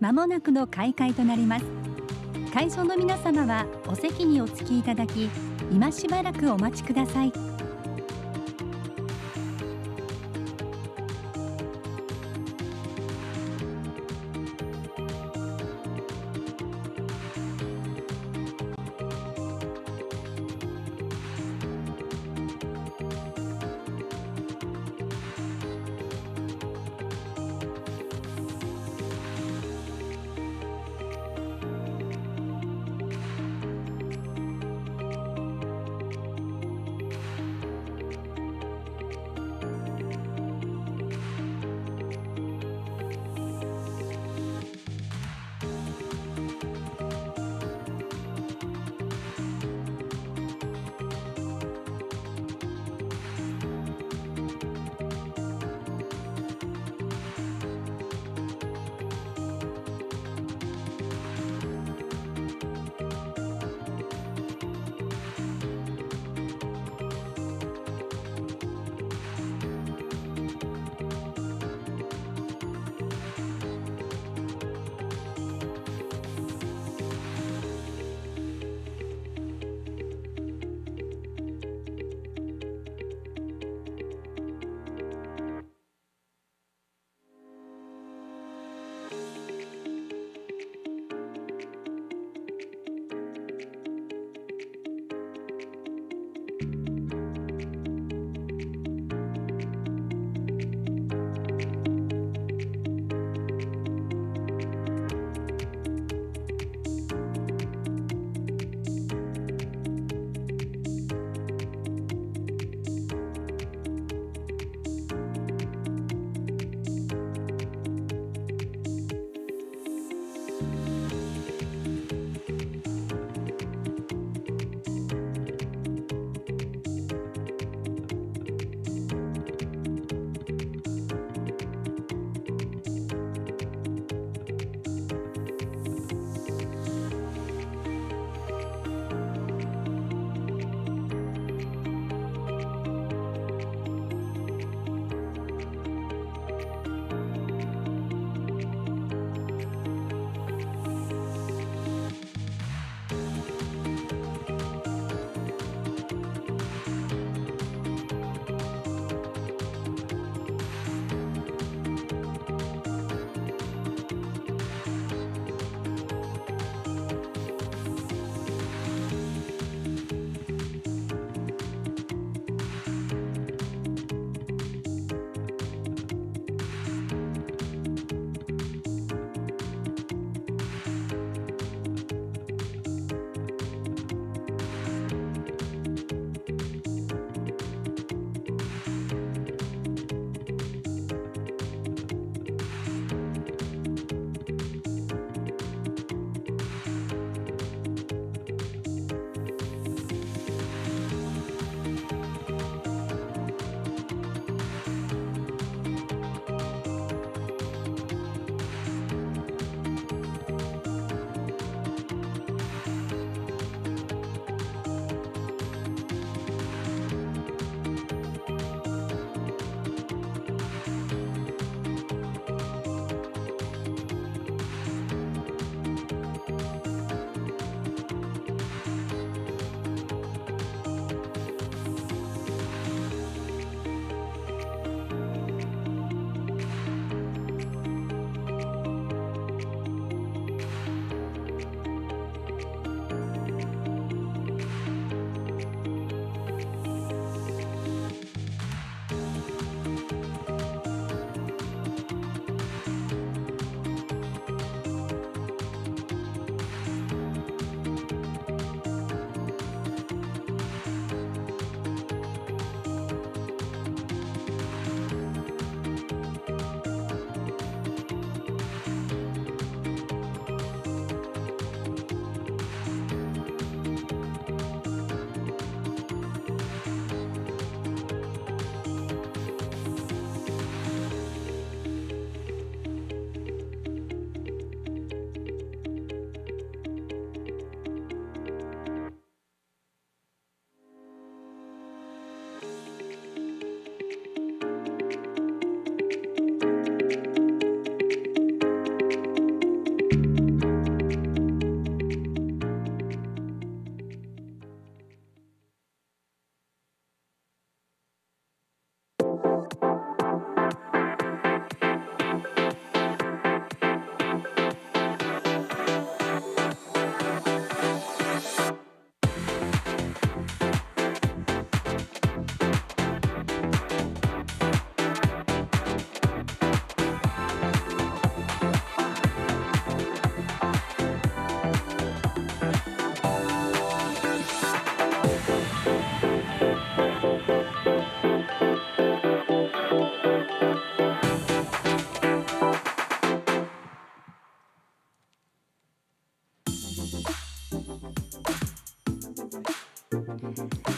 まもなくの開会となります。会場の皆様はお席にお着きいただき、今しばらくお待ちください。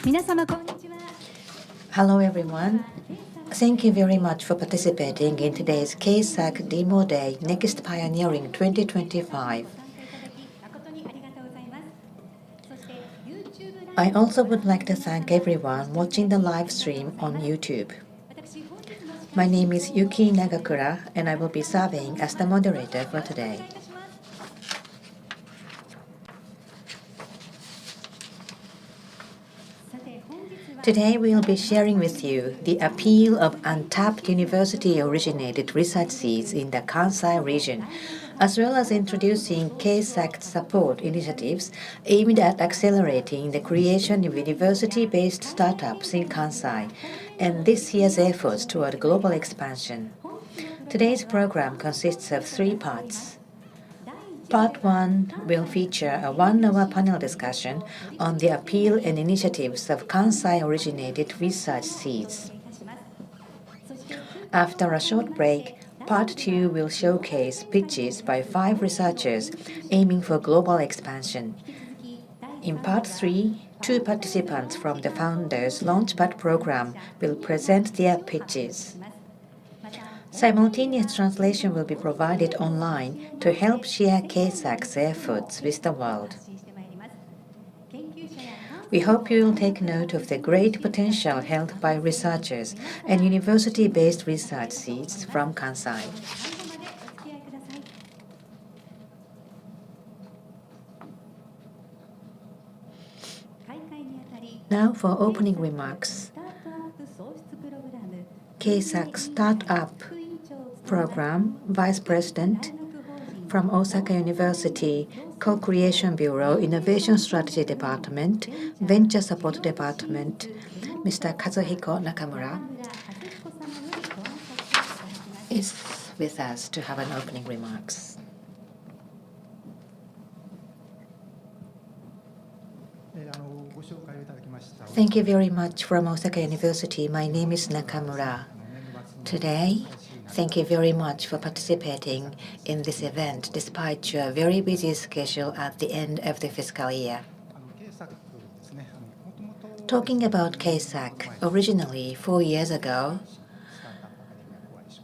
皆様こんにちは。 Hello everyone. Thank you very much for participating in today's KSAC Demoday Next Pioneering 2025. I also would like to thank everyone watching the live stream on YouTube. My name is Yuki Nagakura and I will be serving as the moderator for today. Today we will be sharing with you the appeal of untapped university-originated research seeds in the Kansai region, as well as introducing KSAC support initiatives aimed at accelerating the creation of university-based startups in Kansai and this year's efforts toward global expansion. Today's program consists of 3 parts. Part 1 will feature a 1-hour panel discussion on the appeal and initiatives of Kansai-originated research seeds. After a short break, Part 2 will showcase pitches by 5 researchers aiming for global expansion. In Part 3, 2 participants from the founders' Launchpad Program will present their pitches. Simultaneous translation will be provided online to help share KSAC's efforts with the world. We hope you will take note of the great potential held by researchers and university-based research seeds from Kansai. Now for opening remarks. KSAC Startup Program Vice President from Osaka University Co-Creation Bureau Innovation Strategy Department, Venture Support Department, Mr. Kazuhiko Nakamura is with us to have an opening remarks. Thank you very much from Osaka University. My name is Nakamura. Today, thank you very much for participating in this event despite your very busy schedule at the end of the fiscal year. Talking about KSAC, originally 4 years ago,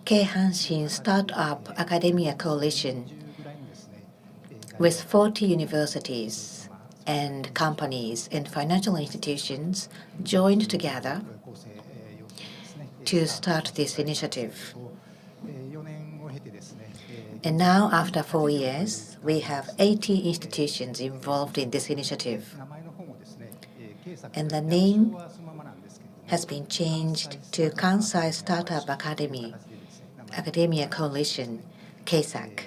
Kansai Startup Academia Coalition with 40 universities and companies and financial institutions joined together to start this initiative. And now, after 4 years, we have 80 institutions involved in this initiative. And the name has been changed to Kansai Startup Academia Coalition, KSAC.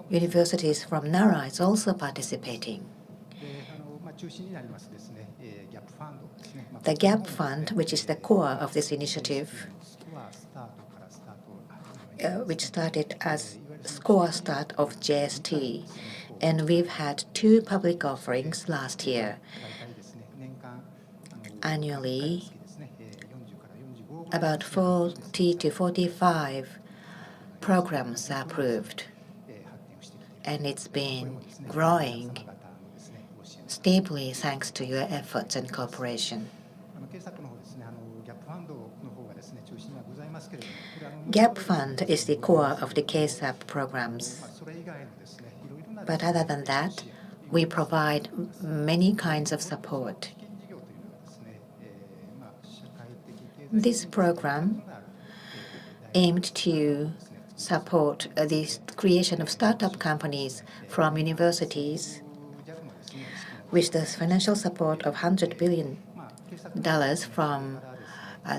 Universities from Nara is also participating. The GAP Fund, which is the core of this initiative, which started as Score Start of JST, and we've had 2 public offerings last year. Annually, about 40 to 45 programs are approved, and it's been growing stably thanks to your efforts and cooperation. GAP Fund is the core of the KSAC programs. But other than that, we provide many kinds of support. This program aimed to support the creation of startup companies from universities with the financial support of $100 billion from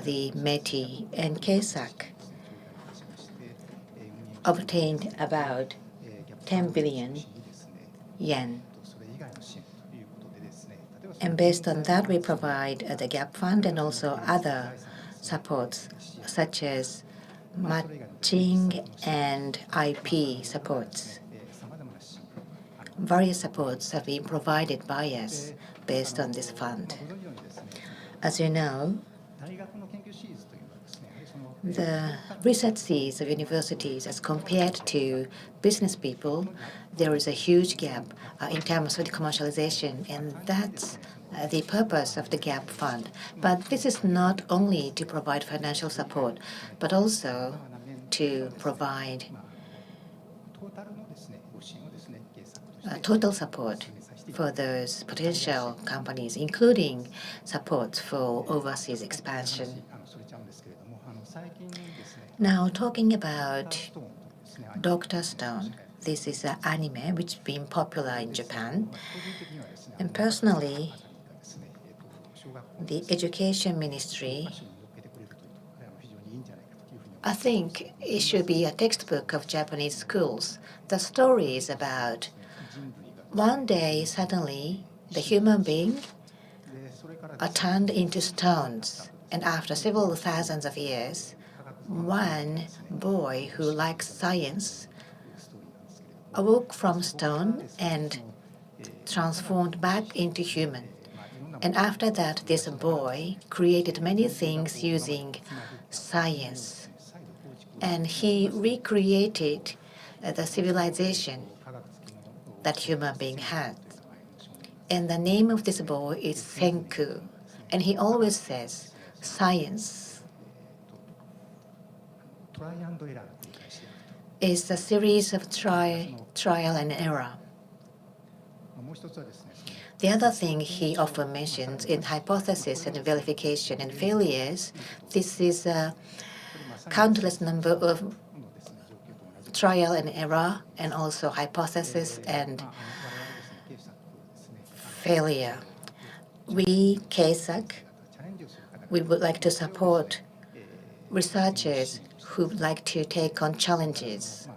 the METI, and KSAC obtained about 10 billion yen. And based on that, we provide the GAP Fund and also other supports such as matching and IP supports. Various supports have been provided by us based on this fund. As you know, the research seats of universities as compared to business people, there is a huge gap in terms of the commercialization, and that's the purpose of the GAP fund. But this is not only to provide financial support, but also to provide total support for those potential companies, including support for overseas expansion. Now, talking about Dr. Stone, this is an anime which has been popular in Japan. And personally, the Education Ministry, I think it should be a textbook of Japanese schools. The story is about one day suddenly the human being are turned into stones, and after several thousands of years, one boy who likes science awoke from stone and transformed back into human. And after that, this boy created many things using science. And he recreated the civilization that human being had. And the name of this boy is Senku. And he always says, science is a series of trial and error. The other thing he often mentions in hypothesis and verification and failures, this is a countless number of trial and error and also hypothesis and failure. We, KSAC, we would like to support researchers who would like to take on challenges.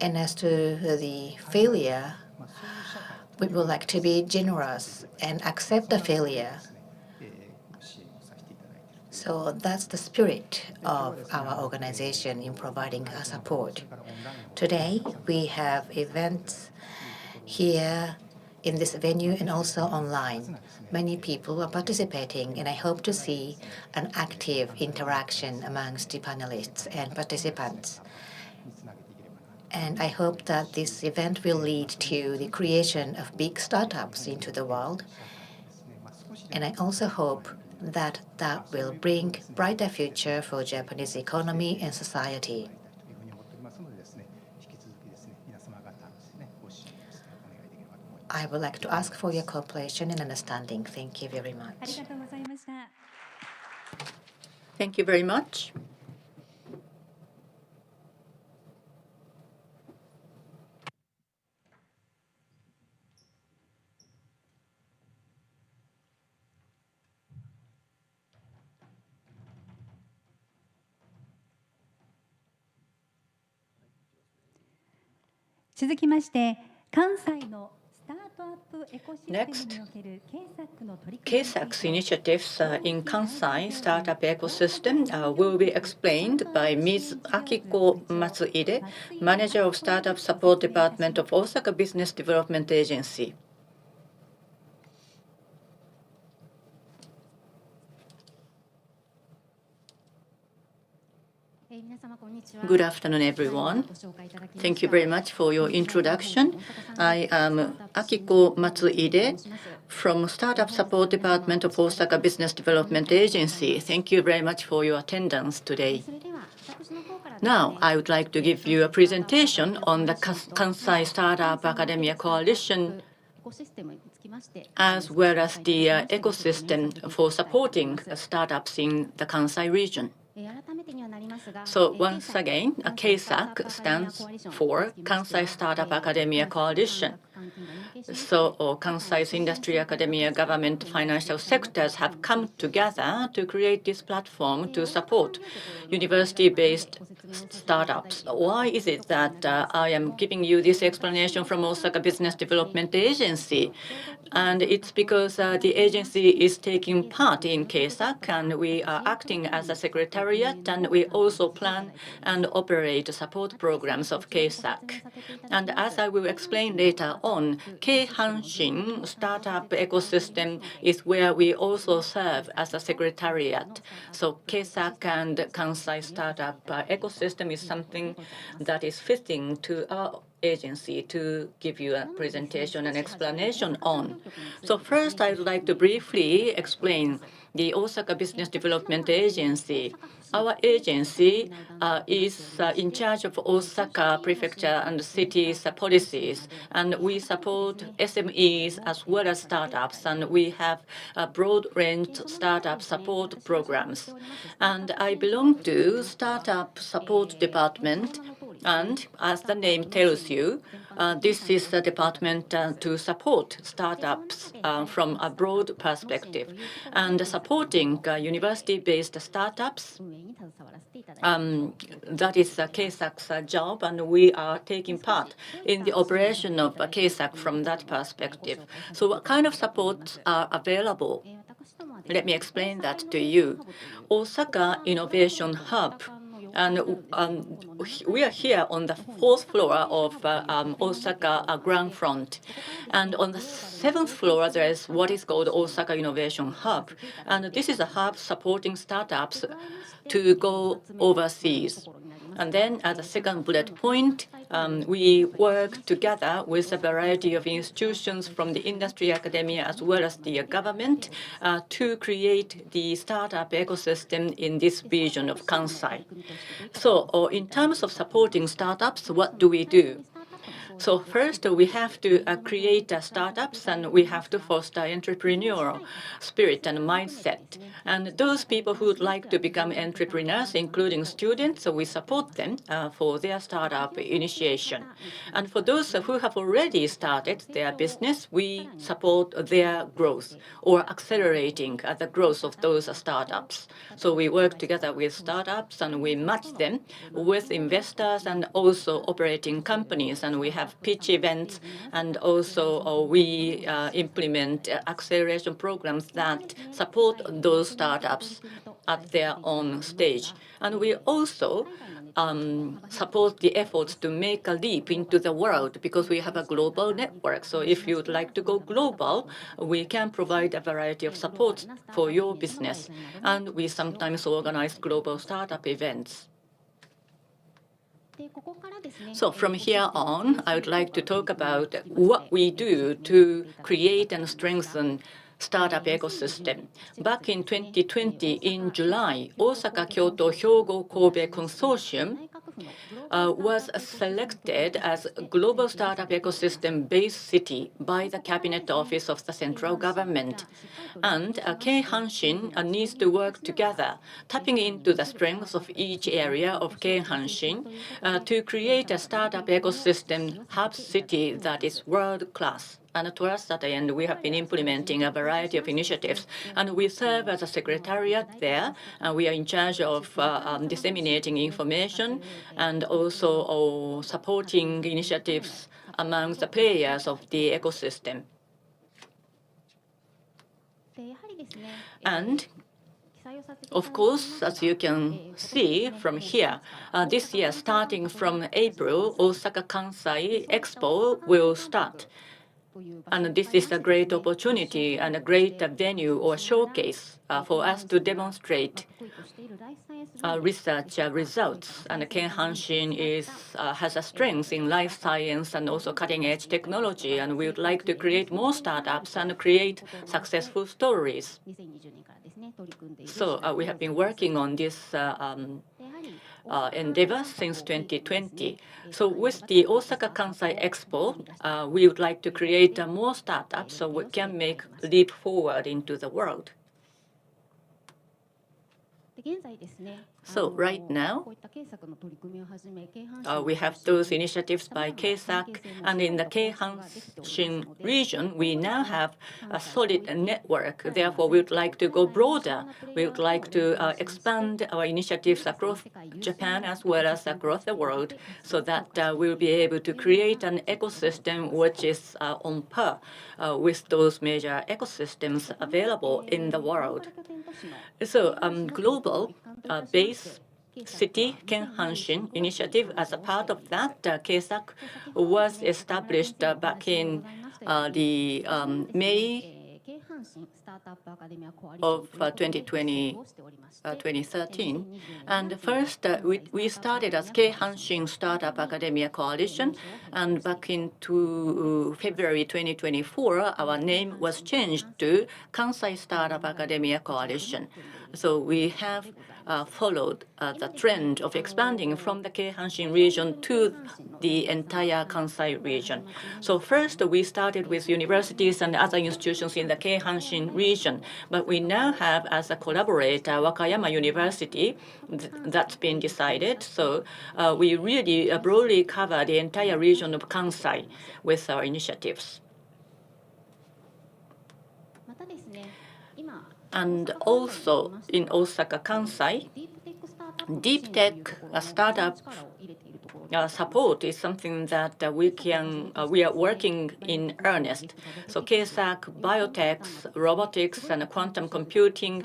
And as to the failure, we would like to be generous and accept the failure. So that's the spirit of our organization in providing our support. Today, we have events here in this venue and also online. Many people are participating, and I hope to see an active interaction amongst the panelists and participants. And I hope that this event will lead to the creation of big startups into the world. And I also hope that that will bring brighter future for Japanese economy and society. I would like to ask for your cooperation and understanding. Thank you very much. Thank you very much. Next, KSAC's initiatives in Kansai Startup Ecosystem will be explained by Ms. Akiko Matsuide, Manager of Startup Support Department of Osaka Business Development Agency. Good afternoon, everyone. Thank you very much for your introduction. I am Akiko Matsuide from Startup Support Department of Osaka Business Development Agency. Thank you very much for your attendance today. Now, I would like to give you a presentation on the Kansai Startup Academia Coalition, as well as the ecosystem for supporting startups in the Kansai region. So once again, KSAC stands for Kansai Startup Academia Coalition. So Kansai's industry, academia, government, financial sectors have come together to create this platform to support university-based startups. Why is it that I am giving you this explanation from Osaka Business Development Agency? And it's because the agency is taking part in KSAC, and we are acting as a secretariat, and we also plan and operate support programs of KSAC. And as I will explain later on, KSAC Keihanshin startup ecosystem is where we also serve as a secretariat. So KSAC and Kansai Startup Ecosystem is something that is fitting to our agency to give you a presentation and explanation on. So first, I would like to briefly explain the Osaka Business Development Agency. Our agency is in charge of Osaka Prefecture and city's policies, and we support SMEs as well as startups, and we have a broad range startup support programs. And I belong to Startup Support Department, and as the name tells you, this is a department to support startups from a broad perspective. And supporting university-based startups, that is KSAC's job, and we are taking part in the operation of KSAC from that perspective. So what kind of supports are available? Let me explain that to you. Osaka Innovation Hub. And we are here on the 4th floor of Osaka Grand Front. And on the 7th floor, there is what is called Osaka Innovation Hub. And this is a hub supporting startups to go overseas. And then at the second bullet point, we work together with a variety of institutions from the industry, academia, as well as the government to create the startup ecosystem in this region of Kansai. So in terms of supporting startups, what do we do? So first, we have to create startups, and we have to foster entrepreneurial spirit and mindset. And those people who would like to become entrepreneurs, including students, so we support them for their startup initiation. And for those who have already started their business, we support their growth or accelerating the growth of those startups. So we work together with startups, and we match them with investors and also operating companies, and we have pitch events, and also we implement acceleration programs that support those startups at their own stage. And we also support the efforts to make a leap into the world because we have a global network. So if you would like to go global, we can provide a variety of support for your business. And we sometimes organize global startup events. So from here on, I would like to talk about what we do to create and strengthen startup ecosystem. Back in 2020, in July, Osaka, Kyoto, Hyogo, Kobe Consortium was selected as a global startup ecosystem-based city by the Cabinet Office of the central government. And Keihanshin needs to work together, tapping into the strengths of each area of Keihanshin to create a startup ecosystem hub city that is world-class. And towards that end, we have been implementing a variety of initiatives. And we serve as a secretariat there. And we are in charge of disseminating information and also supporting initiatives among the players of the ecosystem. And of course, as you can see from here, this year, starting from April, Osaka Kansai Expo will start. And this is a great opportunity and a great venue or showcase for us to demonstrate research results. And Keihanshin has a strength in life science and also cutting-edge technology. And we would like to create more startups and create successful stories. So we have been working on this endeavor since 2020. So with the Osaka Kansai Expo, we would like to create more startups so we can make a leap forward into the world. So right now, we have those initiatives by KSAC, and in the Keihanshin region, we now have a solid network. Therefore, we would like to go broader. We would like to expand our initiatives across Japan as well as across the world so that we'll be able to create an ecosystem which is on par with those major ecosystems available in the world. So global base city Keihanshin initiative, as a part of that, KSAC was established back in the May of 2013. And first, we started as Kansai Startup Academia Coalition, and back into February 2024, our name was changed to Kansai Startup Academia Coalition. So we have followed the trend of expanding from the Kansai region to the entire Kansai region. So first, we started with universities and other institutions in the Kansai region, but we now have as a collaborator Wakayama University. That's been decided. So we really broadly cover the entire region of Kansai with our initiatives. And also in Osaka, Kansai, deep tech startup support is something that we are working in earnest. So KSAC, biotech, robotics, and quantum computing,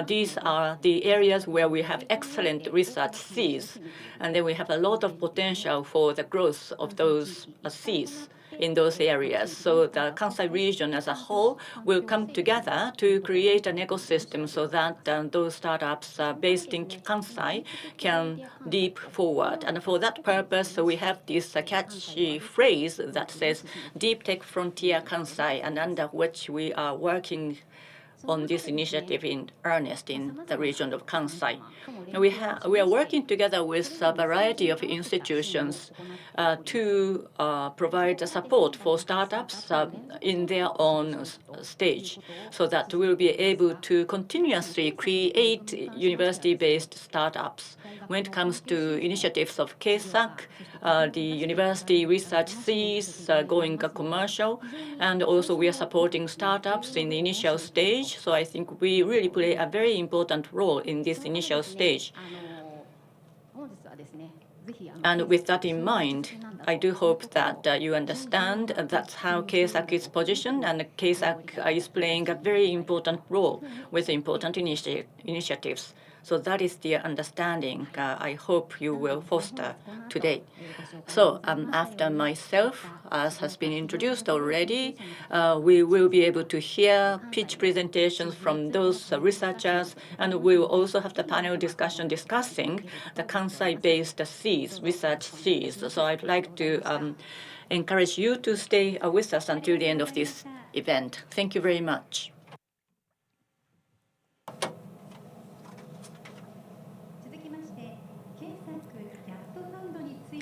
these are the areas where we have excellent research seeds. And then we have a lot of potential for the growth of those seeds in those areas. So the Kansai region as a whole will come together to create an ecosystem so that those startups based in Kansai can leap forward. And for that purpose, we have this catchy phrase that says Deep Tech Frontier Kansai, and under which we are working on this initiative in earnest in the region of Kansai. We are working together with a variety of institutions to provide support for startups in their own stage, so that we'll be able to continuously create university-based startups. When it comes to initiatives of KSAC, the university research sees going commercial, and also we are supporting startups in the initial stage. So I think we really play a very important role in this initial stage. And with that in mind, I do hope that you understand that's how KSAC is positioned, and KSAC is playing a very important role with important initiatives. So that is the understanding I hope you will foster today. So after myself, as has been introduced already, we will be able to hear pitch presentations from those researchers, and we will also have the panel discussion discussing the Kansai-based seeds, research seeds. So I'd like to encourage you to stay with us until the end of this event. Thank you very much.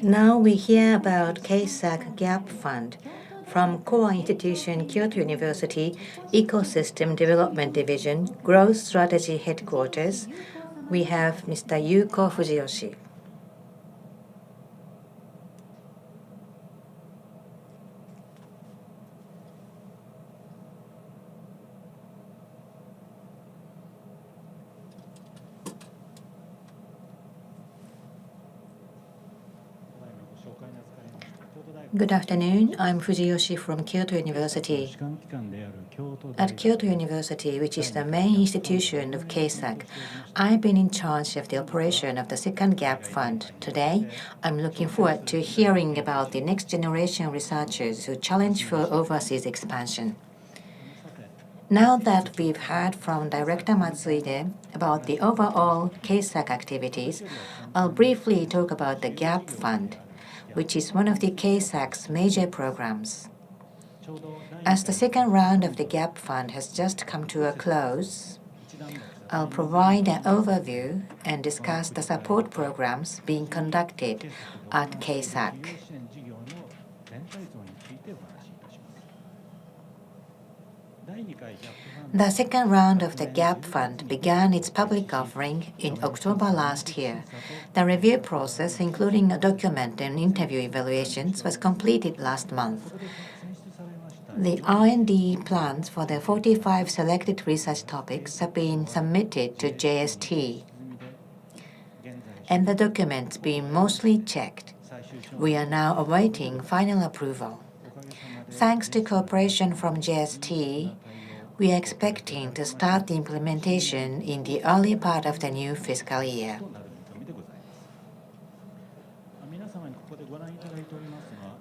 Now we hear about KSAC Gap Fund from core institution Kyoto University Ecosystem Development Division Growth Strategy Headquarters. We have Mr. Yuko Fujiyoshi. Good afternoon. I'm Fujiyoshi from Kyoto University. At Kyoto University, which is the main institution of KSAC, I've been in charge of the operation of the second Gap Fund. Today, I'm looking forward to hearing about the next generation researchers who challenge for overseas expansion. Now that we've heard from Director Matsuide about the overall KSAC activities, I'll briefly talk about the Gap Fund, which is one of the KSAC's major programs. As the second round of the Gap Fund has just come to a close, I'll provide an overview and discuss the support programs being conducted at KSAC. The second round of the Gap Fund began its public offering in October last year. The review process, including a document and interview evaluations, was completed last month. The R&D plans for the 45 selected research topics have been submitted to JST, and the documents being mostly checked. We are now awaiting final approval. Thanks to cooperation from JST, we are expecting to start the implementation in the early part of the new fiscal year.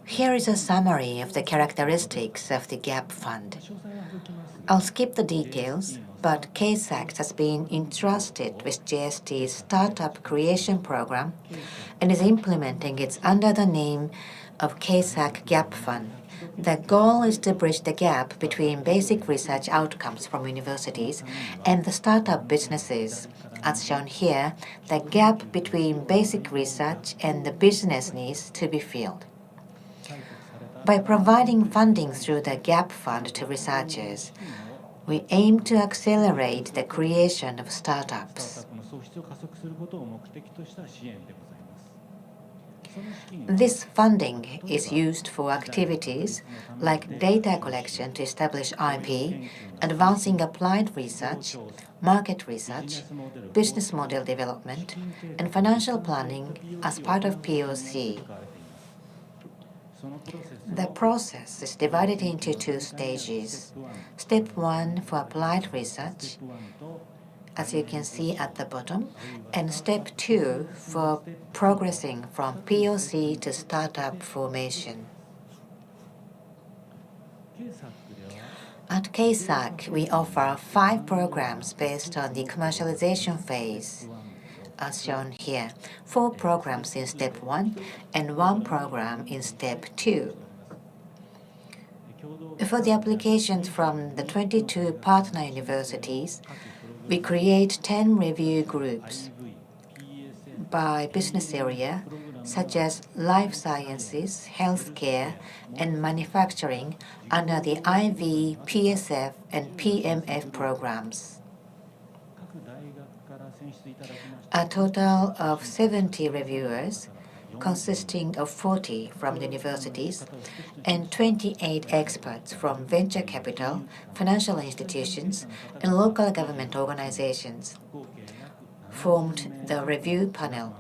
Here is a summary of the characteristics of the GAP Fund. I'll skip the details, but KSAC has been entrusted with JST's Startup Creation Program and is implementing it under the name of KSAC GAP Fund. The goal is to bridge the gap between basic research outcomes from universities and the startup businesses. As shown here, the gap between basic research and the business needs to be filled. By providing funding through the GAP Fund to researchers, we aim to accelerate the creation of startups. This funding is used for activities like data collection to establish IP, advancing applied research, market research, business model development, and financial planning as part of POC. The process is divided into two stages. Step 1 for applied research, as you can see at the bottom, and Step 2 for progressing from POC to startup formation. At KSAC, we offer 5 programs based on the commercialization phase, as shown here, 4 programs in Step 1 and 1 program in Step 2. For the applications from the 22 partner universities, we create 10 review groups by business area, such as life sciences, healthcare, and manufacturing under the IV, PSF, and PMF programs. A total of 70 reviewers, consisting of 40 from the universities and 28 experts from venture capital, financial institutions, and local government organizations, formed the review panel.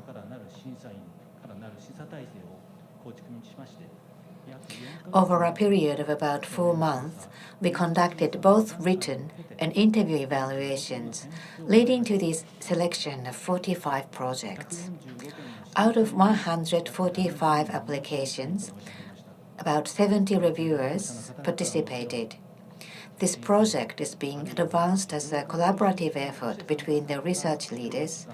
Over a period of about 4 months, we conducted both written and interview evaluations, leading to the selection of 45 projects. Out of 145 applications, about 70 reviewers participated. This project is being advanced as a collaborative effort between the research leaders,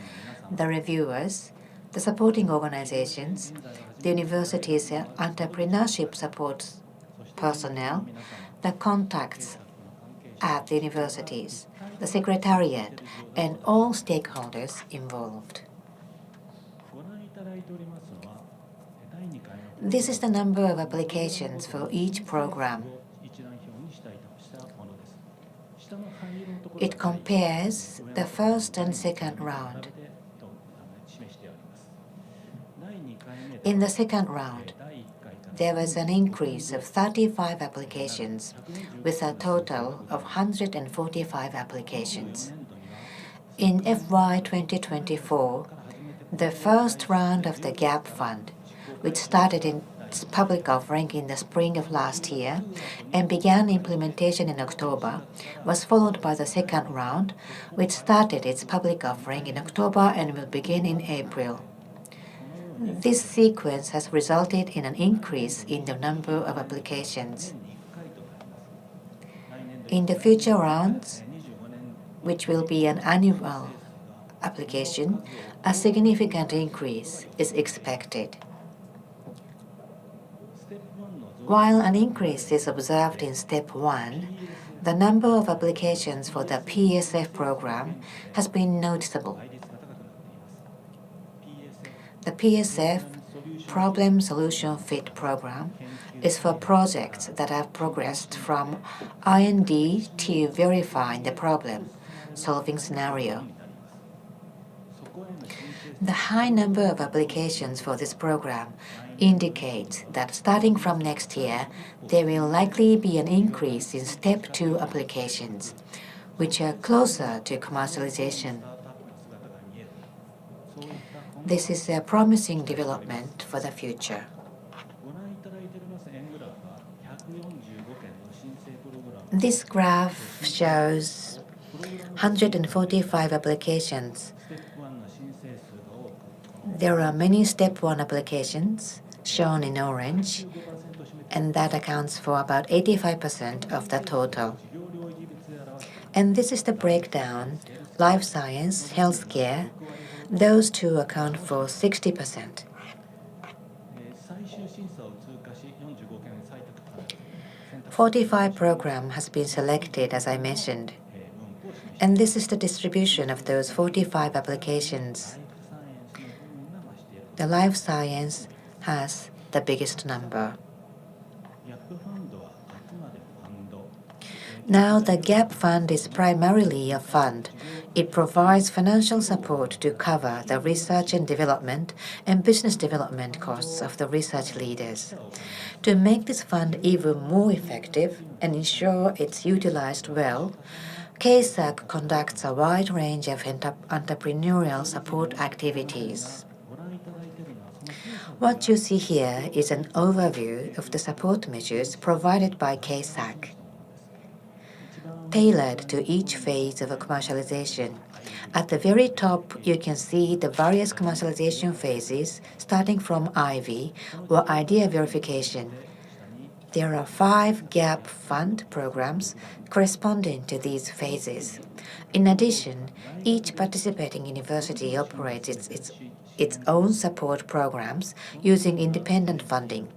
the reviewers, the supporting organizations, the university's entrepreneurship support personnel, the contacts at the universities, the secretariat, and all stakeholders involved. This is the number of applications for each program. It compares the first and second round. In the second round, there was an increase of 35 applications, with a total of 145 applications. In FY 2024, the first round of the GAP Fund, which started its public offering in the spring of last year and began implementation in October, was followed by the second round, which started its public offering in October and will begin in April. This sequence has resulted in an increase in the number of applications. In the future rounds, which will be an annual application, a significant increase is expected. While an increase is observed in Step 1, the number of applications for the PSF program has been noticeable. The PSF, Problem Solution Fit program, is for projects that have progressed from R&D to verifying the problem-solving scenario. The high number of applications for this program indicates that starting from next year, there will likely be an increase in Step 2 applications, which are closer to commercialization. This is a promising development for the future. This graph shows 145 applications. There are many Step 1 applications, shown in orange, and that accounts for about 85% of the total. And this is the breakdown: life science, healthcare. Those two account for 60%. 45 program has been selected, as I mentioned. And this is the distribution of those 45 applications. The life science has the biggest number. Now, the GAP fund is primarily a fund. It provides financial support to cover the research and development and business development costs of the research leaders. To make this fund even more effective and ensure it's utilized well, KSAC conducts a wide range of entrepreneurial support activities. What you see here is an overview of the support measures provided by KSAC, tailored to each phase of a commercialization. At the very top, you can see the various commercialization phases, starting from IV, or idea verification. There are 5 GAP fund programs corresponding to these phases. In addition, each participating university operates its own support programs using independent funding.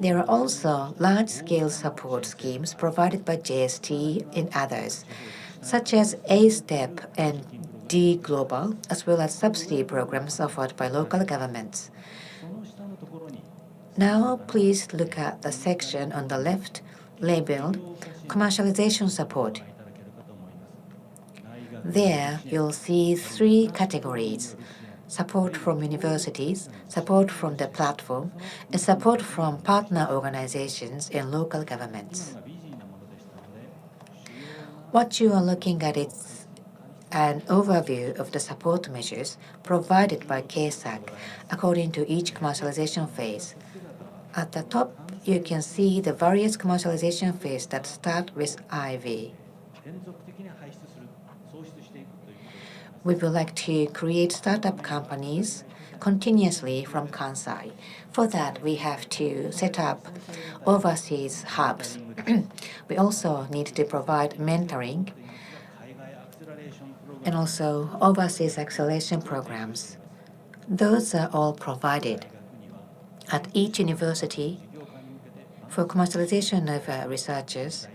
There are also large-scale support schemes provided by JST and others, such as A-STEP and D Global, as well as subsidy programs offered by local governments. Now, please look at the section on the left labeled Commercialization Support. There, you'll see 3 categories: support from universities, support from the platform, and support from partner organizations and local governments. What you are looking at is an overview of the support measures provided by KSAC according to each commercialization phase. At the top, you can see the various commercialization phases that start with IV. We would like to create startup companies continuously from Kansai. For that, we have to set up overseas hubs. We also need to provide mentoring and also overseas acceleration programs. Those are all provided. At each university, for commercialization of researchers,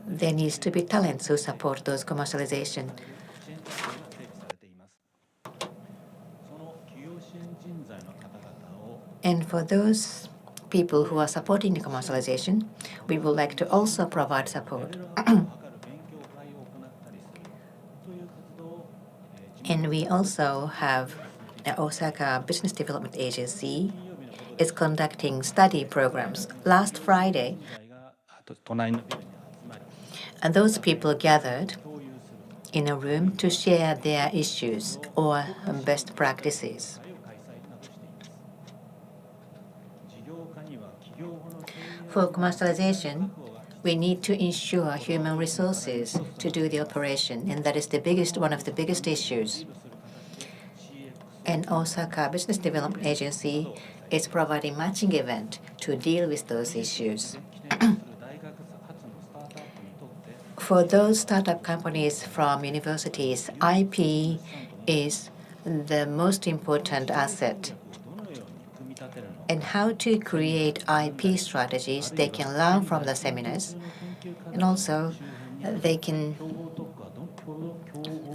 there needs to be talents who support those commercialization. And for those people who are supporting the commercialization, we would like to also provide support. And we also have the Osaka Business Development Agency is conducting study programs. Last Friday, and those people gathered in a room to share their issues or best practices. For commercialization, we need to ensure human resources to do the operation, and that is one of the biggest issues. And Osaka Business Development Agency is providing matching event to deal with those issues. For those startup companies from universities, IP is the most important asset. And how to create IP strategies, they can learn from the seminars, and also they can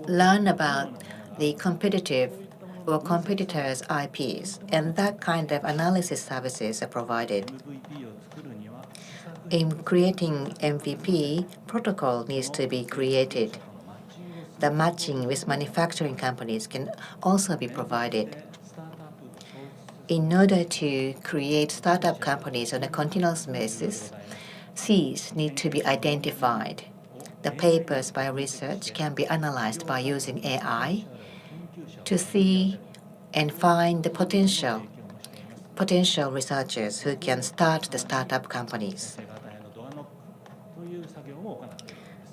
learn about the competitors' IPs, and that kind of analysis services are provided. In creating MVP, protocol needs to be created. The matching with manufacturing companies can also be provided. In order to create startup companies on a continuous basis, Cs need to be identified. The papers by research can be analyzed by using AI to see and find the potential researchers who can start the startup companies.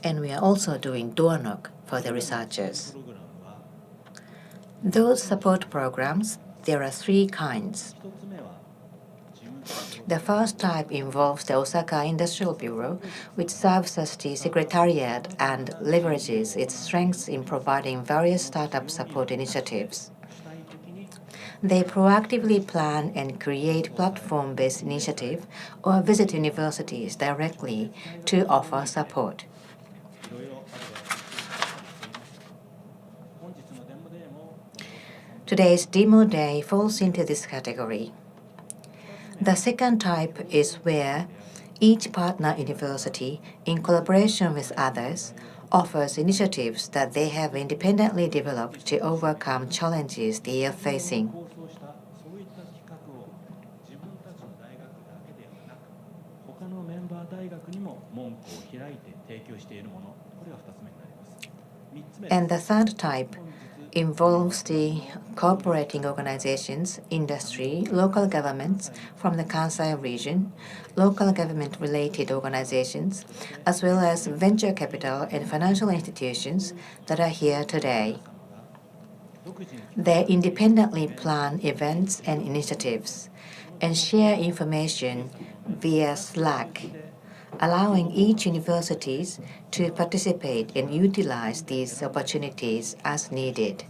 And we are also doing door knock for the researchers. Those support programs, there are 3 kinds. The first type involves the Osaka Industrial Bureau, which serves as the secretariat and leverages its strengths in providing various startup support initiatives. They proactively plan and create platform-based initiatives or visit universities directly to offer support. Today's Demo Day falls into this category. The second type is where each partner university, in collaboration with others, offers initiatives that they have independently developed to overcome challenges they are facing. And the third type involves the cooperating organizations, industry, local governments from the Kansai region, local government-related organizations, as well as venture capital and financial institutions that are here today. They independently plan events and initiatives and share information via Slack, allowing each university to participate and utilize these opportunities as needed.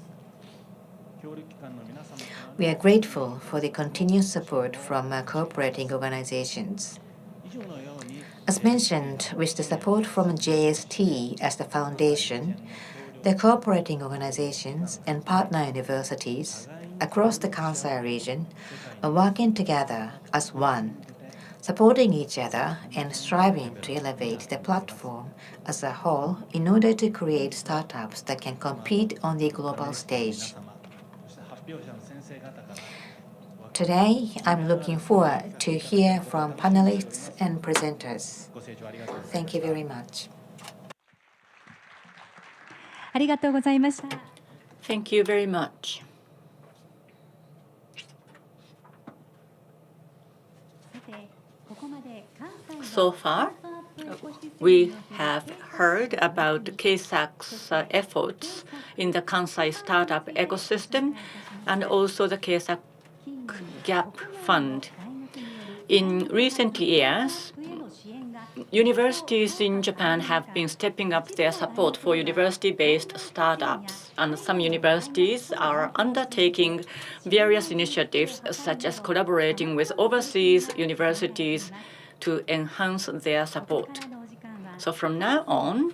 We are grateful for the continued support from our cooperating organizations. As mentioned, with the support from JST as the foundation, the cooperating organizations and partner universities across the Kansai region are working together as one, supporting each other and striving to elevate the platform as a whole in order to create startups that can compete on the global stage. Today, I'm looking forward to hear from panelists and presenters. Thank you very much. ありがとうございました。 Thank you very much. So far, we have heard about KSAC's efforts in the Kansai Startup ecosystem and also the KSAC Gap Fund. In recent years, universities in Japan have been stepping up their support for university-based startups, and some universities are undertaking various initiatives such as collaborating with overseas universities to enhance their support. So from now on,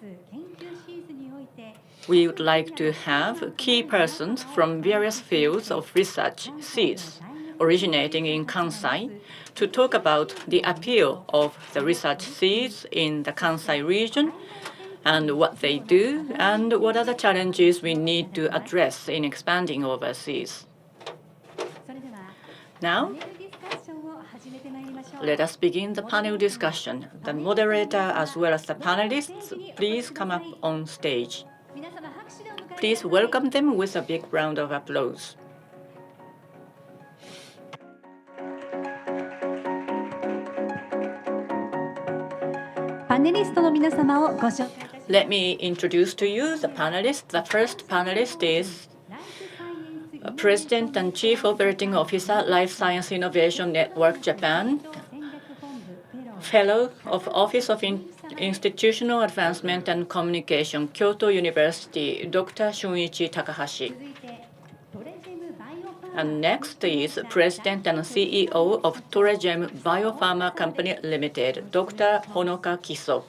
we would like to have key persons from various fields of research seeds originating in Kansai to talk about the appeal of the research seeds in the Kansai region and what they do and what are the challenges we need to address in expanding overseas. Now, let us begin the panel discussion. The moderator as well as the panelists, please come up on stage. Please welcome them with a big round of applause. Let me introduce to you the panelists. The first panelist is President and Chief Operating Officer, Life Science Innovation Network Japan, Fellow of Office of Institutional Advancement and Communication, Kyoto University, Dr. Shunichi Takahashi. And next is President and CEO of Toregem Biopharma Company Limited, Dr. Honoka Kiso.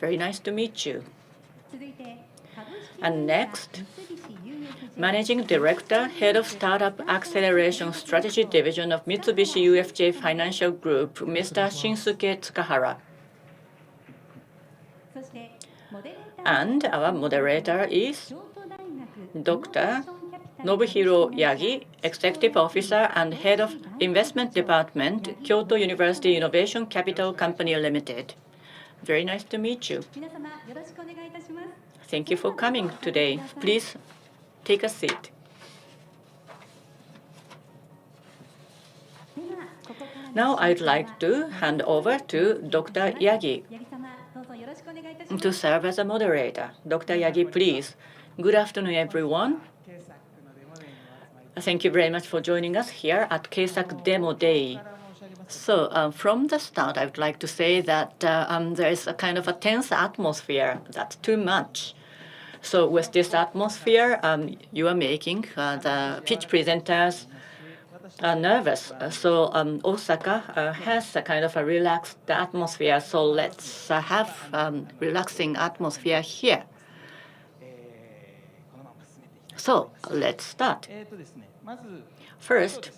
Very nice to meet you. And next, Managing Director, Head of Startup Acceleration Strategy Division of Mitsubishi UFJ Financial Group, Mr. Shinsuke Tsukahara. And our moderator is Dr. Nobuhiro Yagi, Executive Officer and Head of Investment Department, Kyoto University Innovation Capital Company Limited. Very nice to meet you. Thank you for coming today. Please take a seat. Now I'd like to hand over to Dr. Yagi to serve as a moderator. Dr. Yagi, please. Good afternoon, everyone. Thank you very much for joining us here at KSAC Demo Day. So from the start, I would like to say that there is a kind of a tense atmosphere. That's too much. So with this atmosphere, you are making the pitch presenters nervous. So Osaka has a kind of a relaxed atmosphere. So let's have relaxing atmosphere here. So let's start. First,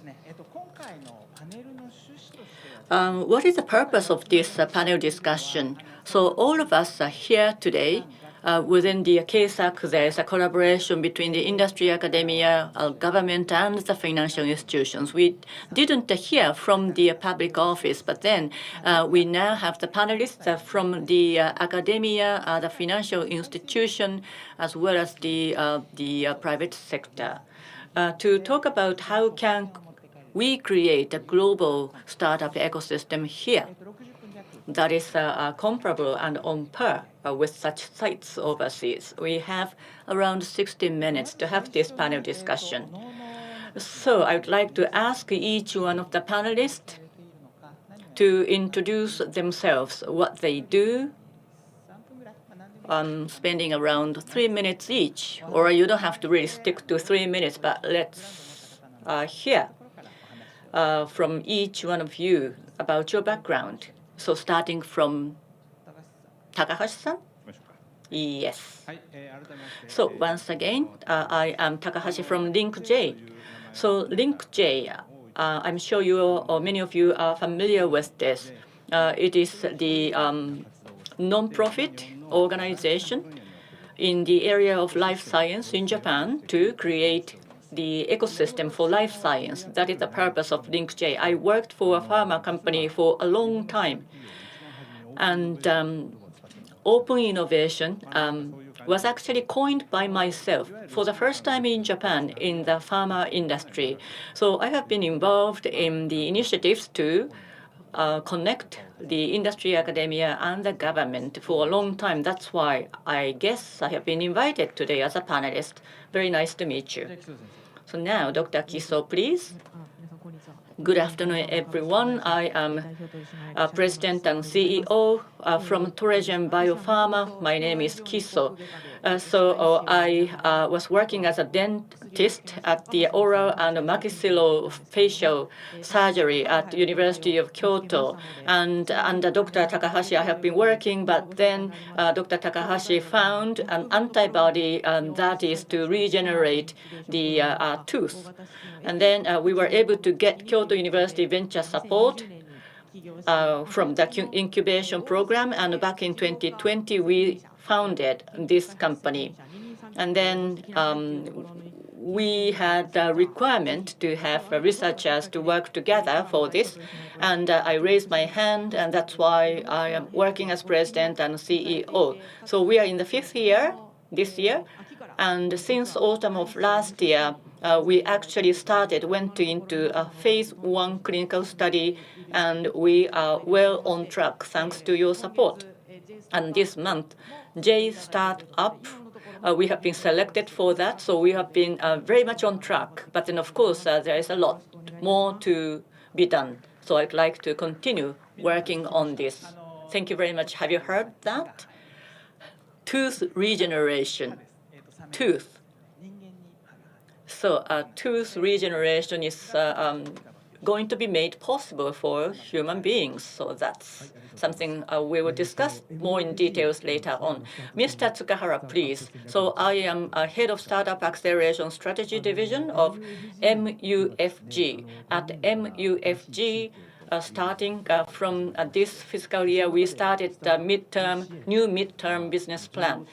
what is the purpose of this panel discussion? So all of us are here today. Within the KSAC, there is a collaboration between the industry, academia, government, and the financial institutions. We didn't hear from the public office, but then we now have the panelists from the academia, the financial institution, as well as the private sector, to talk about how can we create a global startup ecosystem here that is comparable and on par with such sites overseas. We have around 60 minutes to have this panel discussion. So I would like to ask each one of the panelists to introduce themselves, what they do, spending around 3 minutes each. Or you don't have to really stick to 3 minutes, but let's hear from each one of you about your background. So starting from Takahashi-san? Yes. So once again, I am Takahashi from LinkJ. So LinkJ, I'm sure you or many of you are familiar with this. It is the non-profit organization in the area of life science in Japan to create the ecosystem for life science. That is the purpose of LinkJ. I worked for a pharma company for a long time. And open innovation was actually coined by myself for the first time in Japan in the pharma industry. So I have been involved in the initiatives to connect the industry, academia, and the government for a long time. That's why I guess I have been invited today as a panelist. Very nice to meet you. So now, Dr. Kiso, please. Good afternoon, everyone. I am President and CEO from Tourism Biopharma. My name is Kiso. I was working as a dentist at the oral and maxillofacial surgery at the University of Kyoto. And under Dr. Takahashi, I have been working, but then Dr. Takahashi found an antibody that is to regenerate the tooth. And then we were able to get Kyoto University venture support from the incubation program. And back in 2020, we founded this company. And then we had a requirement to have researchers to work together for this. And I raised my hand, and that's why I am working as president and CEO. So we are in the 5th year this year. And since autumn of last year, we actually went into a phase 1 clinical study, and we are well on track thanks to your support. And this month, J Startup, we have been selected for that, so we have been very much on track. But then, of course, there is a lot more to be done. So I'd like to continue working on this. Thank you very much. Have you heard that? Tooth regeneration. Tooth. So tooth regeneration is going to be made possible for human beings. So that's something we will discuss more in details later on. Mr. Tsukahara, please. So I am head of Startup Acceleration Strategy Division of MUFG. At MUFG, starting from this fiscal year, we started the new midterm business plan,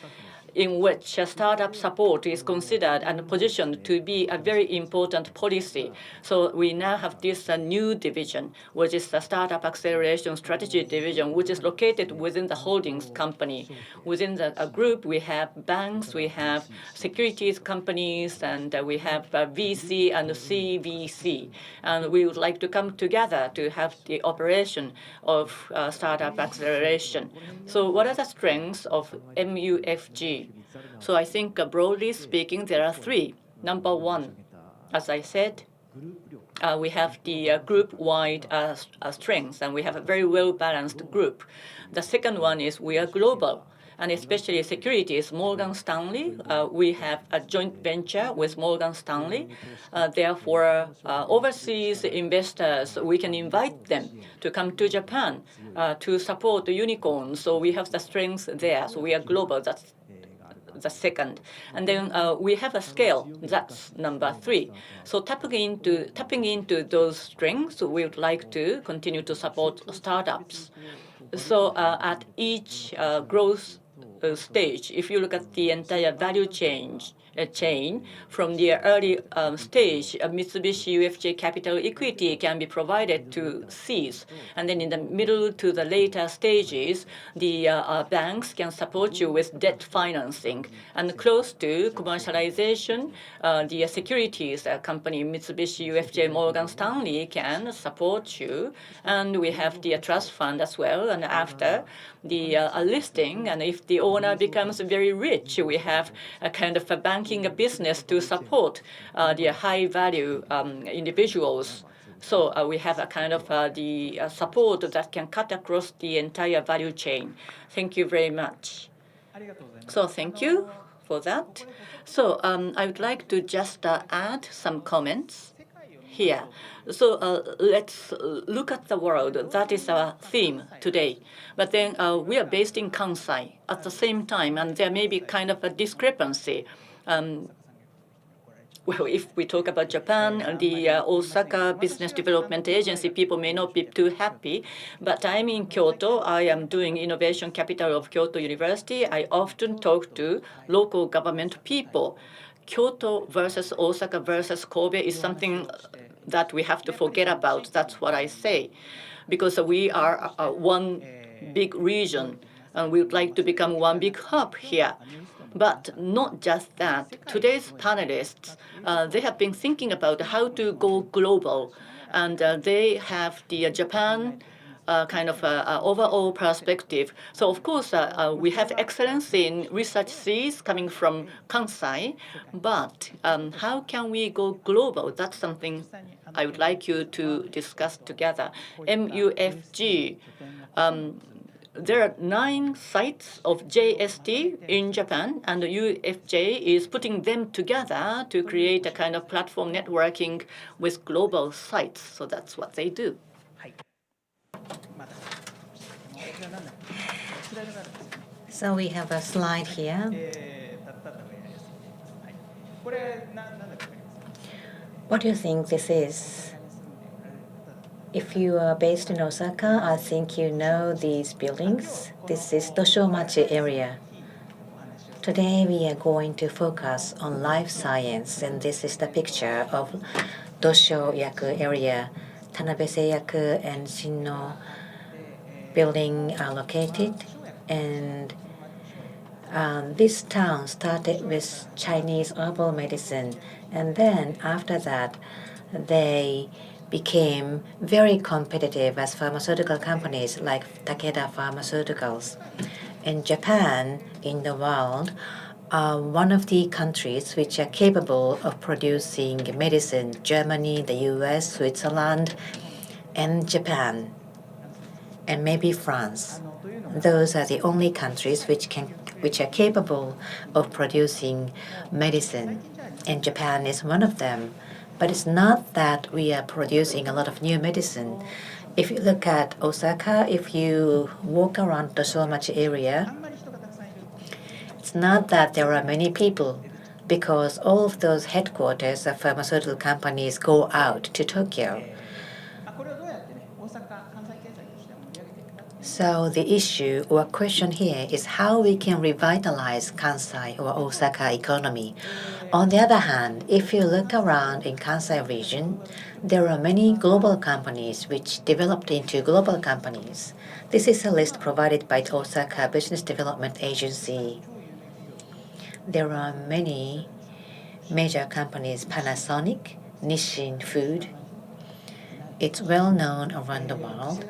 in which startup support is considered and positioned to be a very important policy. So we now have this new division, which is the Startup Acceleration Strategy Division, which is located within the holdings company. Within the group, we have banks, we have securities companies, and we have VC and CVC. And we would like to come together to have the operation of startup acceleration. So what are the strengths of MUFG? So I think broadly speaking, there are 3. Number 1, as I said, we have the group-wide strengths, and we have a very well-balanced group. The second one is we are global, and especially securities. Morgan Stanley, we have a joint venture with Morgan Stanley. Therefore, overseas investors, we can invite them to come to Japan to support the unicorns. So we have the strengths there. So we are global. That's the second. And then we have a scale. That's number 3. So tapping into those strengths, we would like to continue to support startups. So at each growth stage, if you look at the entire value chain from the early stage, Mitsubishi UFJ Capital Equity can be provided to Cs. And then in the middle to the later stages, the banks can support you with debt financing. And close to commercialization, the securities company, Mitsubishi UFJ Morgan Stanley, can support you. And we have the trust fund as well. And after the listing, and if the owner becomes very rich, we have a kind of a banking business to support the high-value individuals. So we have a kind of the support that can cut across the entire value chain. Thank you very much. So thank you for that. So I would like to just add some comments here. So let's look at the world. That is our theme today. But then we are based in Kansai at the same time, and there may be kind of a discrepancy. Well, if we talk about Japan, the Osaka Business Development Agency, people may not be too happy. But I'm in Kyoto. I am doing innovation capital of Kyoto University. I often talk to local government people. Kyoto versus Osaka versus Kobe is something that we have to forget about. That's what I say. Because we are one big region, and we would like to become one big hub here. But not just that. Today's panelists, they have been thinking about how to go global. And they have the Japan kind of overall perspective. So, of course, we have excellence in research Cs coming from Kansai. But how can we go global? That's something I would like you to discuss together. MUFG. There are 9 sites of JST in Japan, and the UFJ is putting them together to create a kind of platform networking with global sites. So that's what they do. So we have a slide here. What do you think this is? If you are based in Osaka, I think you know these buildings. This is Doshomachi area. Today we are going to focus on life science, and this is the picture of Dosho-yaku area. Tanabe-seiyaku and Shinno building are located, and this town started with Chinese herbal medicine, and then after that they became very competitive as pharmaceutical companies like Takeda Pharmaceuticals. And Japan in the world are one of the countries which are capable of producing medicine. Germany, the US, Switzerland, and Japan, and maybe France. Those are the only countries which are capable of producing medicine, and Japan is one of them. But it's not that we are producing a lot of new medicine. If you look at Osaka, if you walk around the Doshomachi area, it's not that there are many people, because all of those headquarters of pharmaceutical companies go out to Tokyo. So the issue or question here is how we can revitalize Kansai or Osaka economy. On the other hand, if you look around in Kansai region, there are many global companies which developed into global companies. This is a list provided by the Osaka Business Development Agency. There are many major companies, Panasonic, Nissin Food. It's well known around the world.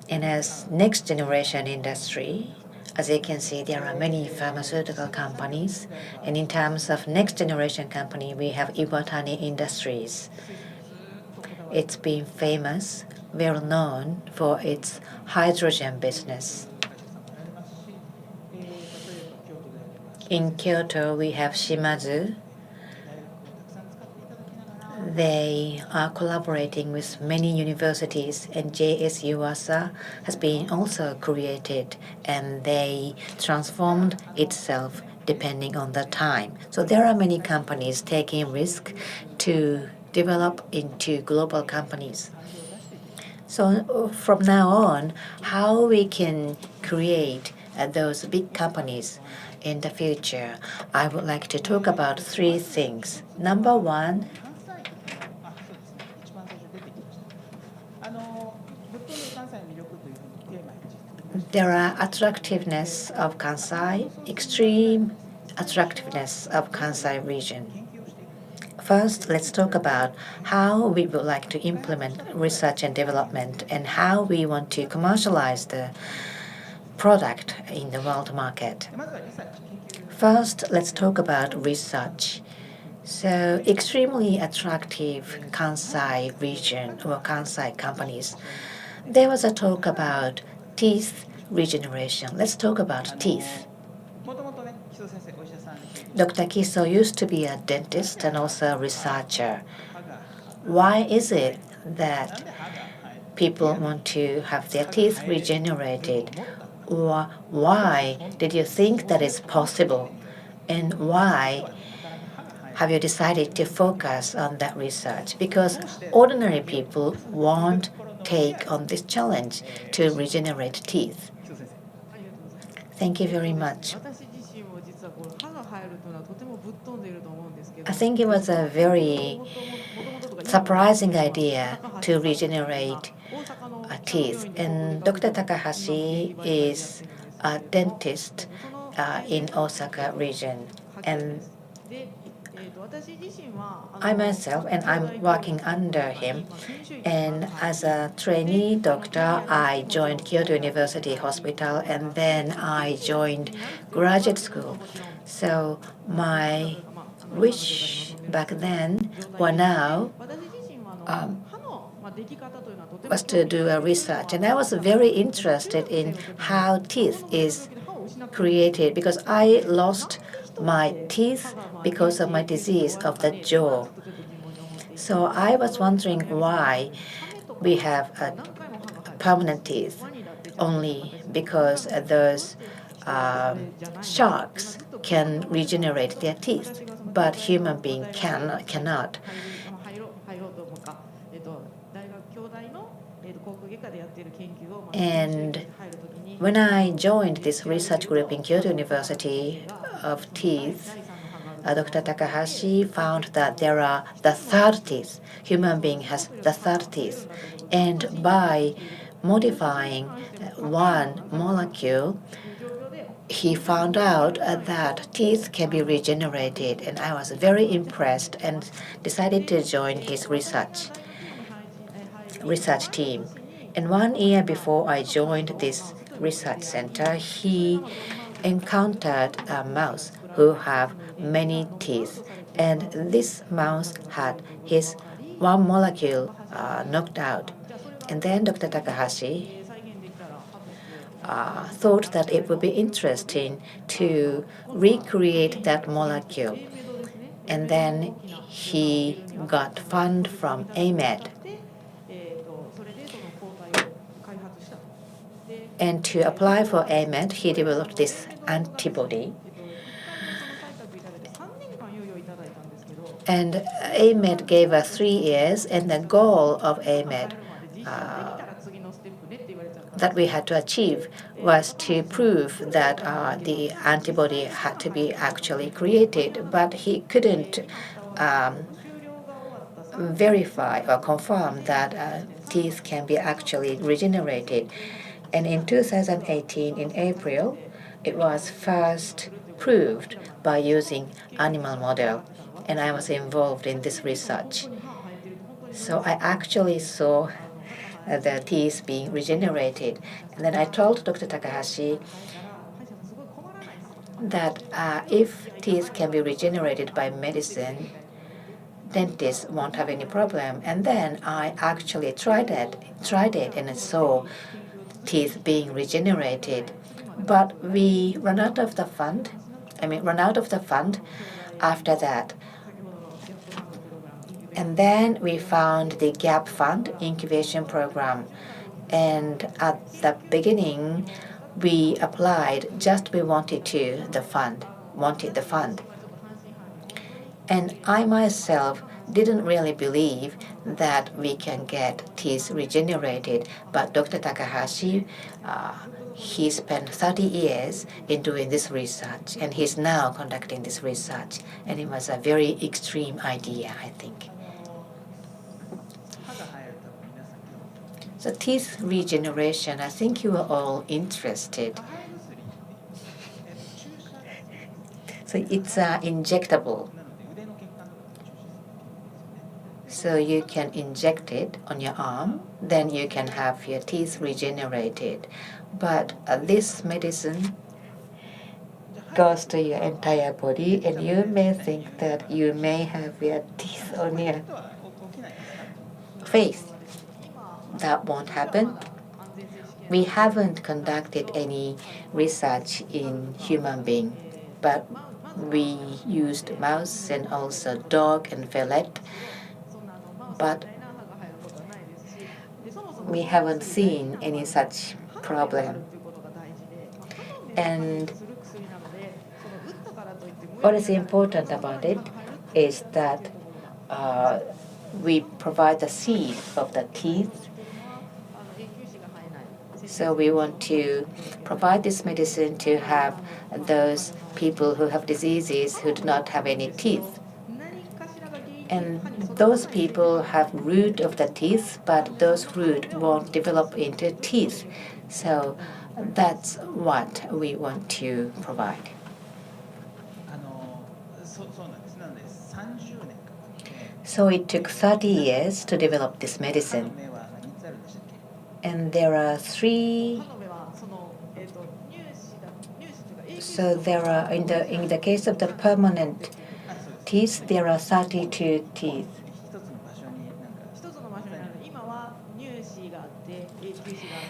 And as next generation industry, as you can see, there are many pharmaceutical companies. And in terms of next generation company, we have Iwatani Industries. It's been famous, well known for its hydrogen business. In Kyoto, we have Shimazu. They are collaborating with many universities, and JS USA has been also created, and they transformed itself depending on the time. So there are many companies taking risk to develop into global companies. So from now on, how we can create those big companies in the future, I would like to talk about three things. Number one, there are attractiveness of Kansai, extreme attractiveness of Kansai region. First, let's talk about how we would like to implement research and development and how we want to commercialize the product in the world market. First, let's talk about research. So, extremely attractive Kansai region or Kansai companies. There was a talk about teeth regeneration. Let's talk about teeth. Dr. Kiso used to be a dentist and also a researcher. Why is it that people want to have their teeth regenerated? Or why did you think that it's possible? And why have you decided to focus on that research? Because ordinary people won't take on this challenge to regenerate teeth. Thank you very much. I think it was a very surprising idea to regenerate teeth. And Dr. Takahashi is a dentist in Osaka region. And I myself, and I'm working under him, and as a trainee doctor, I joined Kyoto University Hospital, and then I joined graduate school. So my wish back then or now was to do a research, and I was very interested in how teeth is created because I lost my teeth because of my disease of the jaw. So I was wondering why we have permanent teeth only because those sharks can regenerate their teeth, but human being cannot. And when I joined this research group in Kyoto University of Teeth, Dr. Takahashi found that there are the third teeth. Human being has the third teeth. And by modifying one molecule, he found out that teeth can be regenerated. And I was very impressed and decided to join his research team. And 1 year before I joined this research center, he encountered a mouse who have many teeth. And this mouse had his one molecule knocked out. And then Dr. Takahashi thought that it would be interesting to recreate that molecule. And then he got fund from AMED. And to apply for AMED, he developed this antibody. And AMED gave us 3 years, and the goal of AMED that we had to achieve was to prove that the antibody had to be actually created, but he couldn't verify or confirm that teeth can be actually regenerated. And in 2018, in April, it was first proved by using animal model, and I was involved in this research. So I actually saw the teeth being regenerated. And then I told Dr. Takahashi that if teeth can be regenerated by medicine, dentists won't have any problem. And then I actually tried it, and I saw teeth being regenerated. But we run out of the fund. Run out of the fund after that. And then we found the gap fund incubation program. And at the beginning, we applied just we wanted the fund. And I myself didn't really believe that we can get teeth regenerated. But Dr. Takahashi, he spent 30 years in doing this research, and he's now conducting this research. And it was a very extreme idea, I think. So teeth regeneration, I think you are all interested. So it's injectable. So you can inject it on your arm, then you can have your teeth regenerated. But this medicine goes to your entire body, and you may think that you may have your teeth on your face. That won't happen. We haven't conducted any research in human being, but we used mouse and also dog and ferret. But we haven't seen any such problem. And what is important about it is that we provide the seed of the teeth. So we want to provide this medicine to have those people who have diseases who do not have any teeth. And those people have root of the teeth, but those root won't develop into teeth. So that's what we want to provide. So it took 30 years to develop this medicine. And there are 3. So there are, in the case of the permanent teeth, there are 32 teeth.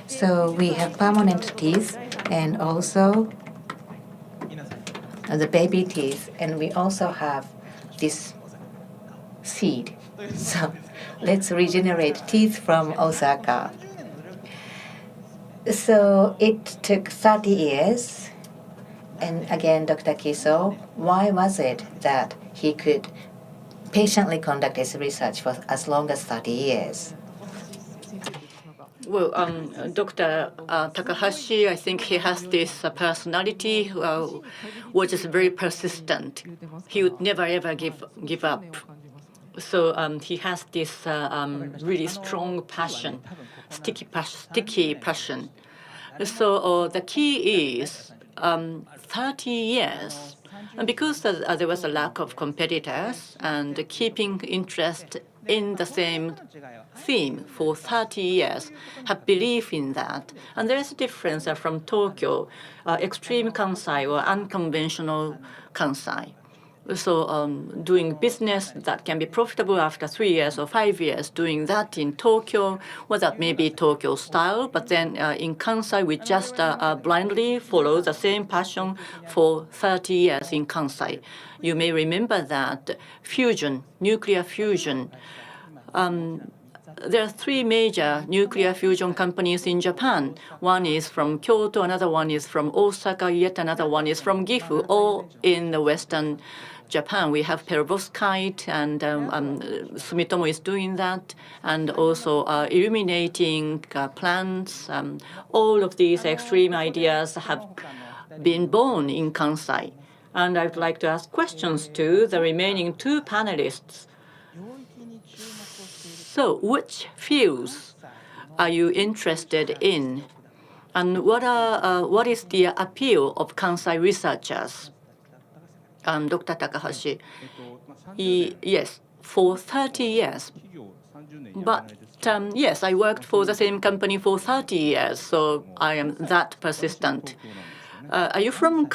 So we have permanent teeth and also the baby teeth, and we also have this seed. So let's regenerate teeth from Osaka. So it took 30 years. And again, Dr. Kiso, why was it that he could patiently conduct his research for as long as 30 years? Well, Dr. Takahashi, I think he has this personality which is very persistent. He would never ever give up. So he has this really strong passion, sticky passion. So the key is 30 years. And because there was a lack of competitors and keeping interest in the same theme for 30 years, have belief in that. And there is a difference from Tokyo, extreme Kansai or unconventional Kansai. So doing business that can be profitable after 3 years or 5 years, doing that in Tokyo, well, that may be Tokyo style, but then in Kansai, we just blindly follow the same passion for 30 years in Kansai. You may remember that fusion, nuclear fusion, there are 3 major nuclear fusion companies in Japan. One is from Kyoto, another one is from Osaka, yet another one is from Gifu, all in the Western Japan. We have perovskite, and Sumitomo is doing that, and also illuminating plants. All of these extreme ideas have been born in Kansai. And I'd like to ask questions to the remaining 2 panelists. So which fields are you interested in? And what is the appeal of Kansai researchers? Dr. Takahashi. Yes, for 30 years. But yes, I worked for the same company for 30 years, so I am that persistent. Are you from?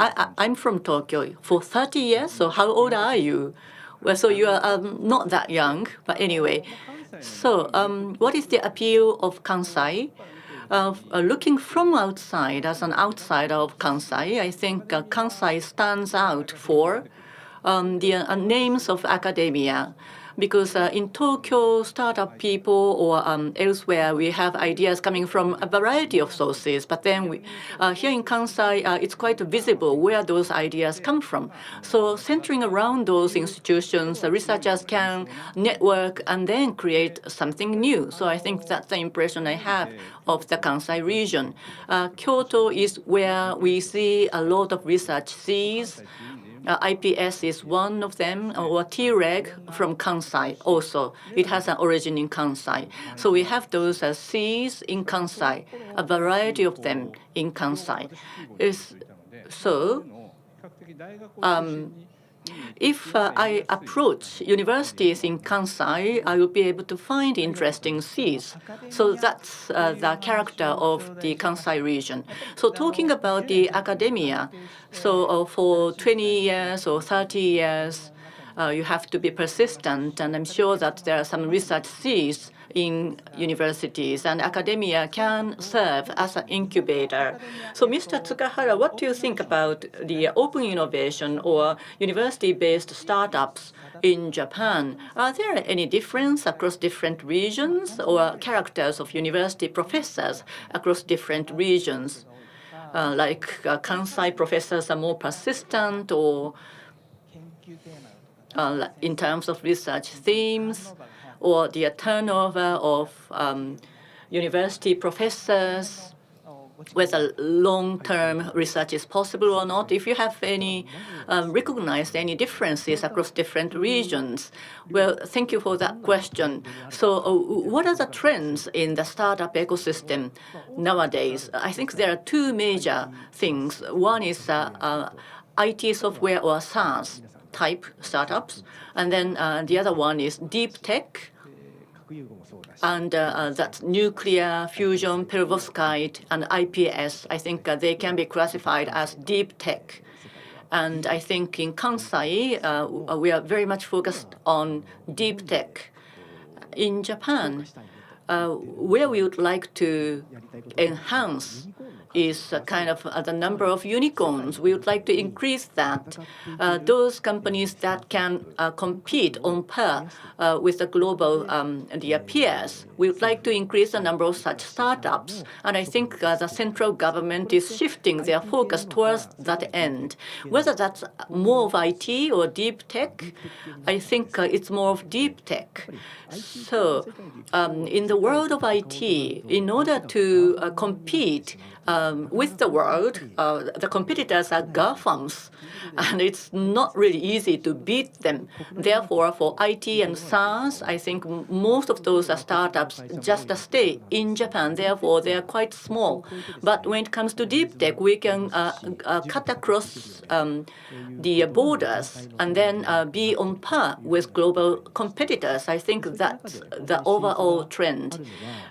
I'm from Tokyo for 30 years. So how old are you? Well, so you are not that young, but anyway. So what is the appeal of Kansai? Looking from outside, as an outsider of Kansai, I think Kansai stands out for the names of academia. Because in Tokyo, startup people or elsewhere, we have ideas coming from a variety of sources. But then here in Kansai, it's quite visible where those ideas come from. So centering around those institutions, the researchers can network and then create something new. So I think that's the impression I have of the Kansai region. Kyoto is where we see a lot of research seeds. IPS is one of them, or T-Reg from Kansai also. It has an origin in Kansai. So we have those seeds in Kansai, a variety of them in Kansai. So if I approach universities in Kansai, I will be able to find interesting seeds. So that's the character of the Kansai region. So talking about the academia, so for 20 years or 30 years, you have to be persistent. And I'm sure that there are some research seeds in universities, and academia can serve as an incubator. So, Mr. Tsukahara, what do you think about the open innovation or university-based startups in Japan? Are there any difference across different regions or characters of university professors across different regions? Like Kansai professors are more persistent, or in terms of research themes, or the turnover of university professors, whether long-term research is possible or not. If you have any recognized any differences across different regions, well, thank you for that question. So what are the trends in the startup ecosystem nowadays? I think there are two major things. One is IT software or SaaS type startups, and then the other one is deep tech, and that's nuclear fusion, perovskite, and IPS. I think they can be classified as deep tech. And I think in Kansai, we are very much focused on deep tech. In Japan, where we would like to enhance is kind of the number of unicorns. We would like to increase that. Those companies that can compete on par with the global their peers. We would like to increase the number of such startups. And I think the central government is shifting their focus towards that end. Whether that's more of IT or deep tech, I think it's more of deep tech. So in the world of IT, in order to compete with the world, the competitors are GAFAMs, and it's not really easy to beat them. Therefore, for IT and SaaS, I think most of those startups just stay in Japan. Therefore, they are quite small. But when it comes to deep tech, we can cut across the borders and then be on par with global competitors. I think that's the overall trend.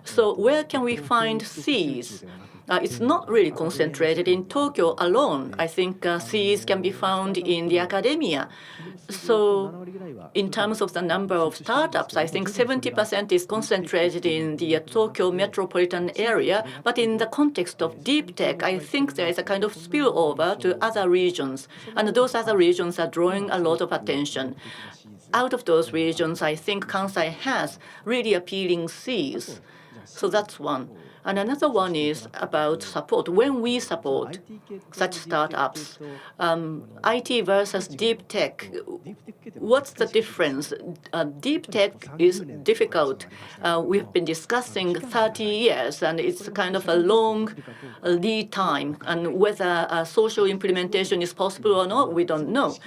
So where can we find seeds? It's not really concentrated in Tokyo alone. I think seeds can be found in the academia. So in terms of the number of startups, I think 70% is concentrated in the Tokyo metropolitan area. But in the context of deep tech, I think there is a kind of spillover to other regions. And those other regions are drawing a lot of attention. Out of those regions, I think Kansai has really appealing seeds. So that's one. And another one is about support. When we support such startups, IT versus deep tech, what's the difference? Deep tech is difficult. We've been discussing 30 years, and it's kind of a long lead time. And whether social implementation is possible or not, we don't know.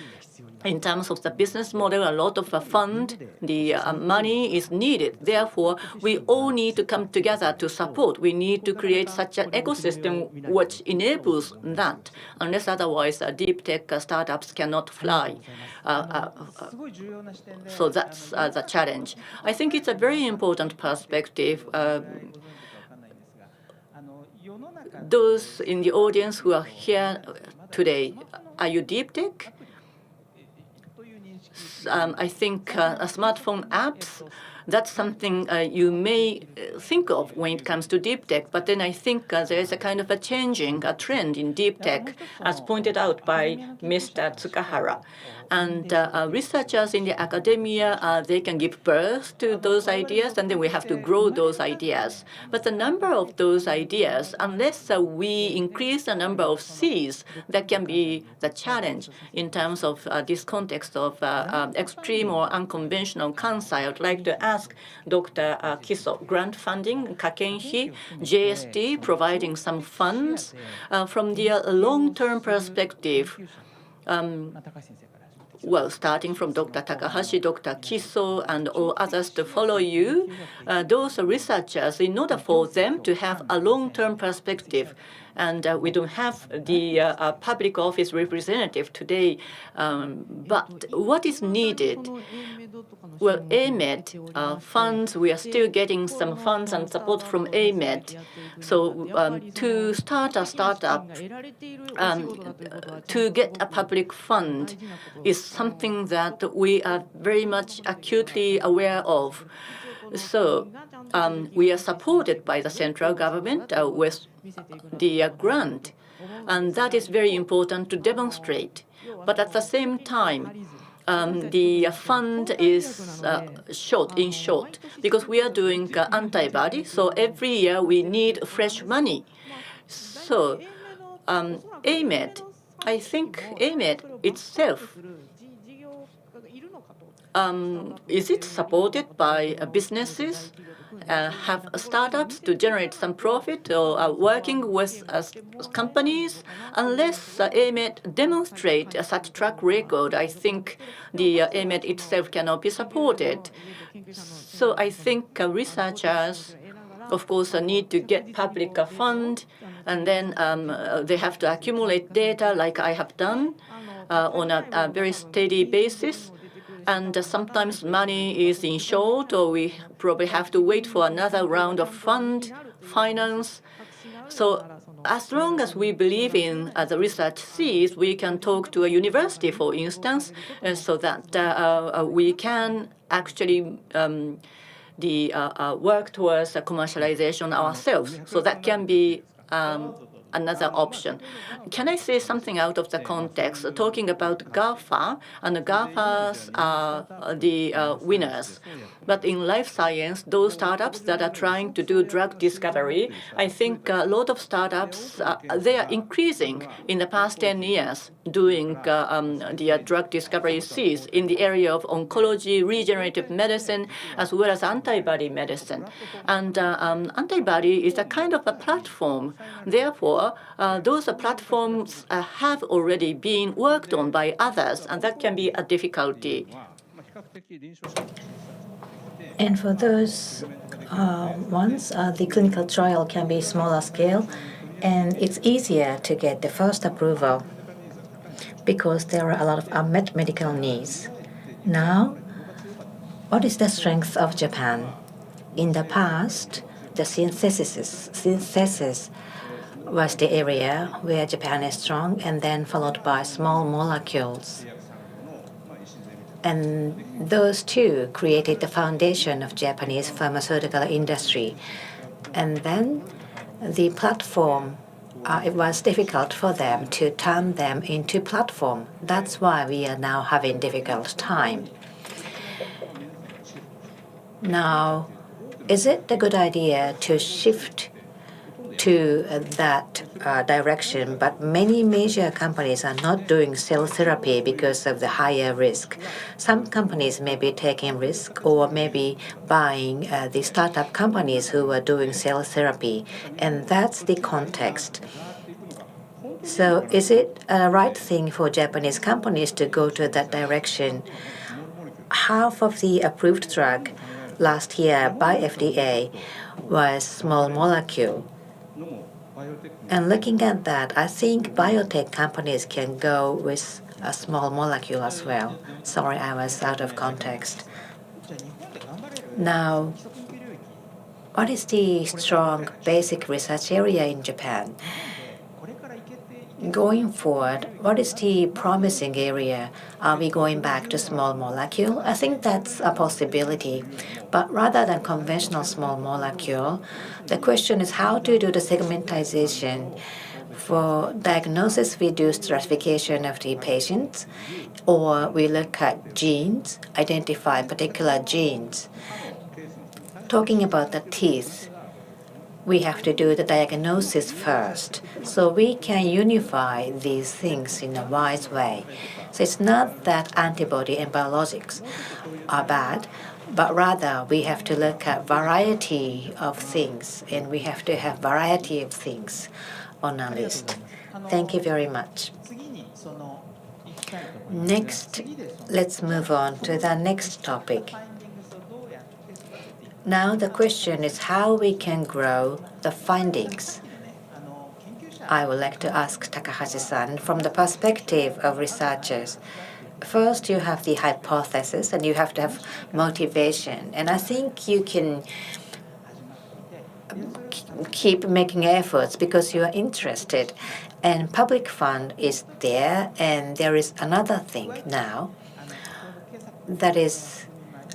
In terms of the business model, a lot of the money is needed. Therefore, we all need to come together to support. We need to create such an ecosystem which enables that. Unless otherwise, deep tech startups cannot fly. So that's the challenge. I think it's a very important perspective. Those in the audience who are here today? Are you deep tech? I think smartphone apps, that's something you may think of when it comes to deep tech. But then I think there is a kind of a changing trend in deep tech, as pointed out by Mr. Tsukahara. And researchers in the academia, they can give birth to those ideas, and then we have to grow those ideas. But the number of those ideas, unless we increase the number of seeds, that can be the challenge in terms of this context of extreme or unconventional Kansai. I would like to ask Dr. Kiso, grant funding, Kakenhi, JST, providing some funds from the long-term perspective. Well, starting from Dr. Takahashi, Dr. Kiso, and all others to follow you, those researchers, in order for them to have a long-term perspective, and we don't have the public office representative today, but what is needed? Well, AMED funds, we are still getting some funds and support from AMED. So to start a startup, to get a public fund is something that we are very much acutely aware of. So we are supported by the central government with the grant, and that is very important to demonstrate. But at the same time, the fund is short, because we are doing antibody, so every year we need fresh money. So AMED, I think AMED itself, is it supported by businesses, have startups to generate some profit, or working with companies? Unless AMED demonstrate such track record, I think the AMED itself cannot be supported. So I think researchers, of course, need to get public fund, and then they have to accumulate data like I have done on a very steady basis. And sometimes money is in short, or we probably have to wait for another round of finance. So as long as we believe in the research seeds, we can talk to a university, for instance, so that we can actually work towards commercialization ourselves. So that can be another option. Can I say something out of the context? Talking about GAFA, and the GAFAs are the winners. But in life science, those startups that are trying to do drug discovery, I think a lot of startups, they are increasing in the past 10 years doing the drug discovery seeds in the area of oncology, regenerative medicine, as well as antibody medicine. And antibody is a kind of a platform. Therefore, those platforms have already been worked on by others, and that can be a difficulty. And for those ones, the clinical trial can be smaller scale, and it's easier to get the first approval because there are a lot of unmet medical needs. Now, what is the strength of Japan? In the past, the synthesis was the area where Japan is strong, and then followed by small molecules. And those two created the foundation of Japanese pharmaceutical industry. And then the platform, it was difficult for them to turn them into platform. That's why we are now having difficult time. Now, is it a good idea to shift to that direction? But many major companies are not doing cell therapy because of the higher risk. Some companies may be taking risk or maybe buying the startup companies who are doing cell therapy. And that's the context. So is it a right thing for Japanese companies to go to that direction? Half of the approved drug last year by FDA was small molecule. And looking at that, I think biotech companies can go with a small molecule as well. Sorry, I was out of context. Now, what is the strong basic research area in Japan? going forward, what is the promising area? Are we going back to small molecule? I think that's a possibility. But rather than conventional small molecule, the question is how to do the segmentization. For diagnosis, we do stratification of the patients, or we look at genes, identify particular genes. Talking about the teeth, we have to do the diagnosis first, so we can unify these things in a wise way. So it's not that antibody and biologics are bad, but rather we have to look at variety of things, and we have to have variety of things on our list. Thank you very much. Next, let's move on to the next topic. Now the question is how we can grow the findings. I would like to ask Takahashi-san from the perspective of researchers. First, you have the hypothesis and you have to have motivation. And I think you can keep making efforts because you are interested. And public fund is there. And there is another thing now. That is,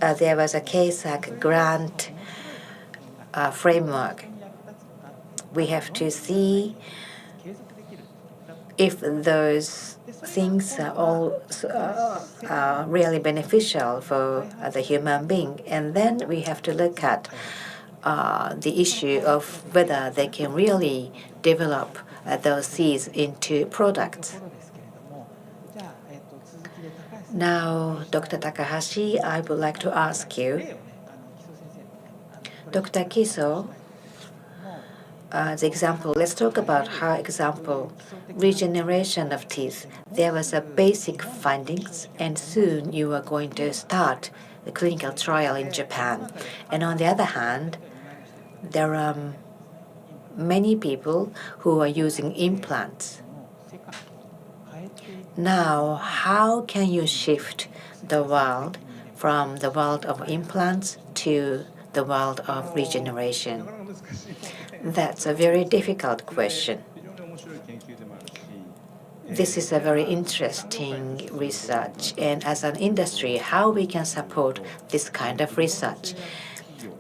there was a KSAC grant framework. We have to see if those things are all really beneficial for the human being. And then we have to look at the issue of whether they can really develop those seeds into products. Now, Dr. Takahashi, I would like to ask you, Dr. Kiso, the example, let's talk about how example, regeneration of teeth. There was a basic findings, and soon you are going to start the clinical trial in Japan. And on the other hand, there are many people who are using implants. Now, how can you shift the world from the world of implants to the world of regeneration? That's a very difficult question. This is a very interesting research, and as an industry, how we can support this kind of research.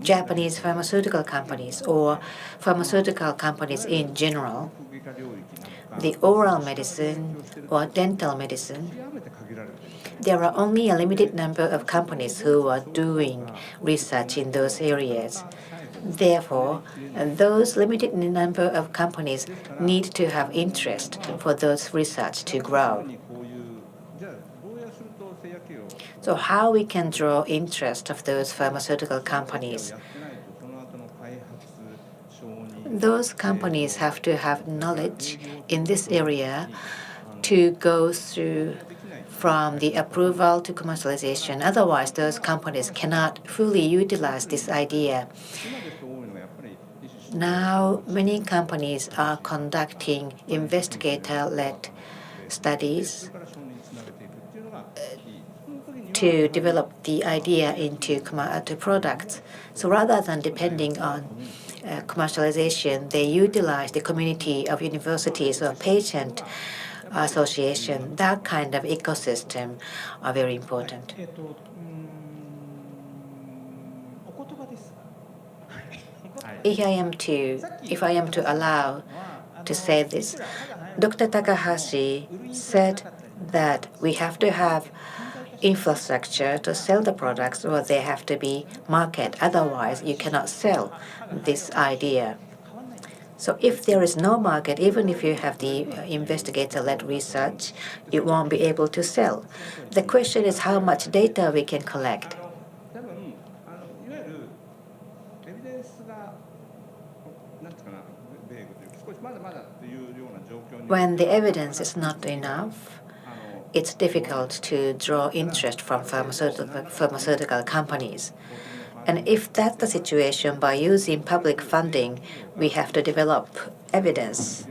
Japanese pharmaceutical companies or pharmaceutical companies in general, the oral medicine or dental medicine, there are only a limited number of companies who are doing research in those areas. Therefore, those limited number of companies need to have interest for those research to grow. So how we can draw interest of those pharmaceutical companies? Those companies have to have knowledge in this area to go through from the approval to commercialization. Otherwise, those companies cannot fully utilize this idea. Now, many companies are conducting investigator-led studies to develop the idea into products. So rather than depending on commercialization, they utilize the community of universities or patient association. That kind of ecosystem are very important. If I am to allow to say this, Dr. Takahashi said that we have to have infrastructure to sell the products, or they have to be market. Otherwise, you cannot sell this idea. So if there is no market, even if you have the investigator-led research, you won't be able to sell. The question is how much data we can collect. When the evidence is not enough, it's difficult to draw interest from pharmaceutical companies. And if that's the situation, by using public funding, we have to develop evidence.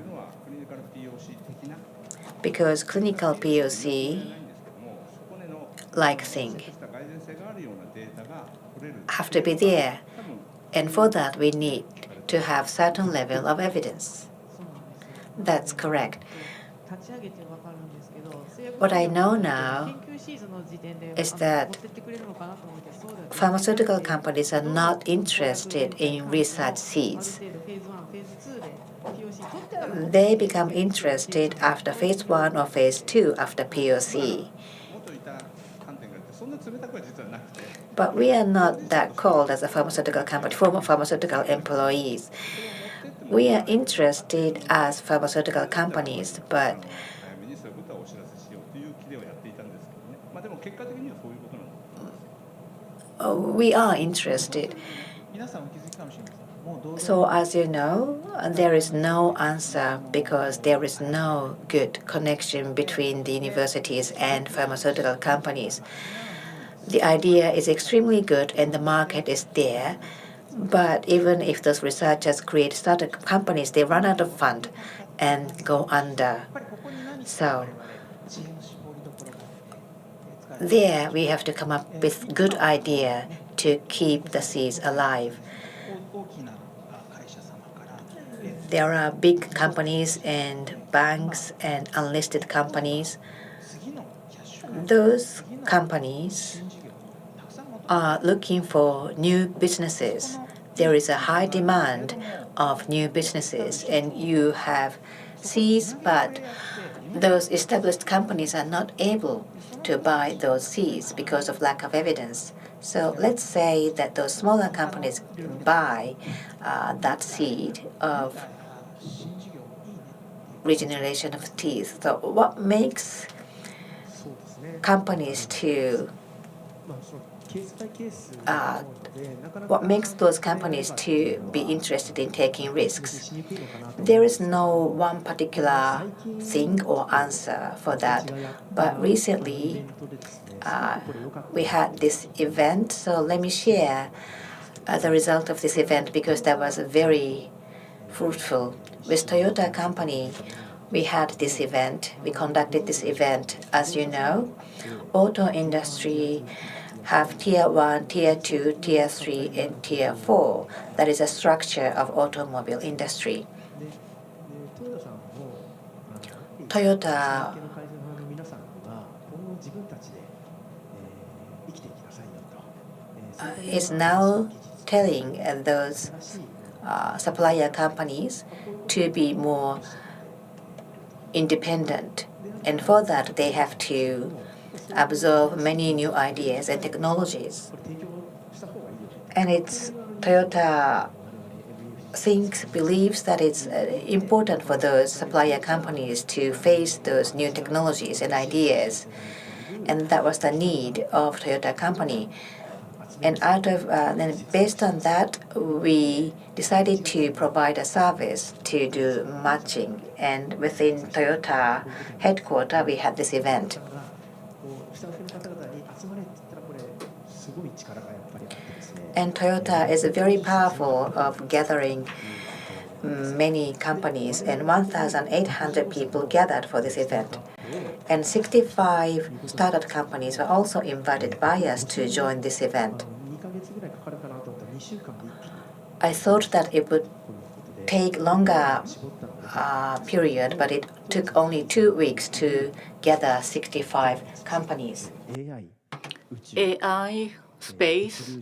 Because clinical POC-like thing have to be there. And for that, we need to have certain level of evidence. That's correct. What I know now is that pharmaceutical companies are not interested in research seeds. They become interested after phase 1 or phase 2 after POC. But we are not that cold as a pharmaceutical company, former pharmaceutical employees. We are interested as pharmaceutical companies, but we are interested. So as you know, there is no answer because there is no good connection between the universities and pharmaceutical companies. The idea is extremely good and the market is there, but even if those researchers create startup companies, they run out of fund and go under. So there we have to come up with good idea to keep the seeds alive. There are big companies and banks and unlisted companies. Those companies are looking for new businesses. There is a high demand of new businesses, and you have seeds, but those established companies are not able to buy those seeds because of lack of evidence. So let's say that those smaller companies buy that seed of regeneration of teeth. So what makes companies to what makes those companies to be interested in taking risks? There is no one particular thing or answer for that. But recently, we had this event. So let me share the result of this event because that was very fruitful. With Toyota company, we had this event. We conducted this event. As you know, auto industry have tier 1, tier 2, tier 3, and tier 4. That is a structure of automobile industry. Toyota is now telling those supplier companies to be more independent. And for that, they have to absorb many new ideas and technologies. And it's Toyota believes that it's important for those supplier companies to face those new technologies and ideas. And that was the need of Toyota company. And then based on that, we decided to provide a service to do matching. And within Toyota headquarters, we had this event. And Toyota is very powerful of gathering many companies, and 1,800 people gathered for this event. And 65 startup companies were also invited by us to join this event. I thought that it would take longer period, but it took only 2 weeks to gather 65 companies. AI, space,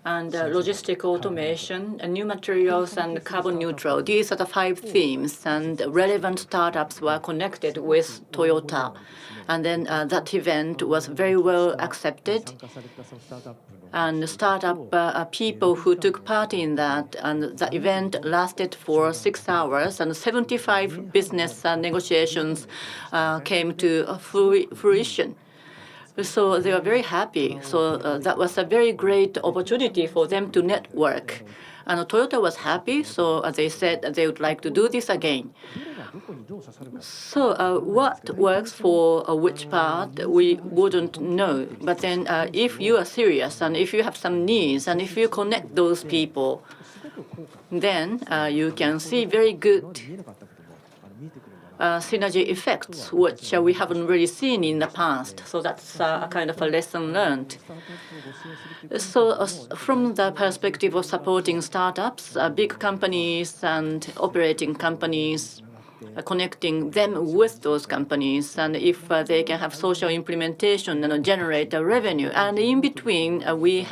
and logistic automation, and new materials, and carbon neutral. These are the 5 themes, and relevant startups were connected with Toyota. And then that event was very well accepted. And startup people who took part in that, and the event lasted for 6 hours, and 75 business negotiations came to fruition. So they were very happy. So that was a very great opportunity for them to network. And Toyota was happy, so they said they would like to do this again. So what works for which part, we wouldn't know. But then if you are serious, and if you have some needs, and if you connect those people, then you can see very good synergy effects, which we haven't really seen in the past. So that's a kind of a lesson learned. So from the perspective of supporting startups, big companies and operating companies, connecting them with those companies, and if they can have social implementation and generate a revenue. And in between, we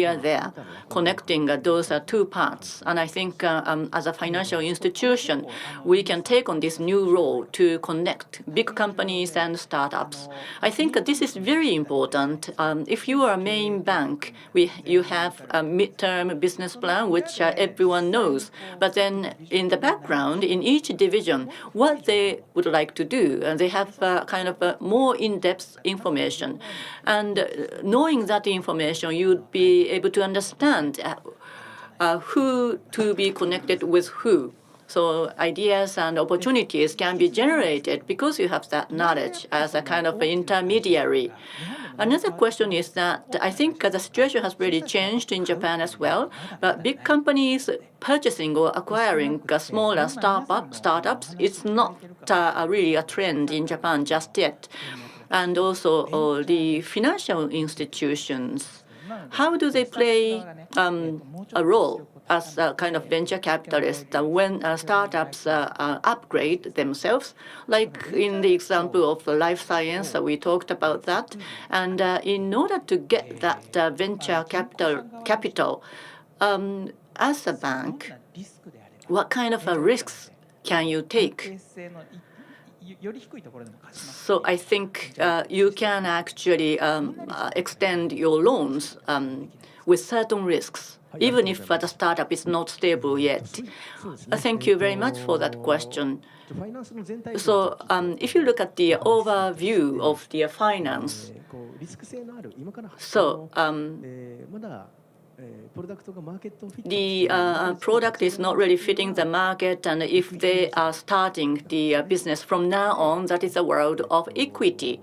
are there, connecting those two parts. And I think as a financial institution, we can take on this new role to connect big companies and startups. I think this is very important. If you are a main bank, you have a midterm business plan, which everyone knows. But then in the background, in each division, what they would like to do, they have kind of more in-depth information. And knowing that information, you'd be able to understand who to be connected with who. So ideas and opportunities can be generated because you have that knowledge as a kind of intermediary. Another question is that I think the situation has really changed in Japan as well. But big companies purchasing or acquiring smaller startups, it's not really a trend in Japan just yet. And also the financial institutions, how do they play a role as a kind of venture capitalist when startups upgrade themselves? Like in the example of life science, we talked about that. And in order to get that venture capital, as a bank, what kind of risks can you take? So I think you can actually extend your loans with certain risks, even if the startup is not stable yet. Thank you very much for that question. So if you look at the overview of the finance, so the product is not really fitting the market, and if they are starting the business from now on, that is a world of equity.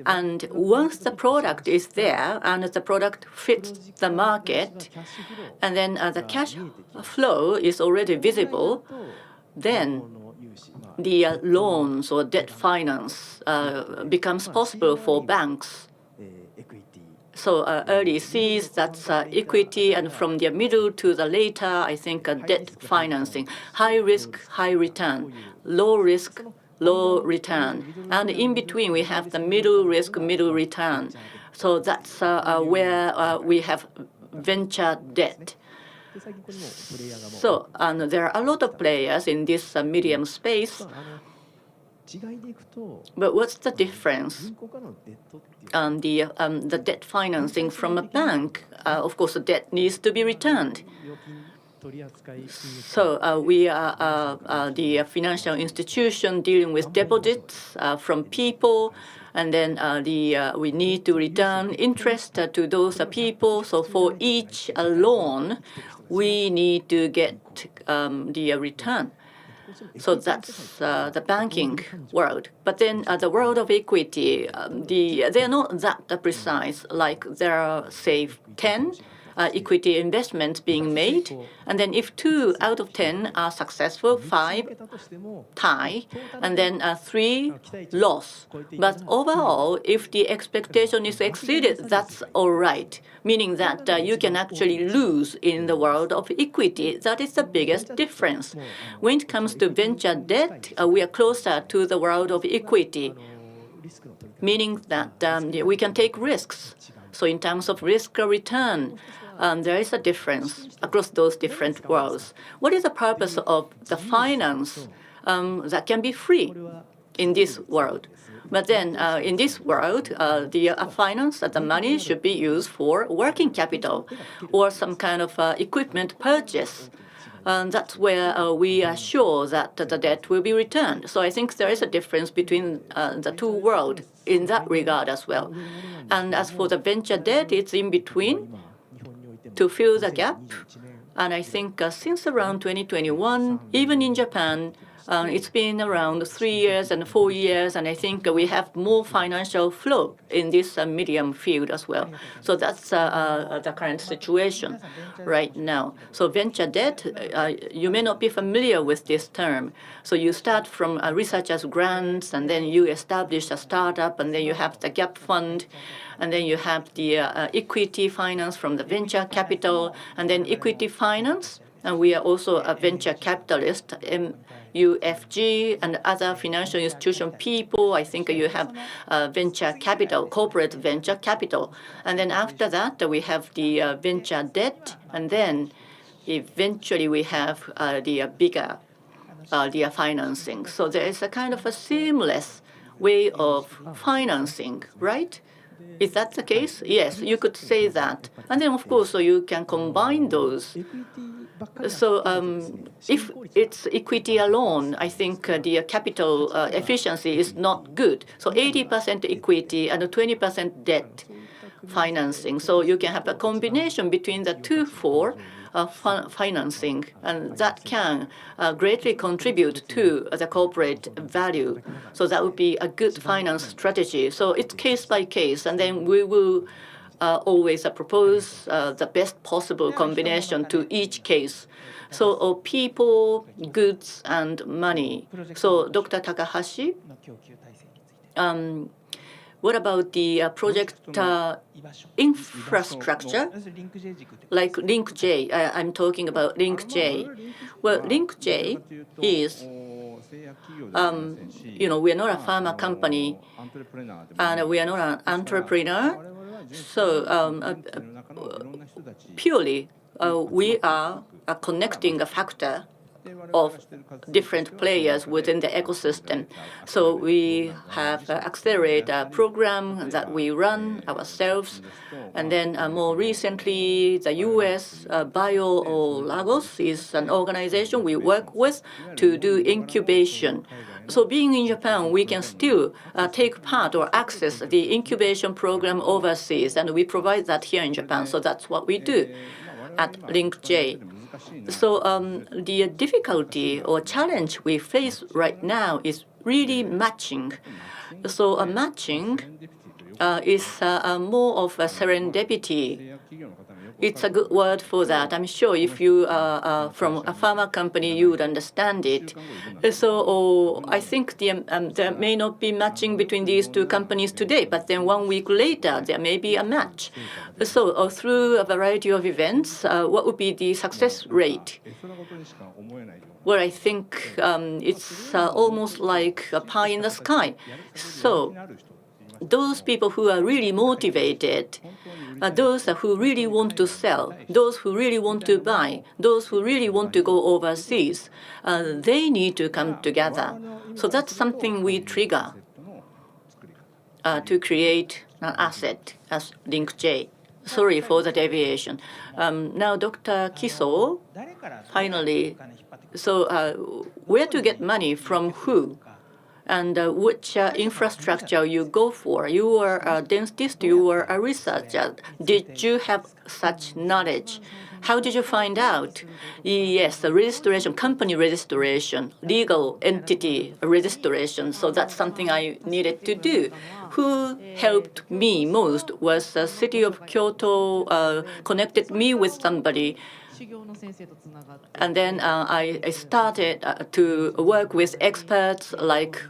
And once the product is there and the product fits the market, and then the cash flow is already visible, then the loans or debt finance becomes possible for banks. So early C's, that's equity, and from the middle to the later, I think debt financing. High risk, high return. Low risk, low return. And in between, we have the middle risk, middle return. So that's where we have venture debt. So there are a lot of players in this medium space. But what's the difference? The debt financing from a bank, of course, the debt needs to be returned. So we are the financial institution dealing with deposits from people, and then we need to return interest to those people. So for each loan, we need to get the return. So that's the banking world. But then the world of equity, they're not that precise. Like there are, say, 10 equity investments being made, and then if 2 out of 10 are successful, 5 tie, and then 3 loss. But overall, if the expectation is exceeded, that's all right, meaning that you can actually lose in the world of equity. That is the biggest difference. When it comes to venture debt, we are closer to the world of equity, meaning that we can take risks. So in terms of risk return, there is a difference across those different worlds. What is the purpose of the finance that can be free in this world? But then in this world, the finance, the money should be used for working capital or some kind of equipment purchase. That's where we are sure that the debt will be returned. So I think there is a difference between the two worlds in that regard as well. And as for the venture debt, it's in between to fill the gap. And I think since around 2021, even in Japan, it's been around 3 years and 4 years, and I think we have more financial flow in this medium field as well. So that's the current situation right now. So venture debt, you may not be familiar with this term. So you start from researchers' grants, and then you establish a startup, and then you have the gap fund, and then you have the equity finance from the venture capital, and then equity finance And we are also a venture capitalist, MUFG, and other financial institution people. I think you have venture capital, corporate venture capital. And then after that, we have the venture debt. And then eventually we have the bigger the financing. So there is a kind of a seamless way of financing, right? Is that the case? Yes, you could say that. And then, of course, so you can combine those. So if it's equity alone, I think the capital efficiency is not good. So 80% equity and 20% debt financing. So you can have a combination between the two for financing, and that can greatly contribute to the corporate value. So that would be a good finance strategy. So it's case by case, and then we will always propose the best possible combination to each case. So people, goods, and money. So Dr. Takahashi, what about the project infrastructure, like LinkJ? I'm talking about LinkJ. Well, LinkJ is, we're not a pharma company, and we are not an entrepreneur. So purely, we are connecting a factor of different players within the ecosystem. So we have an accelerator program that we run ourselves. And then more recently, the US Lagos is an organization we work with to do incubation. So being in Japan, we can still take part or access the incubation program overseas, and we provide that here in Japan. So that's what we do at LinkJ. So the difficulty or challenge we face right now is really matching. So matching is more of a serendipity. It's a good word for that. I'm sure if you are from a pharma company, you would understand it. So I think there may not be matching between these two companies today, but then 1 week later, there may be a match. So through a variety of events, what would be the success rate? Well, I think it's almost like a pie in the sky. So those people who are really motivated, those who really want to sell, those who really want to buy, those who really want to go overseas, they need to come together. So that's something we trigger to create an asset as LinkJ. Sorry for the deviation. Now, Dr. Kiso, finally, so where to get money from who? And which infrastructure you go for. You were a dentist, you were a researcher. Did you have such knowledge? How did you find out? Yes, the registration, company registration, legal entity registration. So that's something I needed to do. Who helped me most was the city of Kyoto, connected me with somebody. And then I started to work with experts like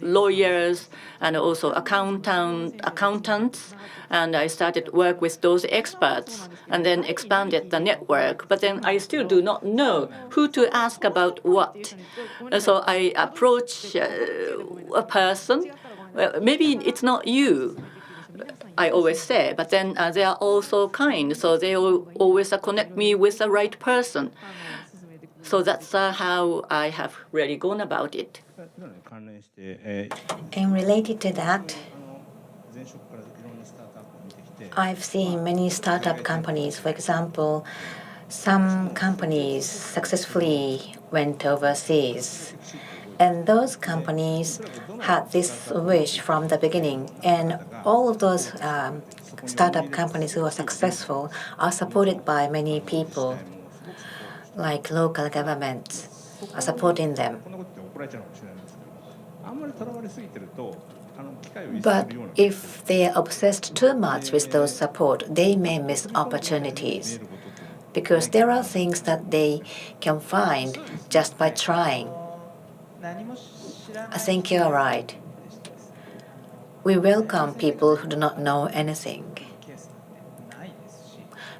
lawyers and also accountants. And I started work with those experts and then expanded the network. But then I still do not know who to ask about what. So I approach a person. Well, maybe it's not you, I always say, but then they are also kind, so they always connect me with the right person. So that's how I have really gone about it. And related to that, I've seen many startup companies. For example, some companies successfully went overseas. And those companies had this wish from the beginning. And all of those startup companies who are successful are supported by many people, like local governments are supporting them. But if they are obsessed too much with those support, they may miss opportunities, because there are things that they can find just by trying. I think you're right. We welcome people who do not know anything.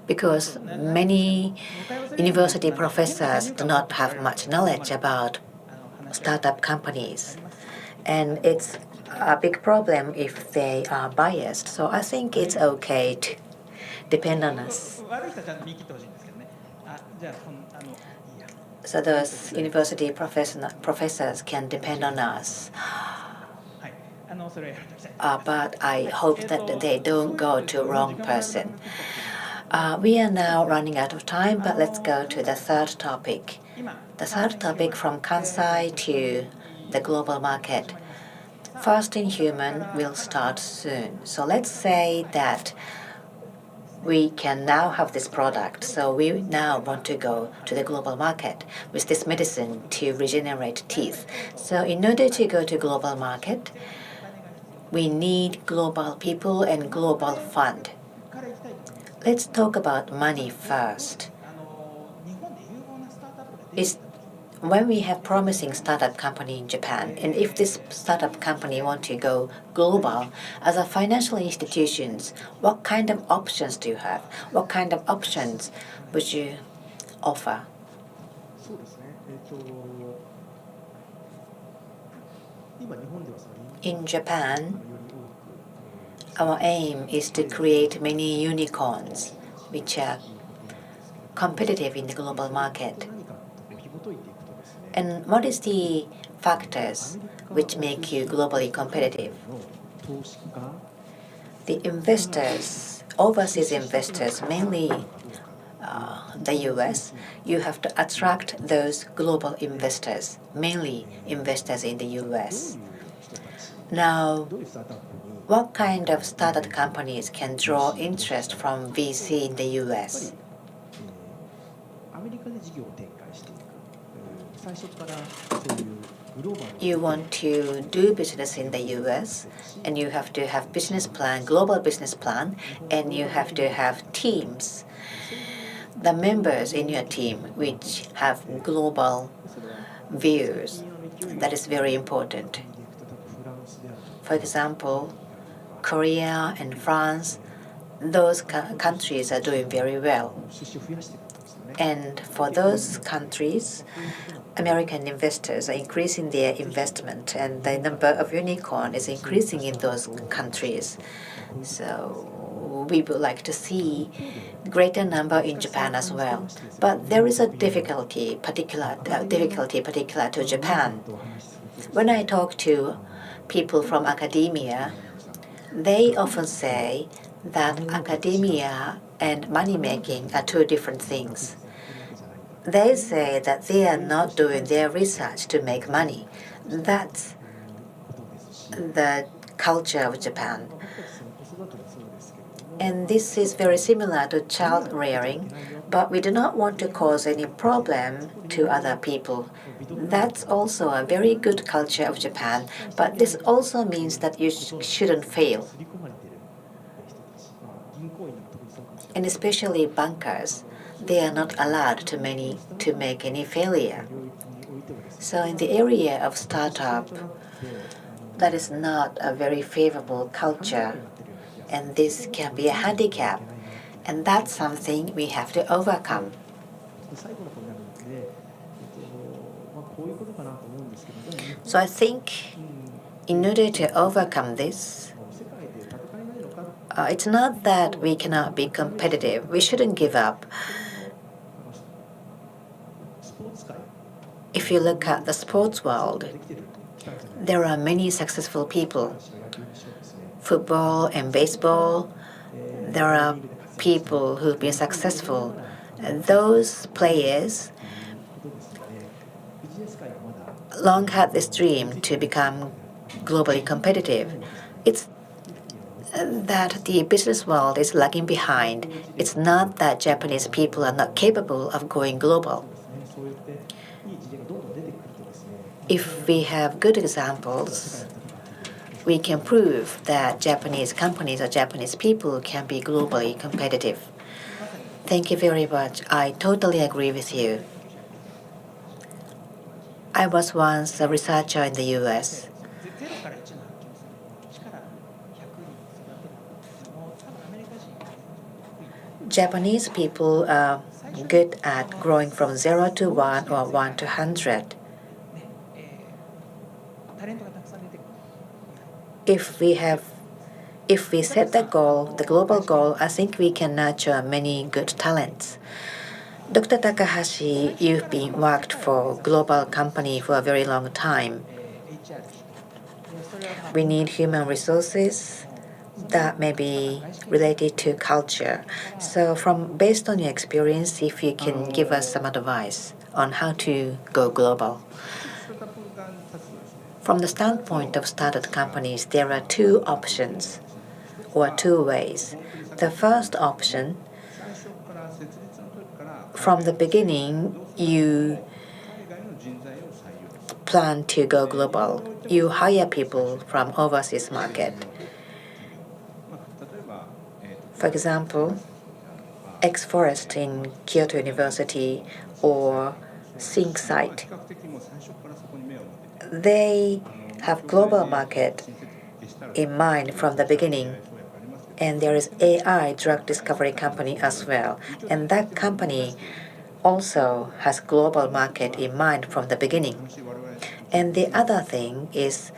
because many university professors do not have much knowledge about startup companies. And it's a big problem if they are biased. So I think it's okay to depend on us. So those university professors can depend on us. But I hope that they don't go to wrong person. We are now running out of time, but let's go to the third topic. The third topic from Kansai to the global market. First in human will start soon. So let's say that we can now have this product. So we now want to go to the global market with this medicine to regenerate teeth. So in order to go to global market, we need global people and global fund. Let's talk about money first. When we have promising startup company in Japan, and if this startup company want to go global, as a financial institutions, what kind of options do you have? What kind of options would you offer? In Japan, our aim is to create many unicorns which are competitive in the global market. And what is the factors which make you globally competitive? The investors, overseas investors, mainly the US, you have to attract those global investors, mainly investors in the US. Now, what kind of startup companies can draw interest from VC in the US? You want to do business in the US, and you have to have business plan, global business plan, and you have to have teams. The members in your team which have global views, that is very important. For example, Korea and France, those countries are doing very well. And for those countries, American investors are increasing their investment, and the number of unicorn is increasing in those countries. So we would like to see greater number in Japan as well. But there is a difficulty particular to Japan. When I talk to people from academia, they often say that academia and money making are two different things. They say that they are not doing their research to make money. That's the culture of Japan. And this is very similar to child rearing, but we do not want to cause any problem to other people. That's also a very good culture of Japan, but this also means that you shouldn't fail. And especially bankers, they are not allowed to make any failure. So in the area of startup, that is not a very favorable culture, and this can be a handicap, and that's something we have to overcome. So I think in order to overcome this, it's not that we cannot be competitive. We shouldn't give up. If you look at the sports world, there are many successful people. Football and baseball, there are people who've been successful. And those players long had this dream to become globally competitive. It's that the business world is lagging behind. It's not that Japanese people are not capable of going global. If we have good examples, we can prove that Japanese companies or Japanese people can be globally competitive. Thank you very much. I totally agree with you. I was once a researcher in the US. Japanese people are good at growing from 0 to 1 or 1 to 100. If we set the goal, the global goal, I think we can nurture many good talents. Dr. Takahashi, you've been worked for global company for a very long time. We need human resources that may be related to culture. So based on your experience, if you can give us some advice on how to go global. From the standpoint of startup companies, there are two options or two ways. The first option, from the beginning, you plan to go global. You hire people from overseas market. For example, X-Forest in Kyoto University or SyncSite. They have global market in mind from the beginning. And there is AI drug discovery company as well. And that company also has global market in mind from the beginning. And the other thing is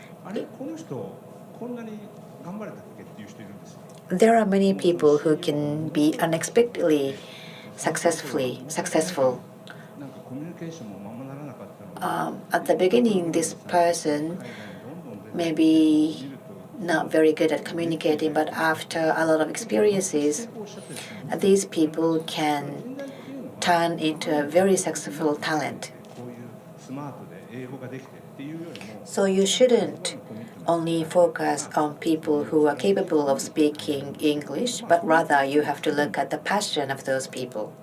there are many people who can be unexpectedly successful. At the beginning, this person may be not very good at communicating, but after a lot of experiences, these people can turn into a very successful talent. So you shouldn't only focus on people who are capable of speaking English, but rather you have to look at the passion of those people.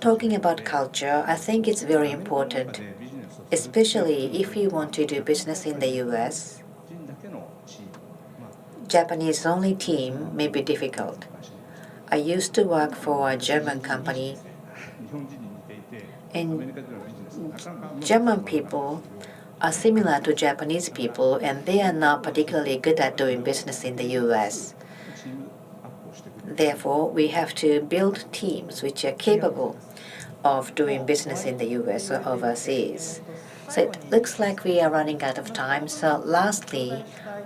Talking about culture, I think it's very important, especially if you want to do business in the US. Japanese-only team may be difficult. I used to work for a German company, and German people are similar to Japanese people, and they are not particularly good at doing business in the US. Therefore, we have to build teams which are capable of doing business in the US or overseas. So it looks like we are running out of time. So lastly,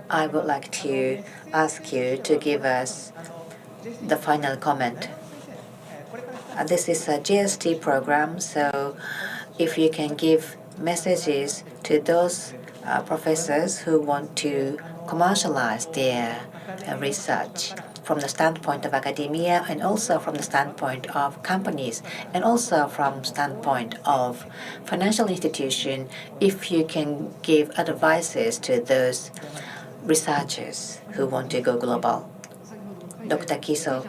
I would like to ask you to give us the final comment. This is a GST program, so if you can give messages to those professors who want to commercialize their research from the standpoint of academia and also from the standpoint of companies and also from standpoint of financial institution, if you can give advices to those researchers who want to go global. Dr. Kiso.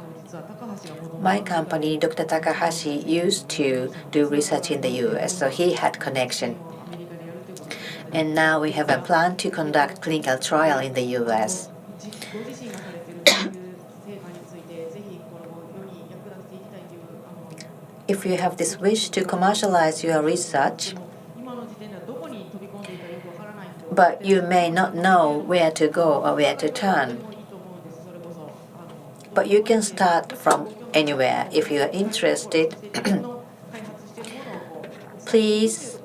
My company, Dr. Takahashi, used to do research in the US, so he had connection. And now we have a plan to conduct clinical trial in the US. If you have this wish to commercialize your research, but you may not know where to go or where to turn, but you can start from anywhere. If you are interested, please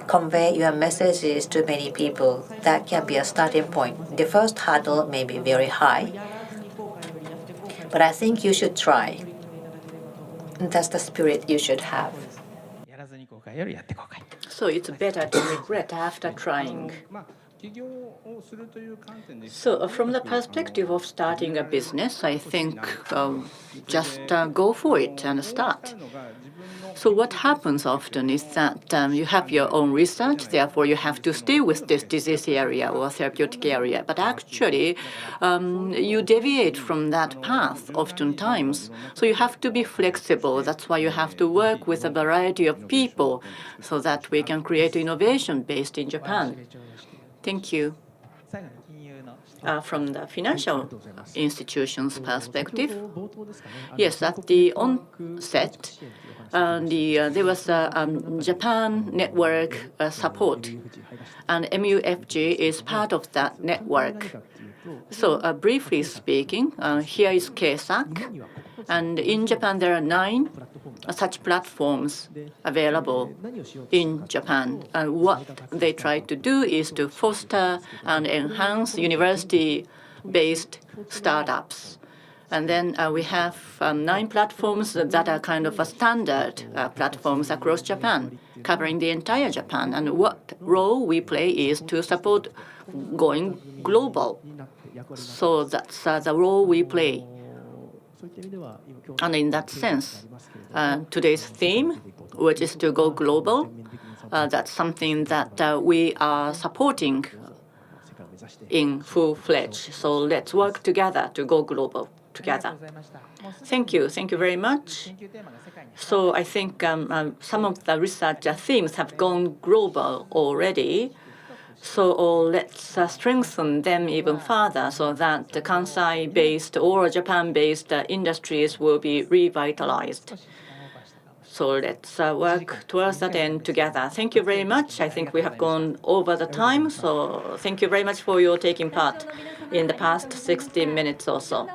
convey your messages to many people. That can be a starting point. The first hurdle may be very high, but I think you should try. That's the spirit you should have. So it's better to regret after trying. So from the perspective of starting a business, I think just go for it and start. So what happens often is that you have your own research, therefore you have to stay with this disease area or therapeutic area. But actually, you deviate from that path oftentimes. So you have to be flexible. That's why you have to work with a variety of people so that we can create innovation based in Japan. Thank you. from the financial institutions' perspective, yes, at the onset, there was a Japan network support, and MUFG is part of that network. So briefly speaking, here is KSAC, and in Japan there are 9 such platforms available in Japan. And what they try to do is to foster and enhance university-based startups. And then we have 9 platforms that are kind of a standard platforms across Japan, covering the entire Japan. And what role we play is to support going global. So that's the role we play. And in that sense, today's theme, which is to go global, that's something that we are supporting in full-fledged. So let's work together to go global together. Thank you. Thank you very much. So I think some of the research themes have gone global already. So let's strengthen them even further so that the Kansai-based or Japan-based industries will be revitalized. So let's work towards that end together. Thank you very much. I think we have gone over the time. So thank you very much for your taking part in the past 60 minutes or so.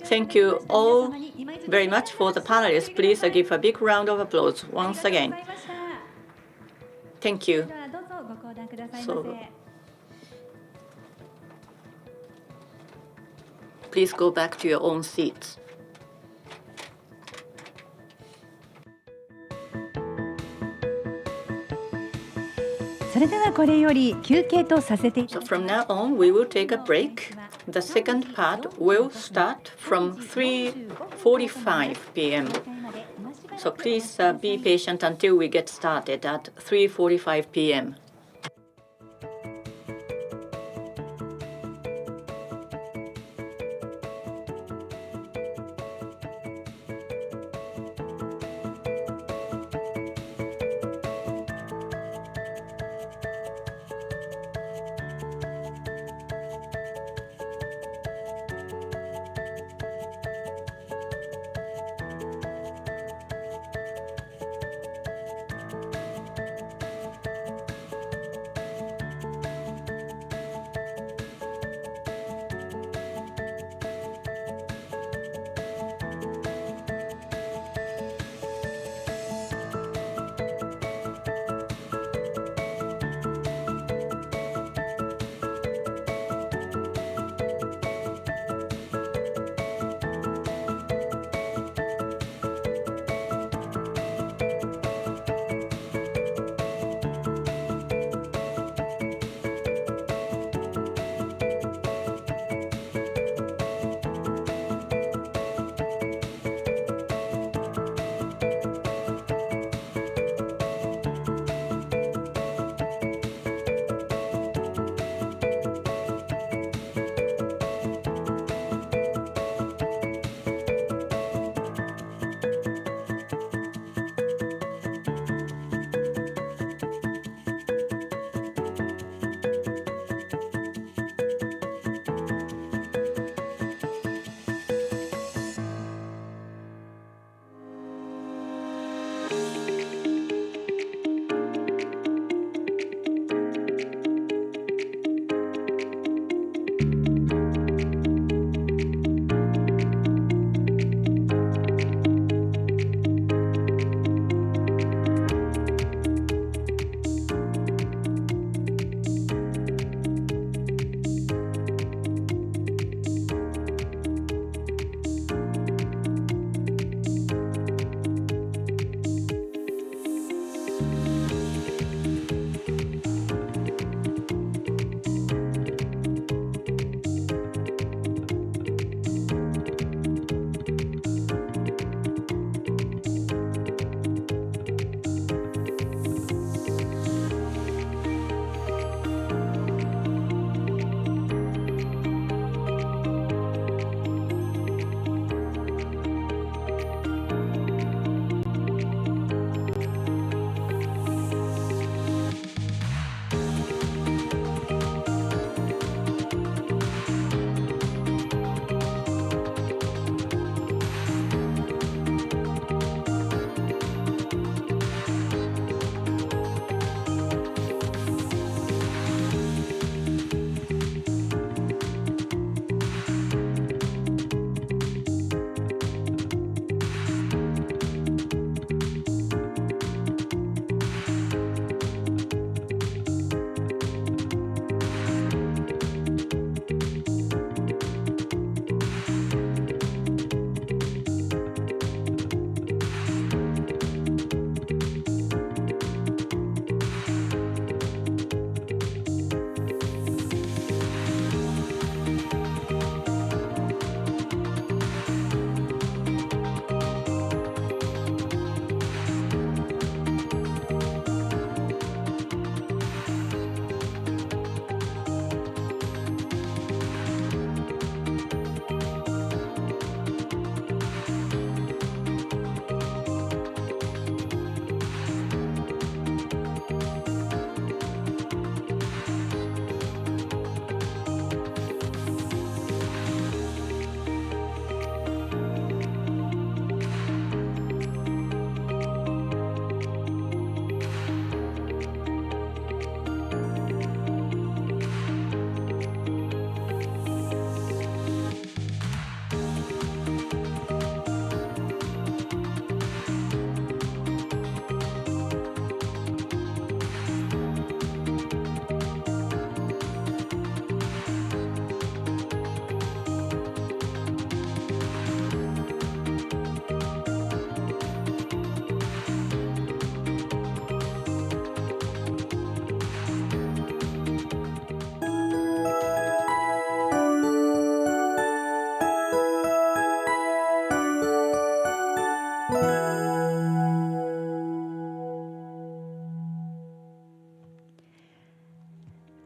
Thank you all very much for the panelists. Please give a big round of applause once again. Thank you. So please go back to your own seats. So from now on, we will take a break. The second part will start from 3:45 p.m. So please be patient until we get started at 3:45 p.m.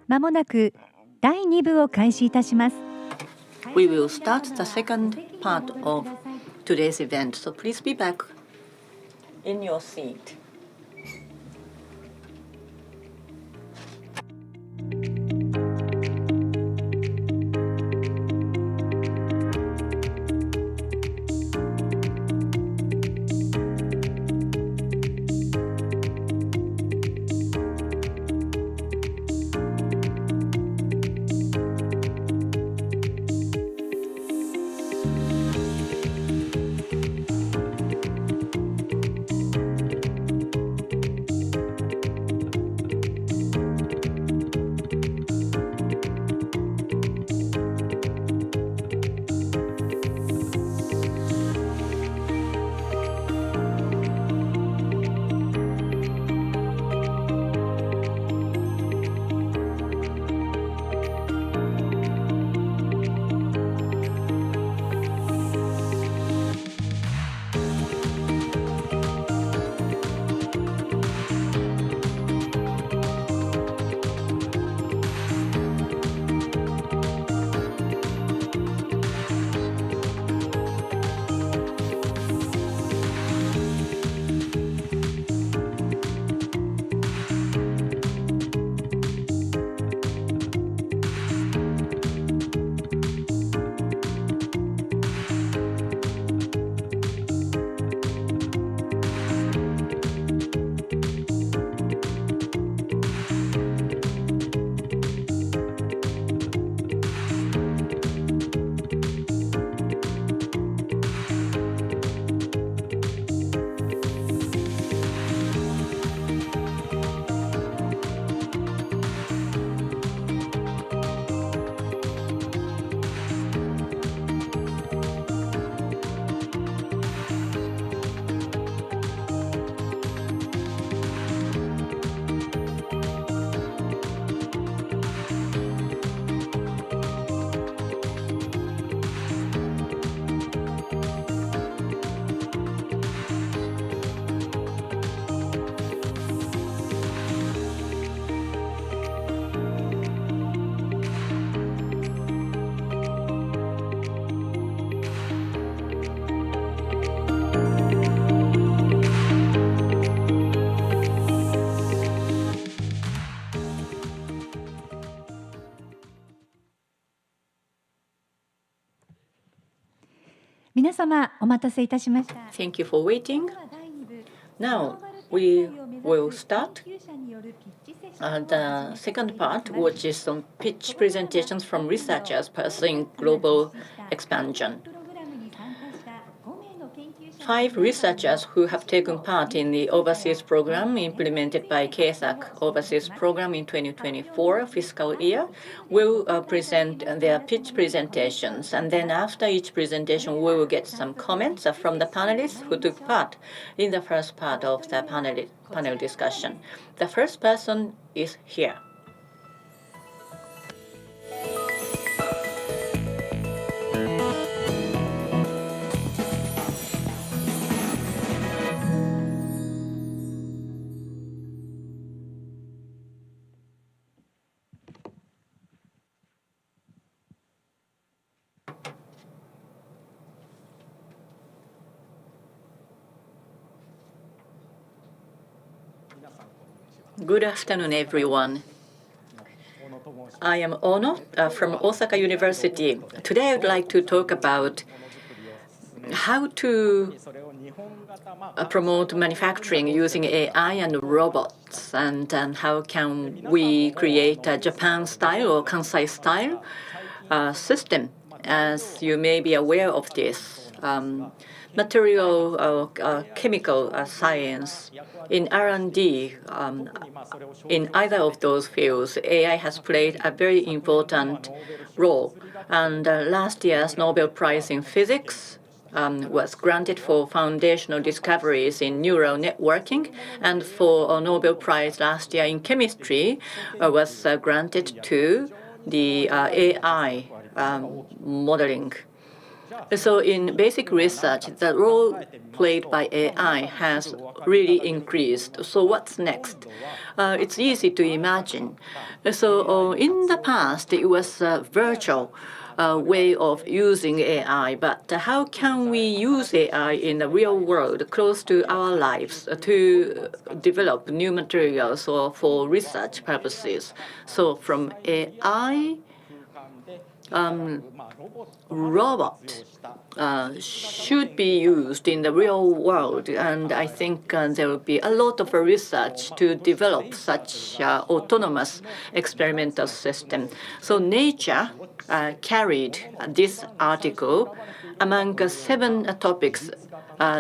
まもなく第2部を開始いたします。We will start the second part of today's event, so please be back in your seat.皆様お待たせいたしました。 Thank you for waiting. Now we will start the second part, which is some pitch presentations from researchers pursuing global expansion. 5 researchers who have taken part in the overseas program implemented by KSAC overseas program in 2024 fiscal year will present their pitch presentations. And then after each presentation, we will get some comments from the panelists who took part in the first part of the panel discussion. The first person is here. Good afternoon, everyone. I am Ono from Osaka University. Today I would like to talk about how to promote manufacturing using AI and robots, and how can we create a Japan-style or Kansai-style system. As you may be aware of this, material or chemical science, in R&D, in either of those fields, AI has played a very important role. And last year's Nobel Prize in Physics was granted for foundational discoveries in neural networking, and for a Nobel Prize last year in chemistry was granted to the AI modeling. So in basic research, the role played by AI has really increased. So what's next? It's easy to imagine. So in the past, it was a virtual way of using AI, but how can we use AI in the real world, close to our lives, to develop new materials or for research purposes? So from AI, robot should be used in the real world, and I think there will be a lot of research to develop such autonomous experimental system. So Nature carried this article among 7 topics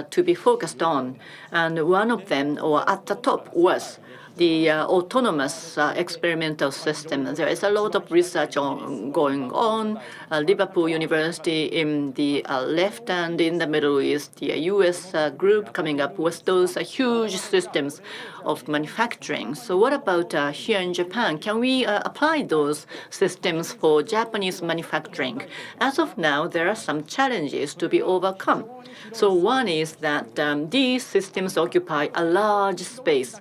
to be focused on, and one of them, or at the top, was the autonomous experimental system. There is a lot of research going on. Liverpool University in the left, and in the middle is the US group coming up with those huge systems of manufacturing. So what about here in Japan? Can we apply those systems for Japanese manufacturing? As of now, there are some challenges to be overcome. So one is that these systems occupy a large space,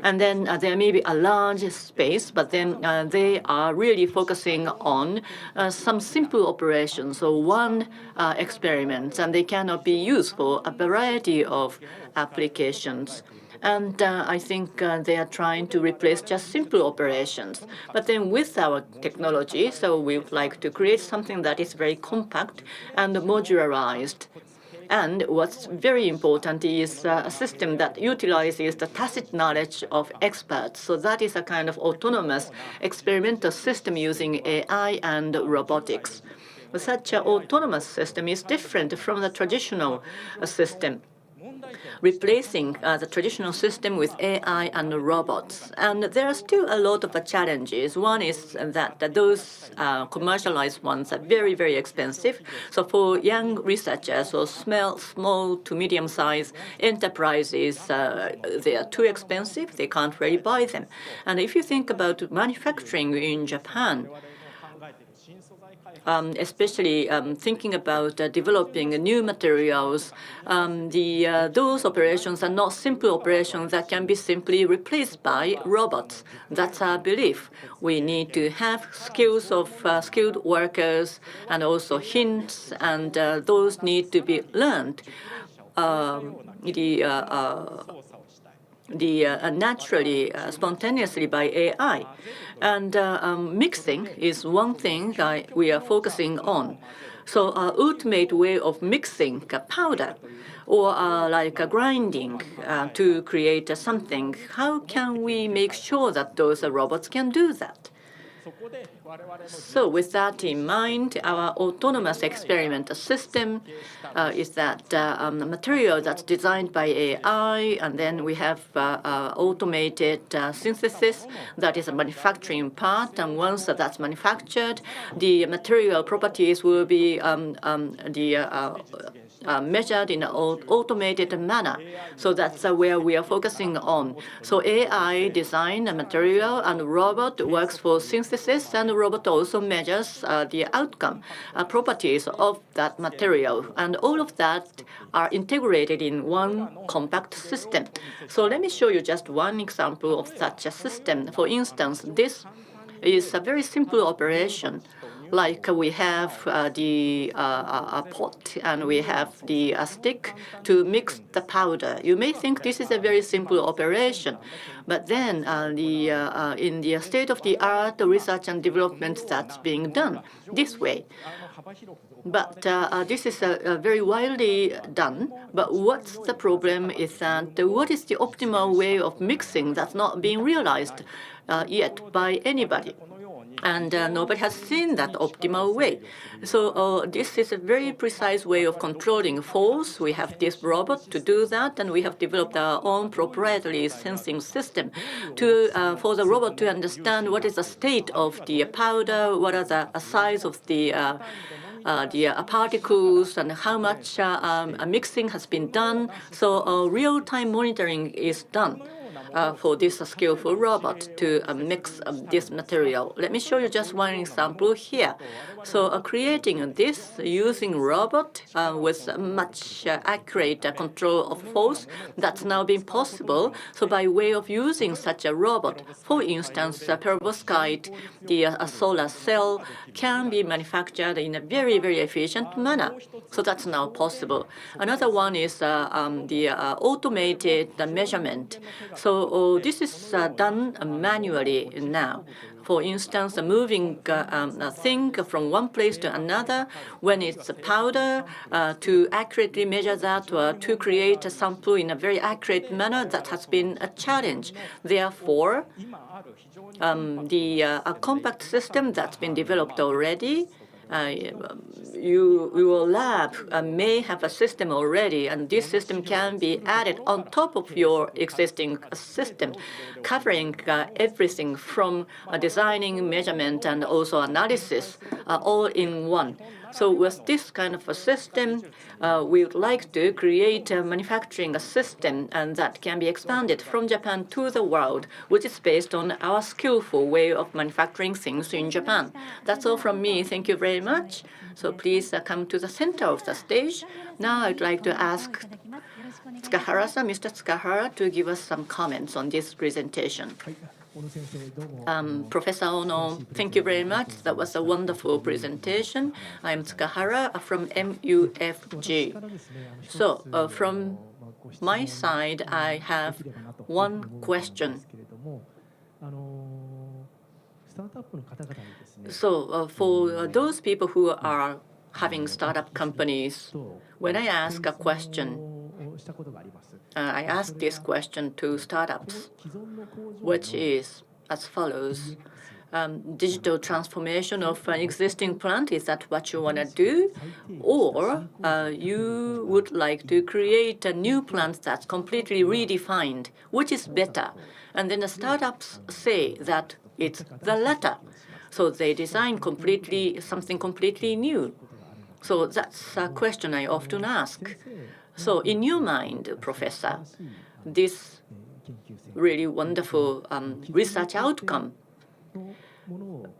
and then there may be a large space, but then they are really focusing on some simple operations or one experiment, and they cannot be used for a variety of applications. And I think they are trying to replace just simple operations. But then with our technology, so we would like to create something that is very compact and modularized. And what's very important is a system that utilizes the tacit knowledge of experts. So that is a kind of autonomous experimental system using AI and robotics. Such an autonomous system is different from the traditional system, replacing the traditional system with AI and robots. And there are still a lot of challenges. One is that those commercialized ones are very, very expensive. So for young researchers or small to medium-sized enterprises, they are too expensive. They can't really buy them. And if you think about manufacturing in Japan, especially thinking about developing new materials, those operations are not simple operations that can be simply replaced by robots. That's our belief. We need to have skills of skilled workers and also hints, and those need to be learned naturally, spontaneously by AI. And mixing is one thing that we are focusing on. So ultimate way of mixing powder or like grinding to create something, how can we make sure that those robots can do that? So with that in mind, our autonomous experiment system is that material that's designed by AI, and then we have automated synthesis, that is a manufacturing part, and once that's manufactured, the material properties will be measured in an automated manner. So that's where we are focusing on. So AI design a material, and robot works for synthesis, and the robot also measures the outcome properties of that material. And all of that are integrated in one compact system. So let me show you just one example of such a system. For instance, this is a very simple operation. Like we have the pot and we have the stick to mix the powder. You may think this is a very simple operation, but then in the state-of-the-art research and development that's being done this way. But this is very widely done. But what's the problem is that what is the optimal way of mixing that's not being realized yet by anybody? And nobody has seen that optimal way. So this is a very precise way of controlling force. We have this robot to do that, and we have developed our own proprietary sensing system for the robot to understand what is the state of the powder, what are the size of the particles, and how much mixing has been done. So real-time monitoring is done. for this skillful robot to mix this material. Let me show you just one example here. So creating this using robot with much accurate control of force, that's now been possible. So by way of using such a robot, for instance, a perovskite, the solar cell can be manufactured in a very, very efficient manner. So that's now possible. Another one is the automated measurement. So this is done manually now. For instance, moving a thing from one place to another, when it's a powder, to accurately measure that or to create a sample in a very accurate manner, that has been a challenge. Therefore, a compact system that's been developed already, your lab may have a system already, and this system can be added on top of your existing system, covering everything from designing, measurement, and also analysis, all in one. So with this kind of a system, we would like to create a manufacturing system and that can be expanded from Japan to the world, which is based on our skillful way of manufacturing things in Japan. That's all from me. Thank you very much. So please come to the center of the stage. Now I'd like to ask Tsukahara-san, Mr. Tsukahara, to give us some comments on this presentation. Professor Ono, thank you very much. That was a wonderful presentation. I'm Tsukahara from MUFG. So from my side, I have one question. So for those people who are having startup companies, when I ask a question, I ask this question to startups, which is as follows. Digital transformation of an existing plant, is that what you want to do? Or you would like to create a new plant that's completely redefined, which is better? And then the startups say that it's the latter. So they design something completely new. So that's a question I often ask. So in your mind, Professor, this really wonderful research outcome,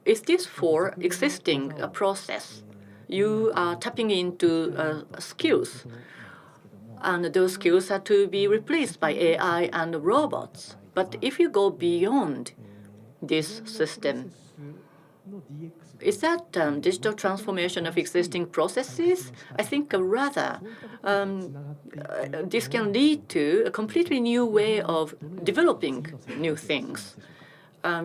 is this for existing process? You are tapping into skills, and those skills are to be replaced by AI and robots. But if you go beyond this system, is that digital transformation of existing processes? I think rather this can lead to a completely new way of developing new things.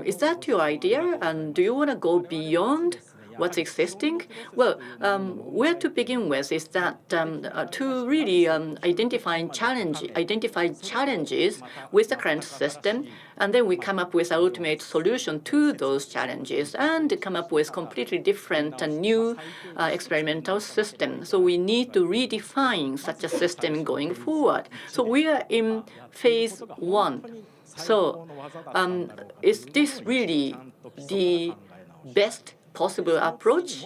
Is that your idea? And do you want to go beyond what's existing? Well, where to begin with is that to really identify challenges with the current system, and then we come up with an ultimate solution to those challenges and come up with completely different and new experimental system. So we need to redefine such a system going forward. So we are in phase 1. So is this really the best possible approach?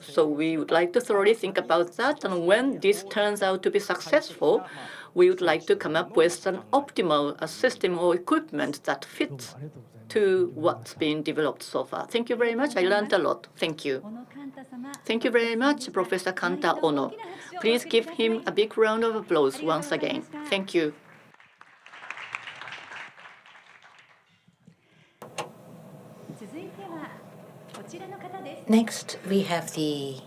So we would like to thoroughly think about that, and when this turns out to be successful, we would like to come up with an optimal system or equipment that fits to what's been developed so far. Thank you very much. I learned a lot. Thank you. Thank you very much, Professor Kanta Ono. Please give him a big round of applause once again. Thank you. Next, we have the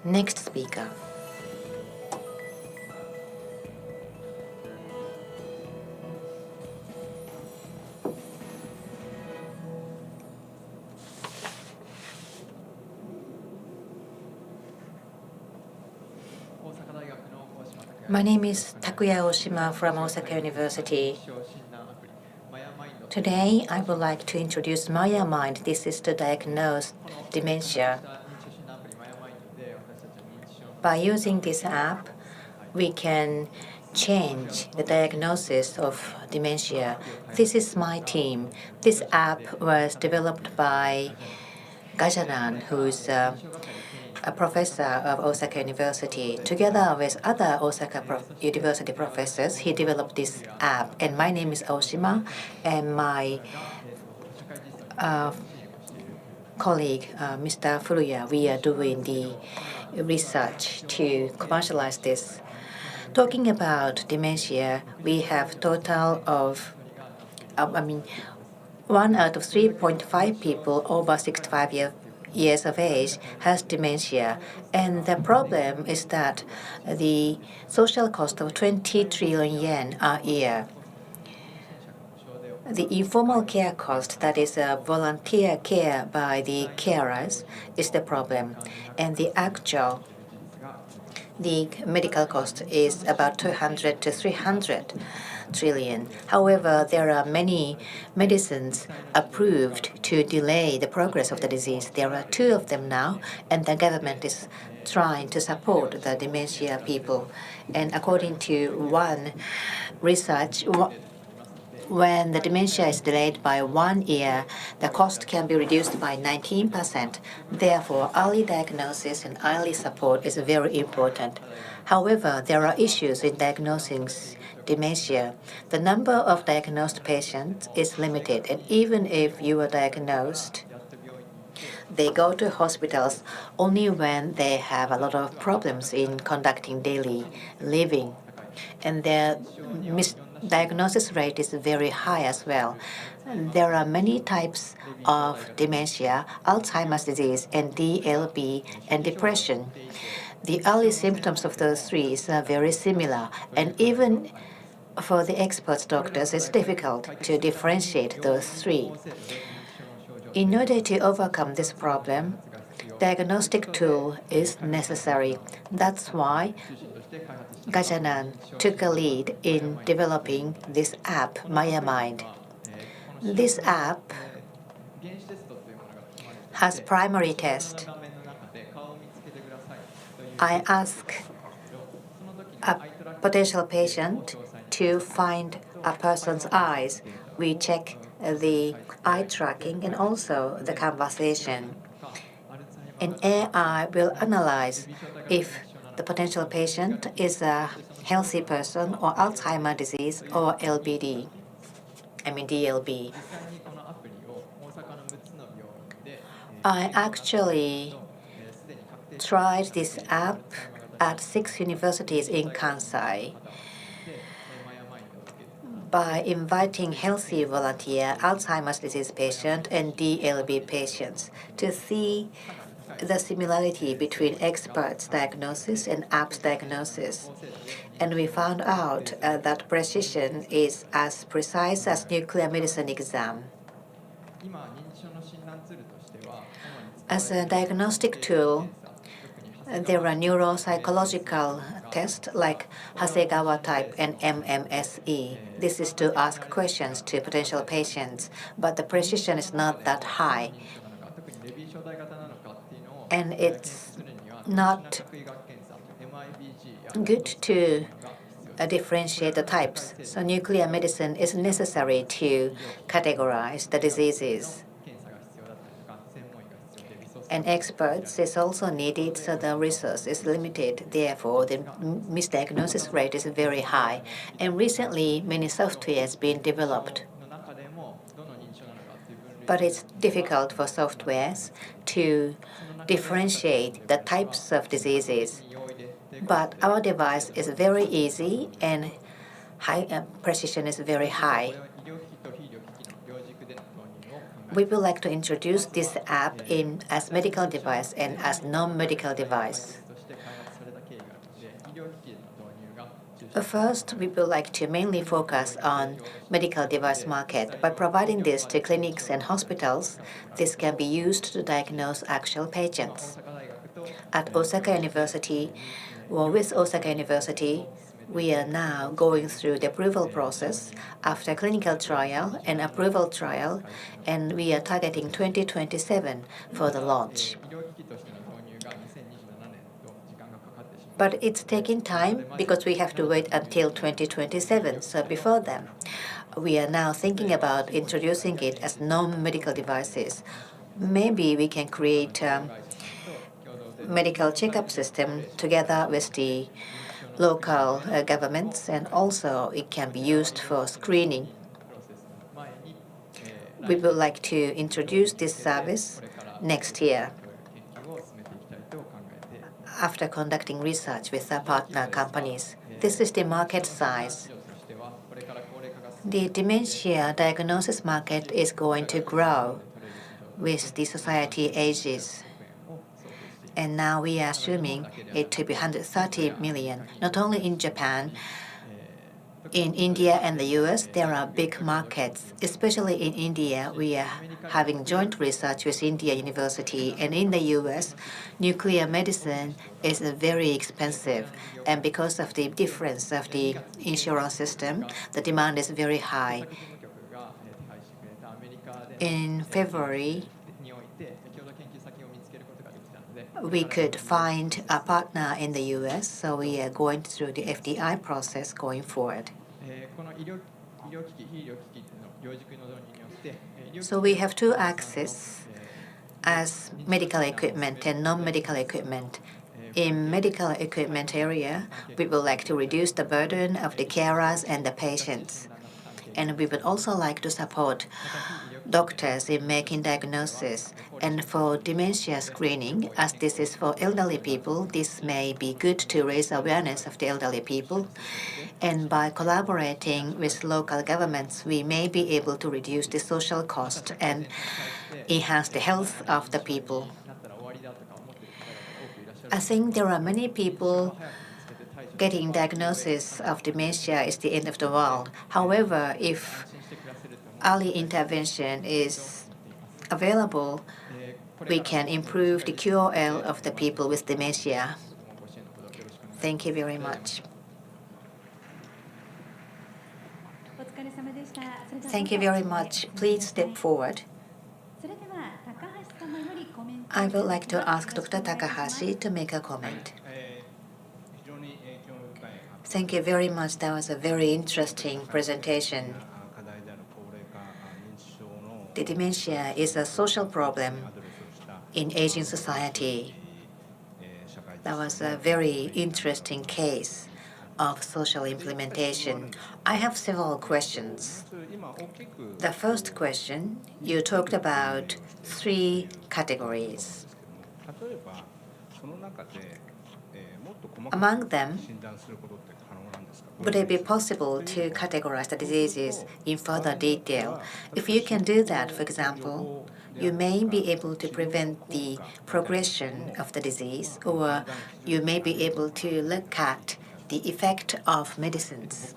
next speaker. My name is Takuya Oshima from Osaka University. Today, I would like to introduce Maya Mind. This is to diagnose dementia. By using this app, we can change the diagnosis of dementia. This is my team. This app was developed by Gajanan, who is a a professor of Osaka University. Together with other Osaka University professors, he developed this app. And my name is Aoshima, and my colleague, Mr. Furuya, we are doing the research to commercialize this. Talking about dementia, we have total of, 1 out of 3.5 people over 65 years of age has dementia. And the problem is that the social cost of 20 trillion yen a year. The informal care cost, that is volunteer care by the carers, is the problem. And the medical cost is about 200 to 300 trillion. However, there are many medicines approved to delay the progress of the disease. There are 2 of them now, and the government is trying to support the dementia people. And according to one research, when the dementia is delayed by 1 year, the cost can be reduced by 19%. Therefore, early diagnosis and early support is very important. However, there are issues in diagnosing dementia. The number of diagnosed patients is limited, and even if you are diagnosed, they go to hospitals only when they have a lot of problems in conducting daily living. And their misdiagnosis rate is very high as well. There are many types of dementia, Alzheimer's disease, and DLB, and depression. The early symptoms of those 3 are very similar, and even for the expert doctors, it's difficult to differentiate those 3. In order to overcome this problem, diagnostic tool is necessary. That's why Gajanan took a lead in developing this app, MyMind. This app has primary test. I ask a potential patient to find a person's eyes. We check the eye tracking and also the conversation. And AI will analyze if the potential patient is a healthy person or Alzheimer's disease or DLB. I actually tried this app at 6 universities in Kansai by inviting healthy volunteer, Alzheimer's disease patient, and DLB patients to see the similarity between experts' diagnosis and app's diagnosis. And we found out that precision is as precise as nuclear medicine exam. As a diagnostic tool, there are neuropsychological tests like Hasegawa type and MMSE. This is to ask questions to potential patients, but the precision is not that high. And it's not good to differentiate the types. So nuclear medicine is necessary to categorize the diseases. And experts is also needed, so the resource is limited. Therefore, the misdiagnosis rate is very high. And recently, many software has been developed. But it's difficult for softwares to differentiate the types of diseases. But our device is very easy and precision is very high. We would like to introduce this app as medical device and as non-medical device. First, we would like to mainly focus on medical device market. By providing this to clinics and hospitals, this can be used to diagnose actual patients. At Osaka University, or with Osaka University, we are now going through the approval process after clinical trial and approval trial, and we are targeting 2027 for the launch. But it's taking time because we have to wait until 2027. So before then, we are now thinking about introducing it as non-medical devices. Maybe we can create medical checkup system together with the local governments, and also it can be used for screening. We would like to introduce this service next year after conducting research with our partner companies. This is the market size. The dementia diagnosis market is going to grow with the society ages. And now we are assuming it to be 130 million. Not only in Japan, in India and the US, there are big markets. Especially in India, we are having joint research with India University. And in the US, nuclear medicine is very expensive. And because of the difference of the insurance system, the demand is very high. In February, we could find a partner in the US, so we are going through the FDI process going forward. So we have two axes as medical equipment and non-medical equipment. In medical equipment area, we would like to reduce the burden of the carers and the patients. And we would also like to support doctors in making diagnosis. And for dementia screening, as this is for elderly people, this may be good to raise awareness of the elderly people. And by collaborating with local governments, we may be able to reduce the social cost and enhance the health of the people. I think there are many people getting diagnosis of dementia is the end of the world. However, if early intervention is available, we can improve the QOL of the people with dementia. Thank you very much. Thank you very much. Please step forward. I would like to ask Dr. Takahashi to make a comment. Thank you very much. That was a very interesting presentation. The dementia is a social problem in aging society. That was a very interesting case of social implementation. I have several questions. The first question, you talked about 3 categories. Among them, would it be possible to categorize the diseases in further detail? If you can do that, for example, you may be able to prevent the progression of the disease, or you may be able to look at the effect of medicines.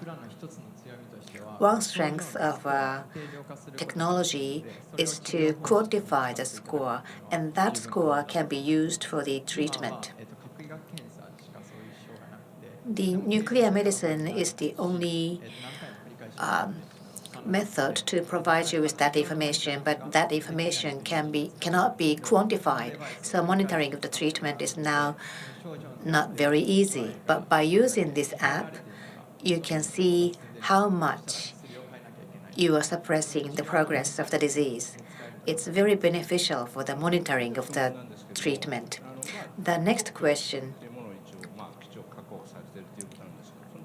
One strength of technology is to quantify the score, and that score can be used for the treatment. The nuclear medicine is the only method to provide you with that information, but that information cannot be quantified. So monitoring of the treatment is now not very easy. But by using this app, you can see how much you are suppressing the progress of the disease. It's very beneficial for the monitoring of the treatment. The next question.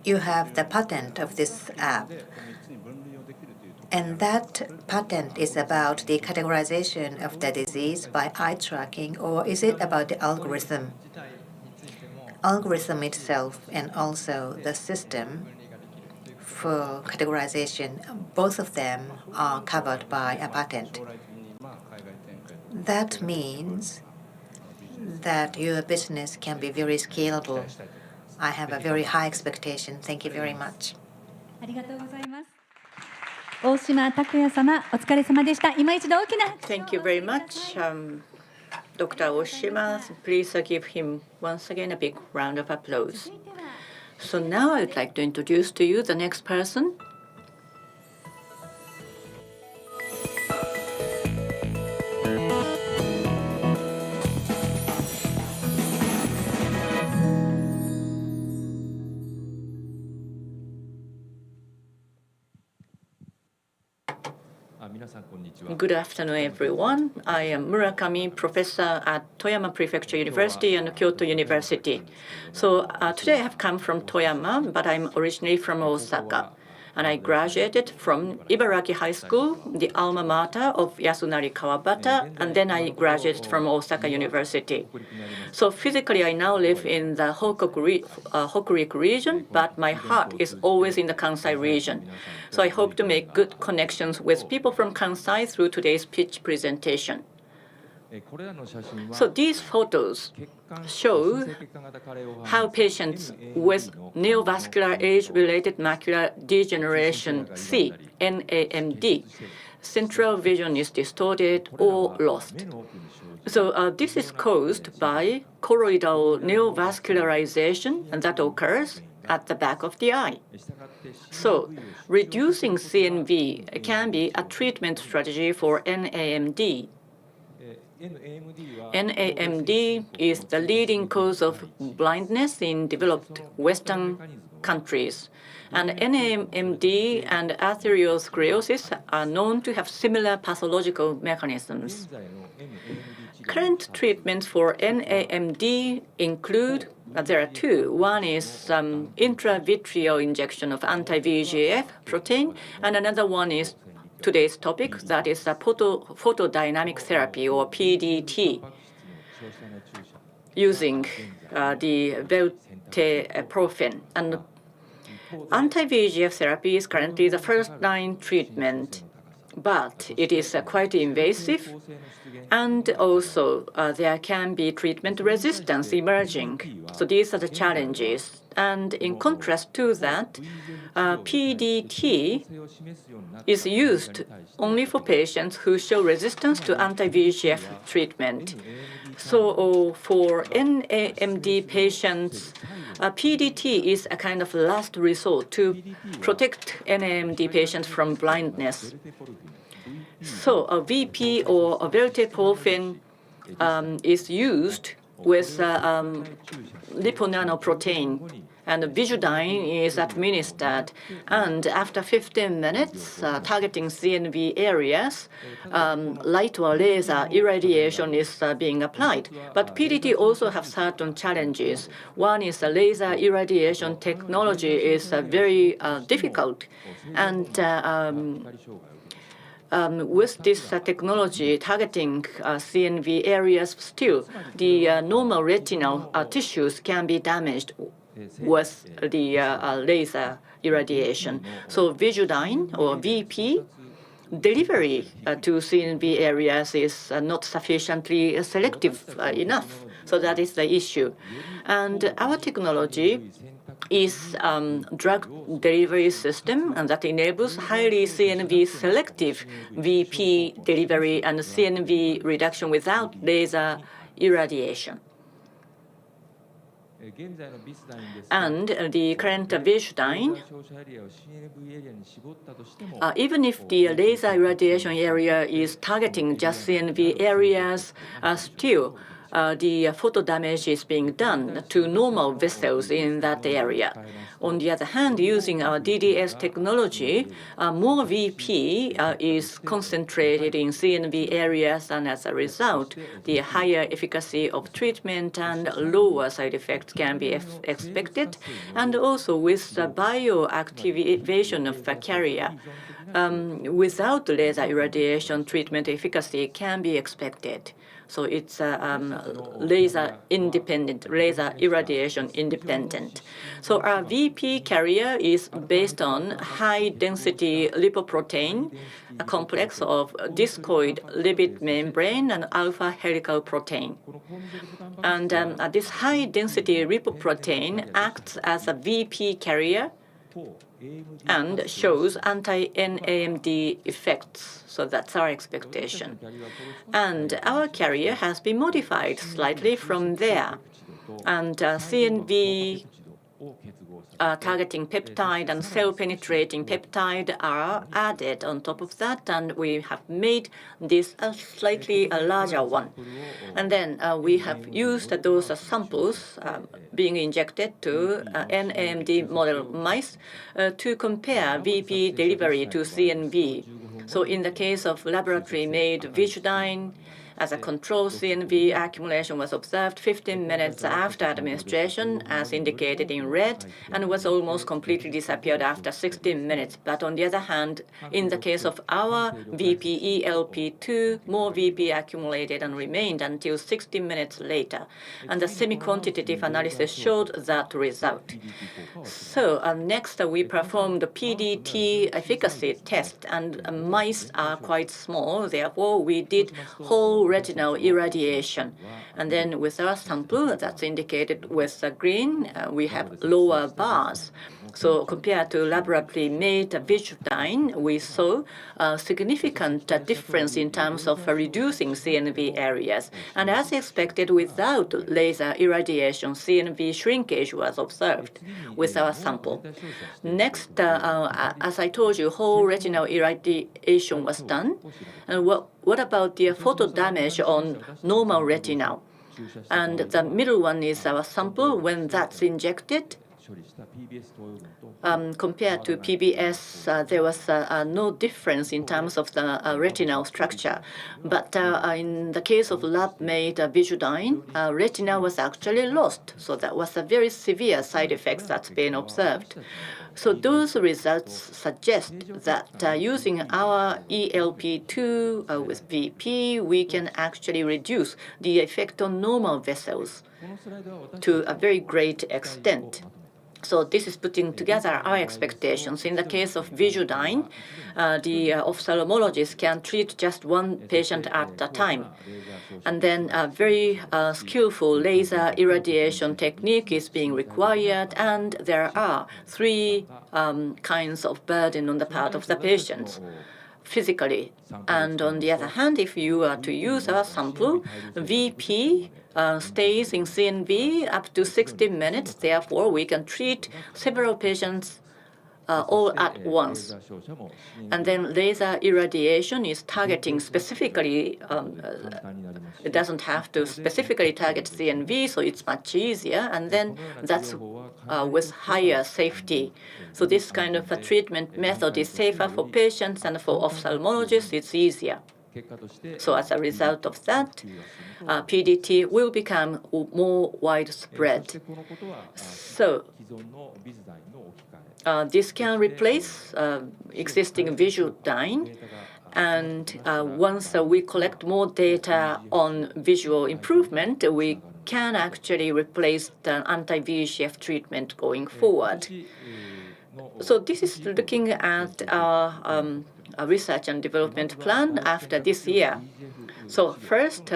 You have the patent of this app, and that patent is about the categorization of the disease by eye tracking, or is it about the algorithm? Algorithm itself and also the system for categorization, both of them are covered by a patent. That means that your business can be very scalable. I have a very high expectation. Thank you very much. ありがとうございます。大島拓也様、お疲れ様でした。今一度大きな拍手を Thank you very much, Dr. Oshima. Please give him once again a big round of applause. So now I'd like to introduce to you the next person. Good afternoon, everyone. I am Murakami, professor at Toyama Prefecture University and Kyoto University. So today I have come from Toyama, but I'm originally from Osaka. And I graduated from Ibaraki High School, the alma mater of Yasunari Kawabata, and then I graduated from Osaka University. So physically, I now live in the Hokuriku region, but my heart is always in the Kansai region. So I hope to make good connections with people from Kansai through today's pitch presentation. So these photos show how patients with neovascular age-related macular degeneration see, NAMD, central vision is distorted or lost. So this is caused by choroidal neovascularization that occurs at the back of the eye. So reducing CNV can be a treatment strategy for NAMD. NAMD is the leading cause of blindness in developed Western countries. And NAMD and arteriosclerosis are known to have similar pathological mechanisms. Current treatments for NAMD include, there are two. One is intravitreal injection of anti-VEGF protein, and another one is today's topic, that is photodynamic therapy, or PDT, using the velteprofen. And anti-VEGF therapy is currently the first-line treatment, but it is quite invasive, and also there can be treatment resistance emerging. So these are the challenges. And in contrast to that, PDT is used only for patients who show resistance to anti-VEGF treatment. So for NAMD patients, PDT is a kind of last resort to protect NAMD patients from blindness. So a VP or a velteprofen is used with liponanoprotein, and Visudyne is administered. And after 15 minutes, targeting CNV areas, light or laser irradiation is being applied. But PDT also has certain challenges. One is the laser irradiation technology is very difficult. And with this technology targeting CNV areas, still the normal retinal tissues can be damaged with the laser irradiation. So Visudyne or VP delivery to CNV areas is not sufficiently selective enough. So that is the issue. And our technology is drug delivery system, and that enables highly CNV selective VP delivery and CNV reduction without laser irradiation. And the current Visudyne, even if the laser irradiation area is targeting just CNV areas, still the photo damage is being done to normal vessels in that area. On the other hand, using our DDS technology, more VP is concentrated in CNV areas, and as a result, the higher efficacy of treatment and lower side effects can be expected. And also with the bioactivation of the carrier, without laser irradiation, treatment efficacy can be expected. So it's laser independent, laser irradiation independent. So our VP carrier is based on high-density lipoprotein, a complex of discoid lipid membrane and alpha helical protein. And this high-density lipoprotein acts as a VP carrier and shows anti-NAMD effects. So that's our expectation. And our carrier has been modified slightly from there. And CNV targeting peptide and cell-penetrating peptide are added on top of that, and we have made this a slightly larger one. And then we have used those samples being injected to NAMD model mice to compare VP delivery to CNV. So in the case of laboratory-made Visudyne, as a control, CNV accumulation was observed 15 minutes after administration, as indicated in red, and was almost completely disappeared after 16 minutes. But on the other hand, in the case of our VP-ELP2, more VP accumulated and remained until 60 minutes later. And the semi-quantitative analysis showed that result. So next, we performed the PDT efficacy test, and mice are quite small. Therefore, we did whole retinal irradiation. And then with our sample that's indicated with the green, we have lower bars. So compared to laboratory-made Visudyne, we saw a significant difference in terms of reducing CNV areas. And as expected, without laser irradiation, CNV shrinkage was observed with our sample. Next, as I told you, whole retinal irradiation was done. And what about the photo damage on normal retina? And the middle one is our sample. When that's injected, compared to PBS, there was no difference in terms of the retinal structure. But in the case of lab-made Visudyne, retina was actually lost. So that was a very severe side effect that's been observed. So those results suggest that using our ELP2 with VP, we can actually reduce the effect on normal vessels to a very great extent. So this is putting together our expectations. In the case of Visudyne, the ophthalmologist can treat just one patient at a time. And then a very skillful laser irradiation technique is being required, and there are three kinds of burden on the part of the patients physically. And on the other hand, if you are to use our sample, VP stays in CNV up to 60 minutes. Therefore, we can treat several patients all at once. And then laser irradiation is targeting specifically, it doesn't have to specifically target CNV, so it's much easier. And then that's with higher safety. So this kind of a treatment method is safer for patients, and for ophthalmologists, it's easier. So as a result of that, PDT will become more widespread. So this can replace existing Visudyne. And once we collect more data on visual improvement, we can actually replace the anti-VEGF treatment going forward. So this is looking at our research and development plan after this year. So first,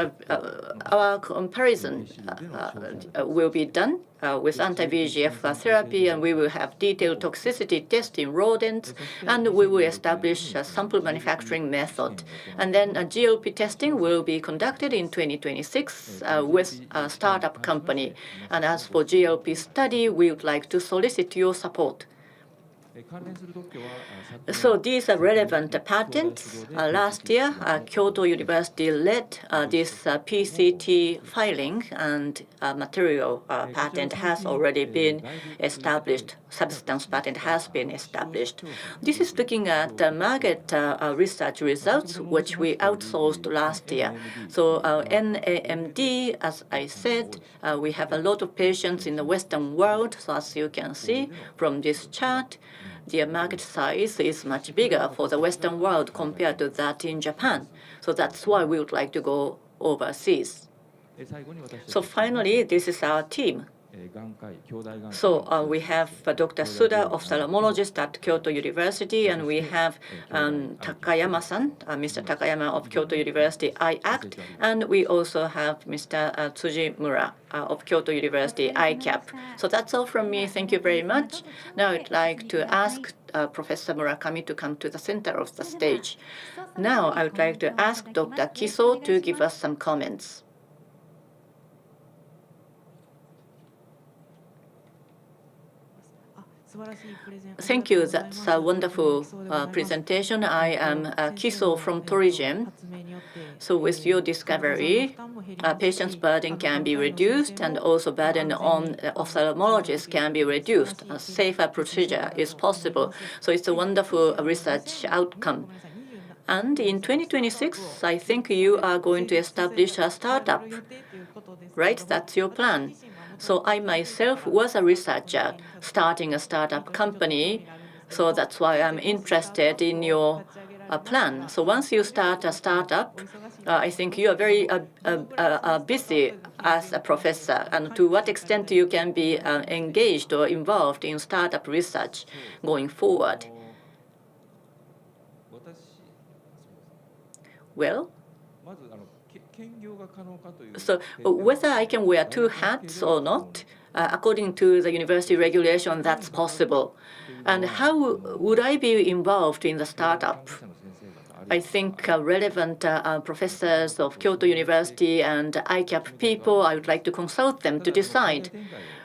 our comparison will be done with anti-VEGF therapy, and we will have detailed toxicity test in rodents, and we will establish a sample manufacturing method. And then GLP testing will be conducted in 2026 with a startup company. And as for GLP study, we would like to solicit your support. So these are relevant patents. Last year, Kyoto University led this PCT filing, and material patent has already been established. Substance patent has been established. This is looking at market research results, which we outsourced last year. So NAMD, as I said, we have a lot of patients in the Western world. So as you can see from this chart, the market size is much bigger for the Western world compared to that in Japan. So that's why we would like to go overseas. So finally, this is our team. So we have Dr. Suda, ophthalmologist at Kyoto University, and we have Takayama-san, Mr. Takayama of Kyoto University IACT, and we also have Mr. Tsujimura of Kyoto University ICAP. So that's all from me. Thank you very much. Now I'd like to ask Professor Murakami to come to the center of the stage. Now I would like to ask Dr. Kiso to give us some comments. Thank you. That's a wonderful presentation. I am Kiso from Torigen. So with your discovery, patients' burden can be reduced, and also burden on ophthalmologists can be reduced. A safer procedure is possible. So it's a wonderful research outcome. And in 2026, I think you are going to establish a startup, right? That's your plan. So I myself was a researcher starting a startup company. So that's why I'm interested in your plan. So once you start a startup, I think you are very busy as a professor. And to what extent you can be engaged or involved in startup research going forward? Well, so whether I can wear two hats or not, according to the university regulation, that's possible. And how would I be involved in the startup? I think relevant professors of Kyoto University and ICAP people, I would like to consult them to decide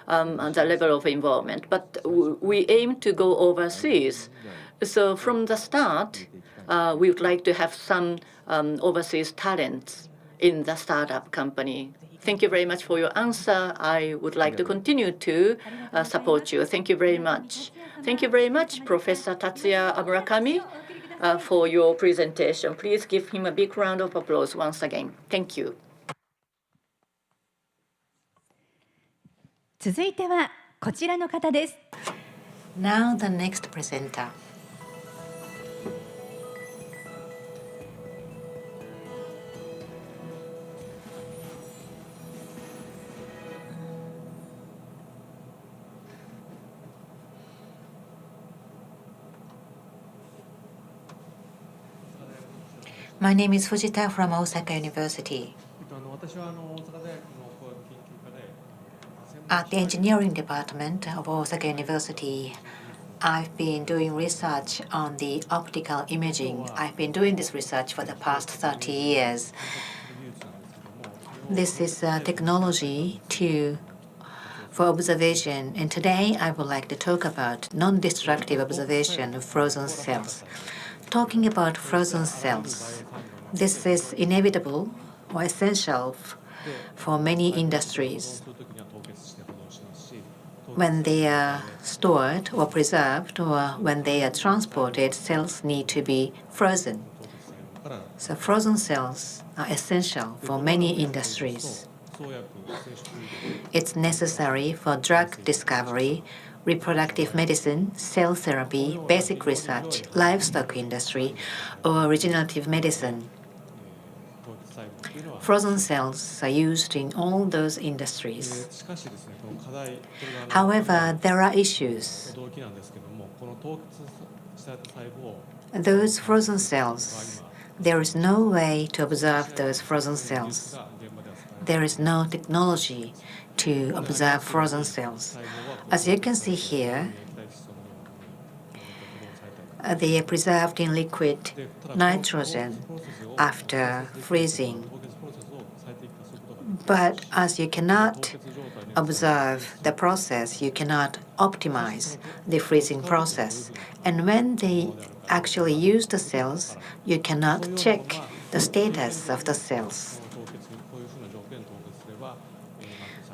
the level of involvement. But we aim to go overseas. So from the start, we would like to have some overseas talents in the startup company. Thank you very much for your answer. I would like to continue to support you. Thank you very much. Thank you very much, Professor Tatsuya Murakami, for your presentation. Please give him a big round of applause once again. Thank you. 続いてはこちらの方です。Now the next presenter. My name is Fujita from Osaka University. At the engineering department of Osaka University, I've been doing research on the optical imaging. I've been doing this research for the past 30 years. This is a technology for observation, and today I would like to talk about non-destructive observation of frozen cells. Talking about frozen cells, this is inevitable or essential for many industries. When they are stored or preserved or when they are transported, cells need to be frozen. So frozen cells are essential for many industries. It's necessary for drug discovery, reproductive medicine, cell therapy, basic research, livestock industry, or regenerative medicine. Frozen cells are used in all those industries. However, there are issues. Those frozen cells, there is no way to observe those frozen cells. There is no technology to observe frozen cells. As you can see here, they are preserved in liquid nitrogen after freezing. But as you cannot observe the process, you cannot optimize the freezing process. And when they actually use the cells, you cannot check the status of the cells.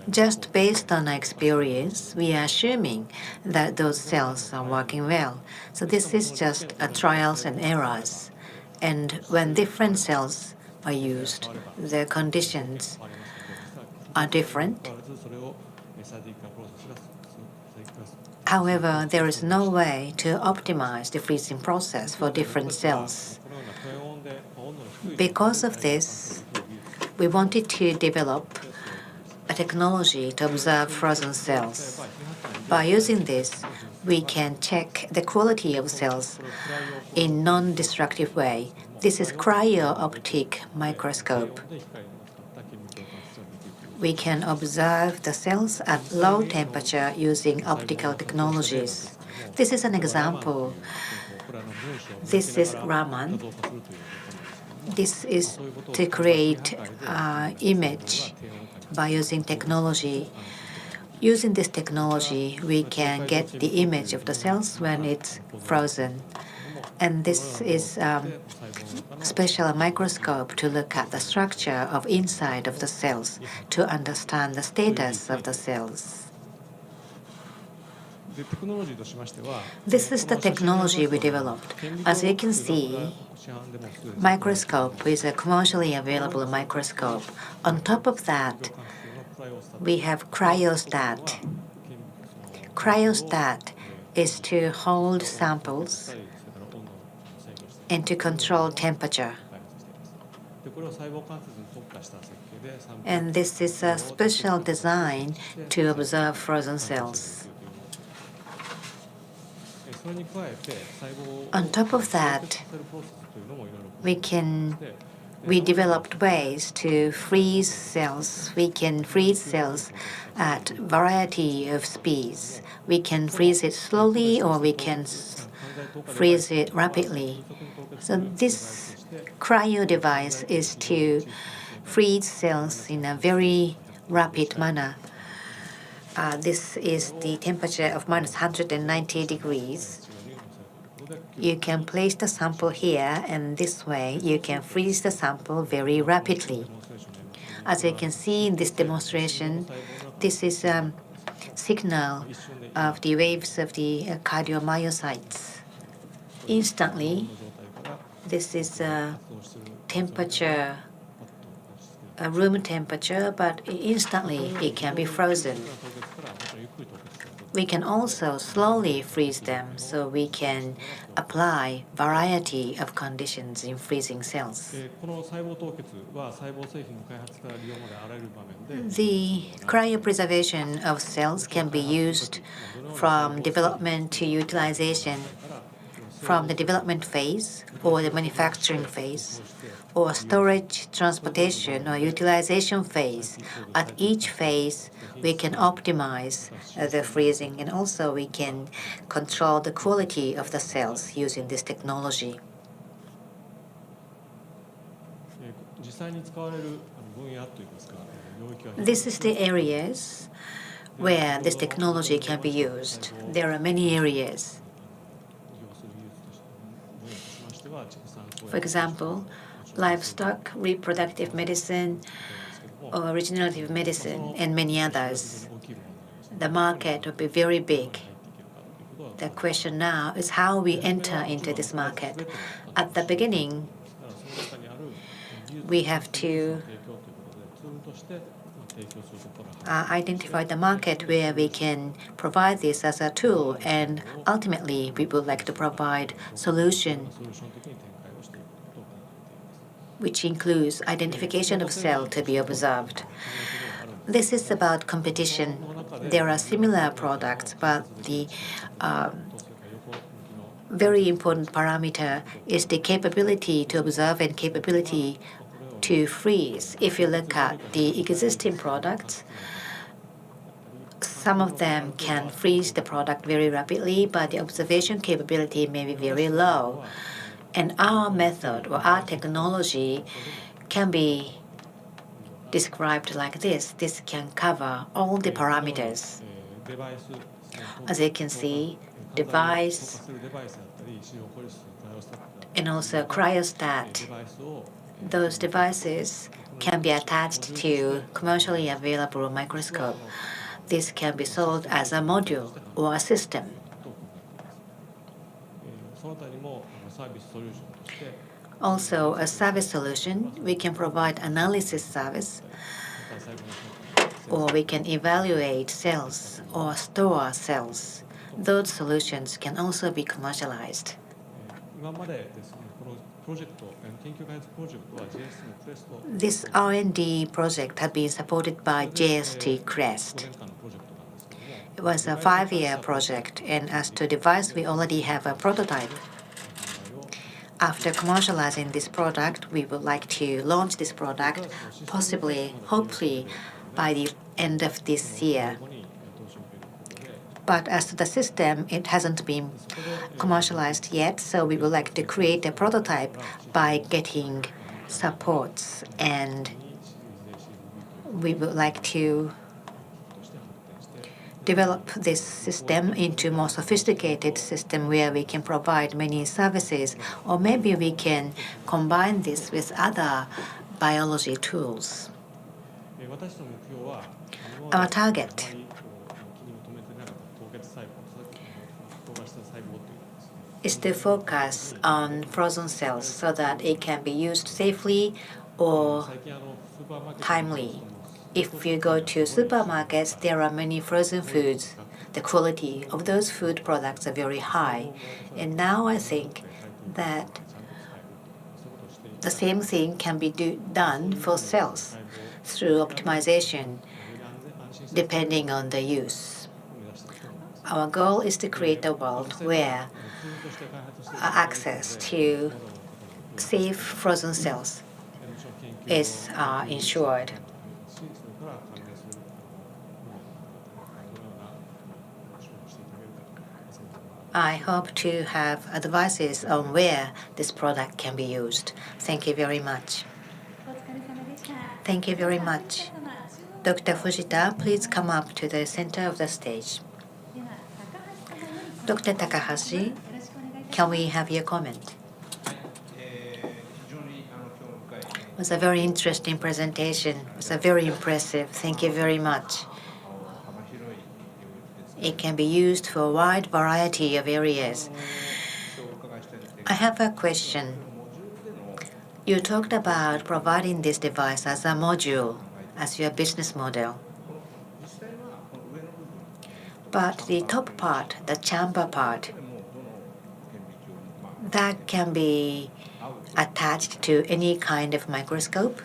Just based on our experience, we are assuming that those cells are working well. So this is just trials and errors. And when different cells are used, the conditions are different. However, there is no way to optimize the freezing process for different cells. Because of this, we wanted to develop a technology to observe frozen cells. By using this, we can check the quality of cells in non-destructive way. This is cryo-optic microscope. We can observe the cells at low temperature using optical technologies. This is an example. This is Raman. This is to create image by using technology. Using this technology, we can get the image of the cells when it's frozen. And this is special microscope to look at the structure of inside of the cells to understand the status of the cells. This is the technology we developed. As you can see, microscope is a commercially available microscope. On top of that, we have cryostat. Cryostat is to hold samples and to control temperature. And this is a special design to observe frozen cells. On top of that, we developed ways to freeze cells. We can freeze cells at variety of speeds. We can freeze it slowly or we can freeze it rapidly. So this cryo device is to freeze cells in a very rapid manner. This is the temperature of minus 190 degrees. You can place the sample here, and this way you can freeze the sample very rapidly. As you can see in this demonstration, this is a signal of the waves of the cardiomyocytes. Instantly, this is a temperature, a room temperature, but instantly it can be frozen. We can also slowly freeze them, so we can apply variety of conditions in freezing cells. The cryopreservation of cells can be used from development to utilization, from the development phase or the manufacturing phase, or storage, transportation, or utilization phase. At each phase, we can optimize the freezing, and also we can control the quality of the cells using this technology. This is the areas where this technology can be used. There are many areas. For example, livestock, reproductive medicine, or regenerative medicine, and many others. The market will be very big. The question now is how we enter into this market. At the beginning, we have to identify the market where we can provide this as a tool, and ultimately we would like to provide solution which includes identification of cell to be observed. This is about competition. There are similar products, but the very important parameter is the capability to observe and capability to freeze. If you look at the existing products, some of them can freeze the product very rapidly, but the observation capability may be very low. And our method or our technology can be described like this. This can cover all the parameters. As you can see, device and also cryostat. Those devices can be attached to commercially available microscope. This can be sold as a module or a system. Also, a service solution, we can provide analysis service, or we can evaluate cells or store cells. Those solutions can also be commercialized. This R&D project had been supported by JST CREST. It was a 5-year project, and as to device, we already have a prototype. After commercializing this product, we would like to launch this product, possibly, hopefully, by the end of this year. But as to the system, it hasn't been commercialized yet, so we would like to create a prototype by getting supports, and we would like to develop this system into a more sophisticated system where we can provide many services, or maybe we can combine this with other biology tools. Our target is to focus on frozen cells so that it can be used safely or timely. If you go to supermarkets, there are many frozen foods. The quality of those food products are very high. And now I think that the same thing can be done for cells through optimization, depending on the use. Our goal is to create a world where access to safe frozen cells is ensured. I hope to have advices on where this product can be used. Thank you very much. Thank you very much. Dr. Fujita, please come up to the center of the stage. Dr. Takahashi, can we have your comment? It was a very interesting presentation. It was very impressive. Thank you very much. It can be used for a wide variety of areas. I have a question. You talked about providing this device as a module, as your business model. But the top part, the chamber part, that can be attached to any kind of microscope?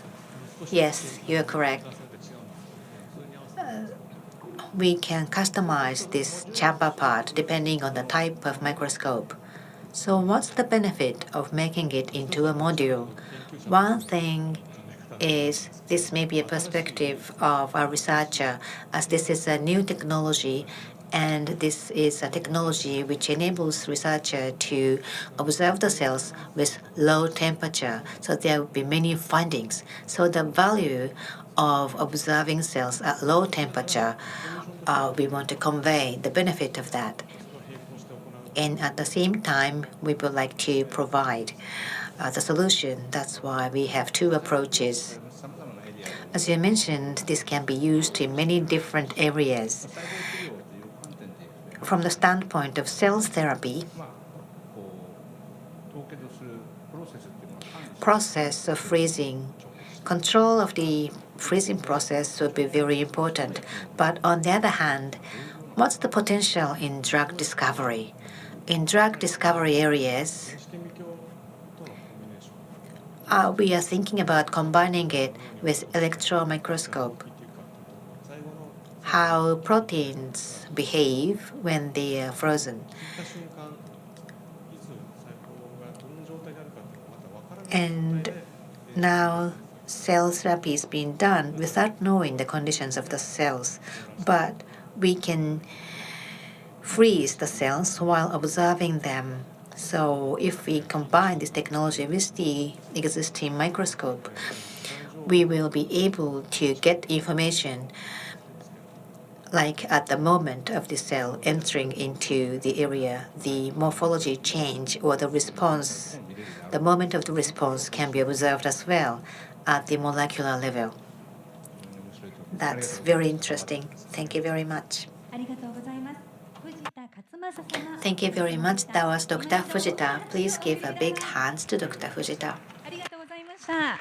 Yes, you are correct. We can customize this chamber part depending on the type of microscope. So what's the benefit of making it into a module? One thing is this may be a perspective of a researcher, as this is a new technology, and this is a technology which enables researcher to observe the cells with low temperature. So there will be many findings. So the value of observing cells at low temperature, we want to convey the benefit of that. And at the same time, we would like to provide the solution. That's why we have two approaches. As you mentioned, this can be used in many different areas. From the standpoint of cell therapy, process of freezing, control of the freezing process will be very important. But on the other hand, what's the potential in drug discovery? In drug discovery areas, we are thinking about combining it with electron microscope. How proteins behave when they are frozen. And now cell therapy is being done without knowing the conditions of the cells, but we can freeze the cells while observing them. So if we combine this technology with the existing microscope, we will be able to get information like at the moment of the cell entering into the area, the morphology change or the response, the moment of the response can be observed as well at the molecular level. That's very interesting. Thank you very much. Thank you very much. That was Dr. Fujita. Please give a big hand to Dr. Fujita. ありがとうございました。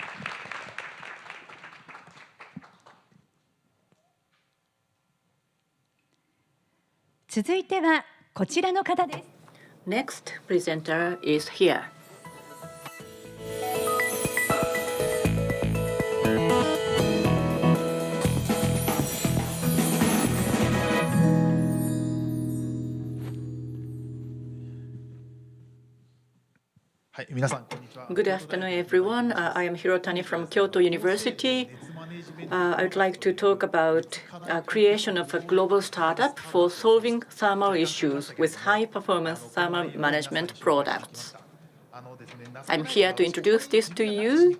続いてはこちらの方です。Next presenter is here. Good afternoon, everyone. I am Hirotani from Kyoto University. I would like to talk about creation of a global startup for solving thermal issues with high-performance thermal management products. I'm here to introduce this to you.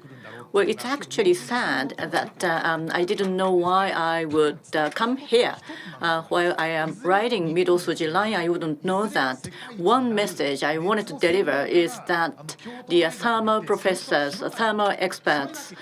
Well, it's actually sad that I didn't know why I would come here. While I am riding Mid-Osuji Line, I wouldn't know that one message I wanted to deliver is that the thermal professors, thermal experts,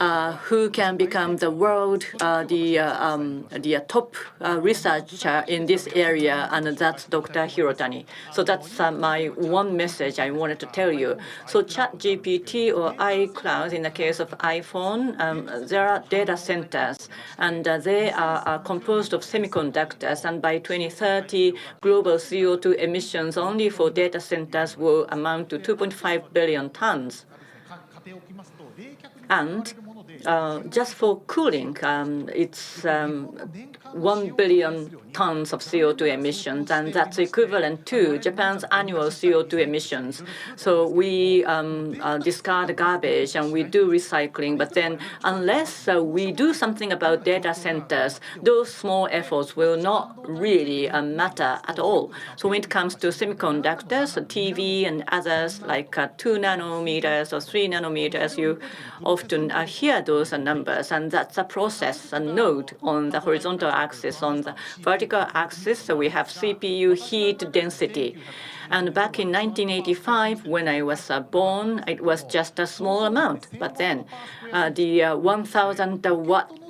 who can become the world, the top researcher in this area, and that's Dr. Hirotani. So that's my one message I wanted to tell you. So ChatGPT or iCloud, in the case of iPhone, there are data centers, and they are composed of semiconductors, and by 2030, global CO2 emissions only for data centers will amount to 2.5 billion tons. And just for cooling, it's 1 billion tons of CO2 emissions, and that's equivalent to Japan's annual CO2 emissions. So we discard garbage and we do recycling, but then unless we do something about data centers, those small efforts will not really matter at all. So when it comes to semiconductors, TV and others like 2 nanometers or 3 nanometers, you often hear those numbers, and that's a process, a node on the horizontal axis. On the vertical axis, so we have CPU heat density. And back in 1985, when I was born, it was just a small amount. But then the 1,000 watt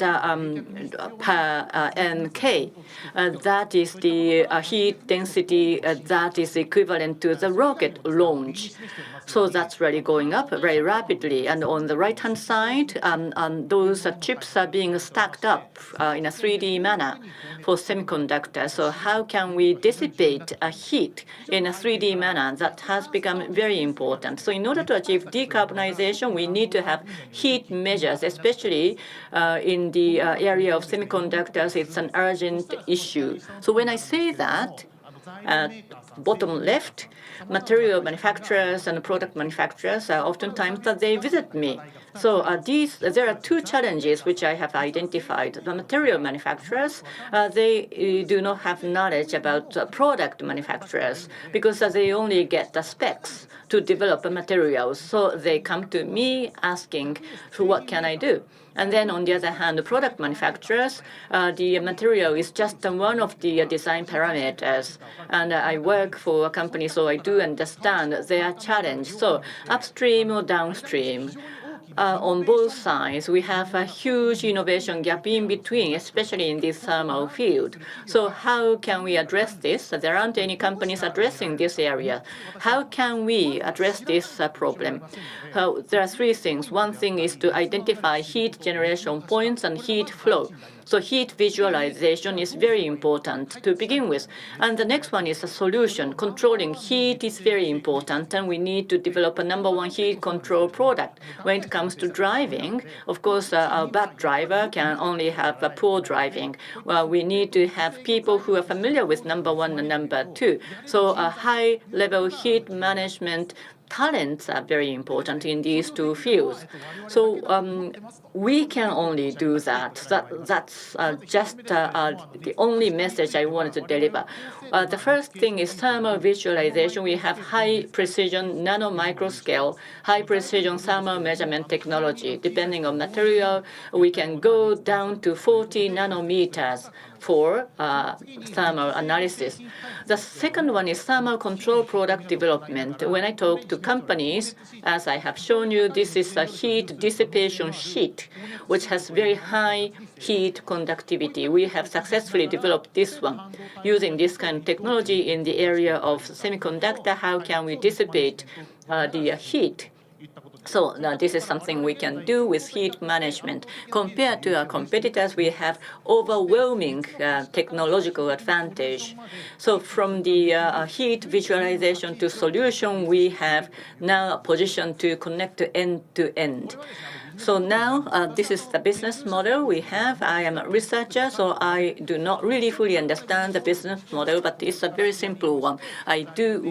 per NK, that is the heat density that is equivalent to the rocket launch. So that's really going up very rapidly. And on the right-hand side, those chips are being stacked up in a 3D manner for semiconductors. So how can we dissipate heat in a 3D manner? That has become very important. So in order to achieve decarbonization, we need to have heat measures, especially in the area of semiconductors. It's an urgent issue. So when I say that, bottom left, material manufacturers and product manufacturers are oftentimes that they visit me. So there are two challenges which I have identified. The material manufacturers, they do not have knowledge about product manufacturers because they only get the specs to develop materials. So they come to me asking, so what can I do? And then on the other hand, the product manufacturers, the material is just one of the design parameters. And I work for a company, so I do understand their challenge. So upstream or downstream, on both sides, we have a huge innovation gap in between, especially in this thermal field. So how can we address this? There aren't any companies addressing this area. How can we address this problem? There are three things. One thing is to identify heat generation points and heat flow. So heat visualization is very important to begin with. And the next one is a solution. Controlling heat is very important, and we need to develop a #1 heat control product. When it comes to driving, of course, a bad driver can only have a poor driving. Well, we need to have people who are familiar with #1 and #2. So a high-level heat management talents are very important in these two fields. So we can only do that. That's just the only message I wanted to deliver. The first thing is thermal visualization. We have high precision nano micro scale, high precision thermal measurement technology. Depending on material, we can go down to 40 nanometers for thermal analysis. The second one is thermal control product development. When I talk to companies, as I have shown you, this is a heat dissipation sheet, which has very high heat conductivity. We have successfully developed this one. Using this kind of technology in the area of semiconductor, how can we dissipate the heat? So this is something we can do with heat management. Compared to our competitors, we have overwhelming technological advantage. So from the heat visualization to solution, we have now a position to connect end to end. So now this is the business model we have. I am a researcher, so I do not really fully understand the business model, but it's a very simple one.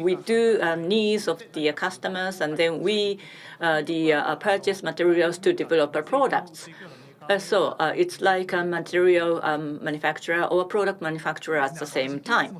We do needs of the customers, and then we purchase materials to develop our products. So it's like a material manufacturer or a product manufacturer at the same time.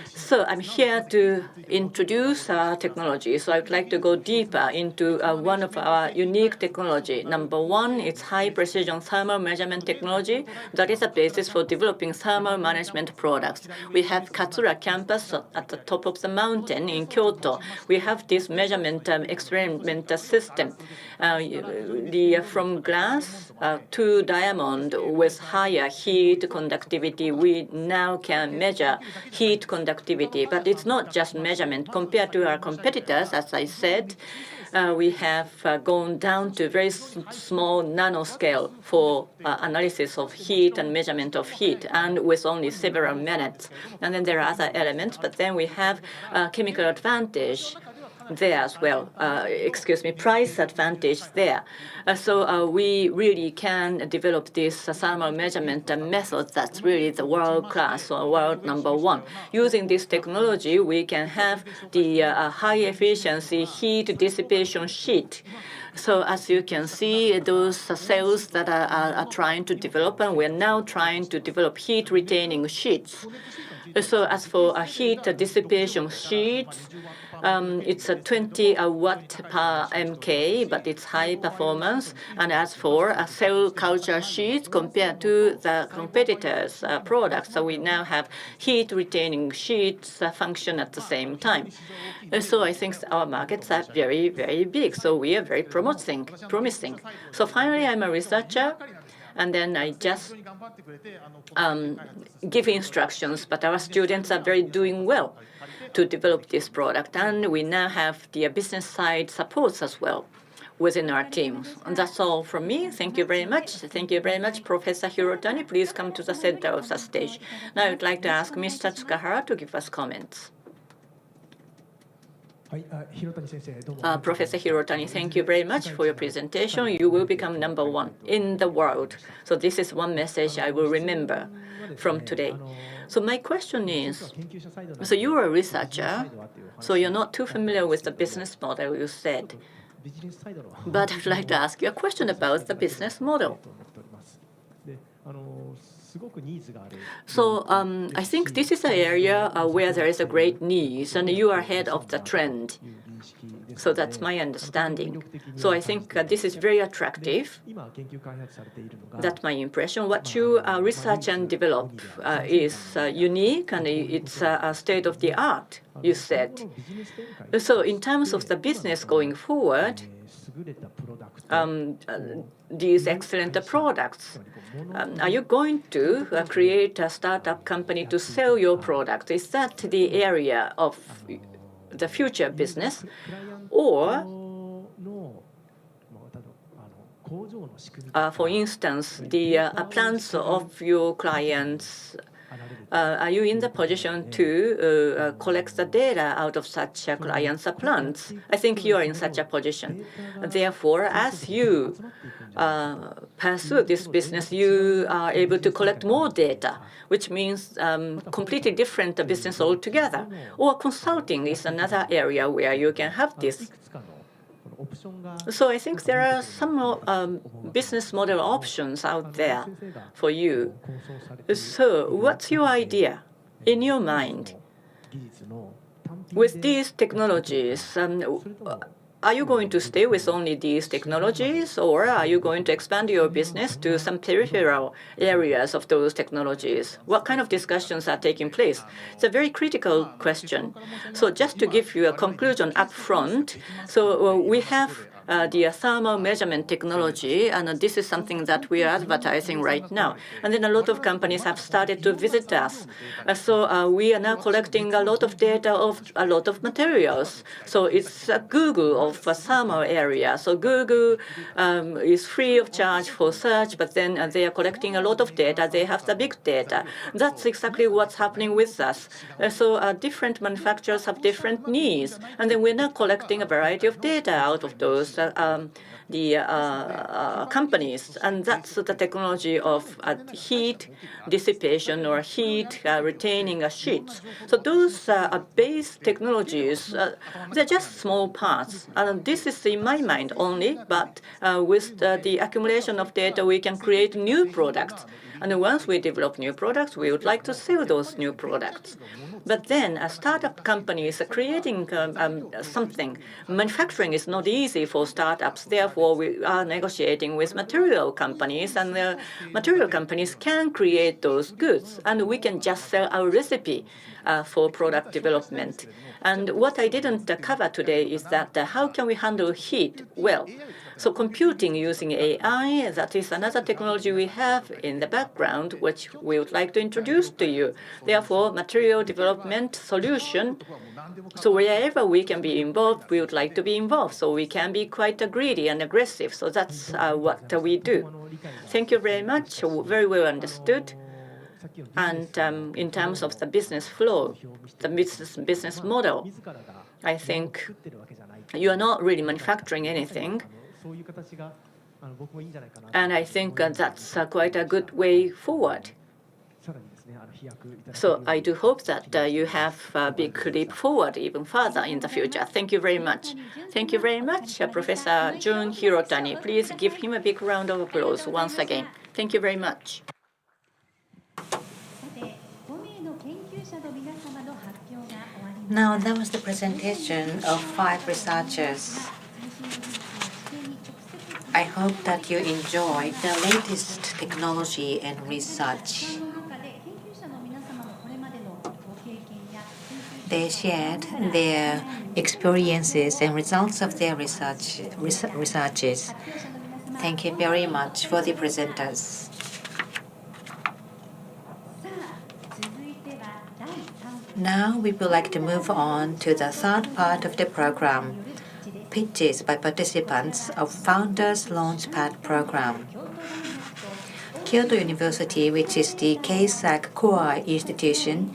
So I'm here to introduce our technology. So I'd like to go deeper into one of our unique technology. Number one, it's high precision thermal measurement technology that is a basis for developing thermal management products. We have Katsura campus at the top of the mountain in Kyoto. We have this measurement experiment system. From glass to diamond with higher heat conductivity, we now can measure heat conductivity. But it's not just measurement. Compared to our competitors, as I said, we have gone down to very small nanoscale for analysis of heat and measurement of heat, and with only several minutes. And then there are other elements, but then we have chemical advantage there as well. Price advantage there. So we really can develop this thermal measurement method that's really the world class or world number one. Using this technology, we can have the high efficiency heat dissipation sheet. So as you can see, those cells that are trying to develop, and we're now trying to develop heat retaining sheets. So as for heat dissipation sheets, it's a 20 watt per mK, but it's high performance. And as for cell culture sheets, compared to the competitors' products, so we now have heat retaining sheets function at the same time. So I think our markets are very, very big. So we are very promising. So finally, I'm a researcher. And then I just give instructions, but our students are very doing well to develop this product. And we now have the business side supports as well within our teams. And that's all from me. Thank you very much. Thank you very much, Professor Hirotani. Please come to the center of the stage. Now I would like to ask Mr. Tsukahara to give us comments. Professor Hirotani, thank you very much for your presentation. You will become number one in the world. So this is one message I will remember from today. So my question is, so you are a researcher, so you're not too familiar with the business model, you said. But I'd like to ask you a question about the business model. So I think this is an area where there is a great need, and you are ahead of the trend. So that's my understanding. So I think this is very attractive. That's my impression. What you research and develop is unique, and it's a state of the art, you said. So in terms of the business going forward, these excellent products, are you going to create a startup company to sell your product? Is that the area of the future business? Or, for instance, the plants of your clients, are you in the position to collect the data out of such clients' plants? I think you are in such a position. Therefore, as you pursue this business, you are able to collect more data, which means completely different business altogether. Or consulting is another area where you can have this. So I think there are some business model options out there for you. So what's your idea in your mind? With these technologies, are you going to stay with only these technologies, or are you going to expand your business to some peripheral areas of those technologies? What kind of discussions are taking place? It's a very critical question. So just to give you a conclusion up front, so we have the thermal measurement technology, and this is something that we are advertising right now. And then a lot of companies have started to visit us. So we are now collecting a lot of data of a lot of materials. So it's a Google of a thermal area. So Google is free of charge for search, but then they are collecting a lot of data. They have the big data. That's exactly what's happening with us. So different manufacturers have different needs. And then we're now collecting a variety of data out of those the companies, and that's the technology of heat dissipation or heat retaining sheets. So those base technologies, they're just small parts. And this is in my mind only, but with the accumulation of data, we can create new products. And once we develop new products, we would like to sell those new products. But then startup companies are creating something. Manufacturing is not easy for startups. Therefore, we are negotiating with material companies, and the material companies can create those goods, and we can just sell our recipe for product development. And what I didn't cover today is that how can we handle heat well? So computing using AI, that is another technology we have in the background, which we would like to introduce to you. Therefore, material development solution. So wherever we can be involved, we would like to be involved. So we can be quite greedy and aggressive. So that's what we do. Thank you very much. Very well understood. And in terms of the business flow, the business model, I think you are not really manufacturing anything. And I think that's quite a good way forward. So I do hope that you have a big leap forward even further in the future. Thank you very much. Thank you very much, Professor Jun Hirotani. Please give him a big round of applause once again. Thank you very much. Now, that was the presentation of 5 researchers. I hope that you enjoyed the latest technology and research. They shared their experiences and results of their researches. Thank you very much for the presenters. Now we would like to move on to the third part of the program, pitches by participants of Founders Launchpad Program. Kyoto University, which is the KSAC core institution,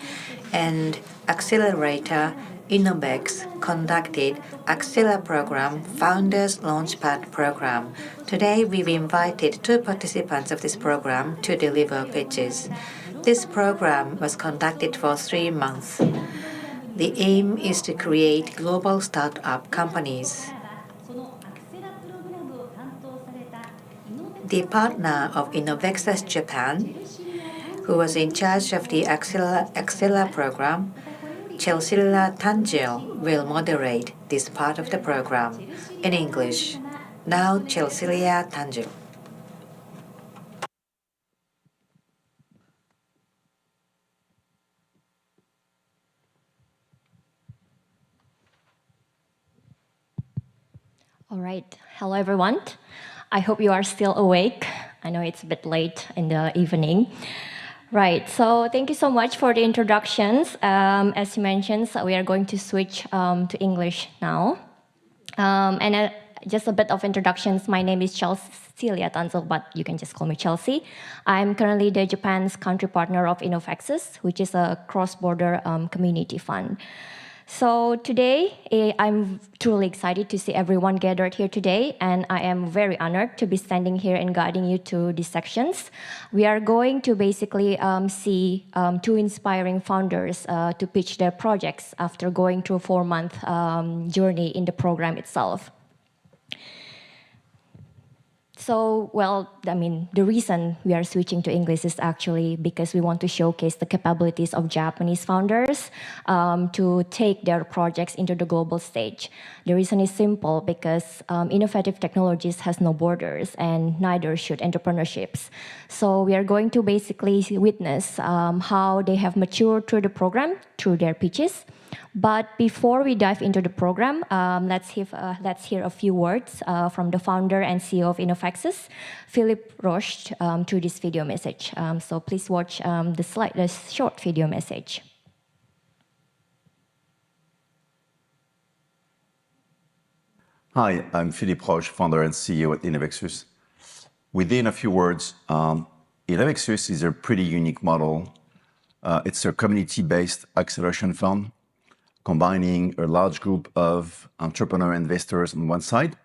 and accelerator Inovexus conducted Accelerator Program Founders Launchpad Program. Today we've invited 2 participants of this program to deliver pitches. This program was conducted for 3 months. The aim is to create global startup companies. The partner of Inovexus Japan, who was in charge of the Accelerator Program, Chelsea Tangel, will moderate this part of the program in English. Now, Chelsea Tangel. All right. Hello, everyone. I hope you are still awake. I know it's a bit late in the evening. Right. So thank you so much for the introductions. As you mentioned, so we are going to switch to English now. Just a bit of introductions. My name is Chelsea Tanzel, but you can just call me Chelsea. I'm currently the Japan's country partner of Inovexus, which is a cross-border community fund. So today, I'm truly excited to see everyone gathered here today, and I am very honored to be standing here and guiding you to these sections. We are going to basically see 2 inspiring founders to pitch their projects after going through a 4-month journey in the program itself. So, well, I mean, the reason we are switching to English is actually because we want to showcase the capabilities of Japanese founders to take their projects into the global stage. The reason is simple, because innovative technologies has no borders, and neither should entrepreneurships. So we are going to basically witness how they have matured through the program, through their pitches. But before we dive into the program, let's hear a few words from the founder and CEO of Inovexus, Philippe Roche, through this video message. So please watch the short video message. Hi, I'm Philippe Roche, founder and CEO at Inovexus. Within a few words, Inovexus is a pretty unique model. It's a community-based acceleration fund, combining a large group of entrepreneur investors on one side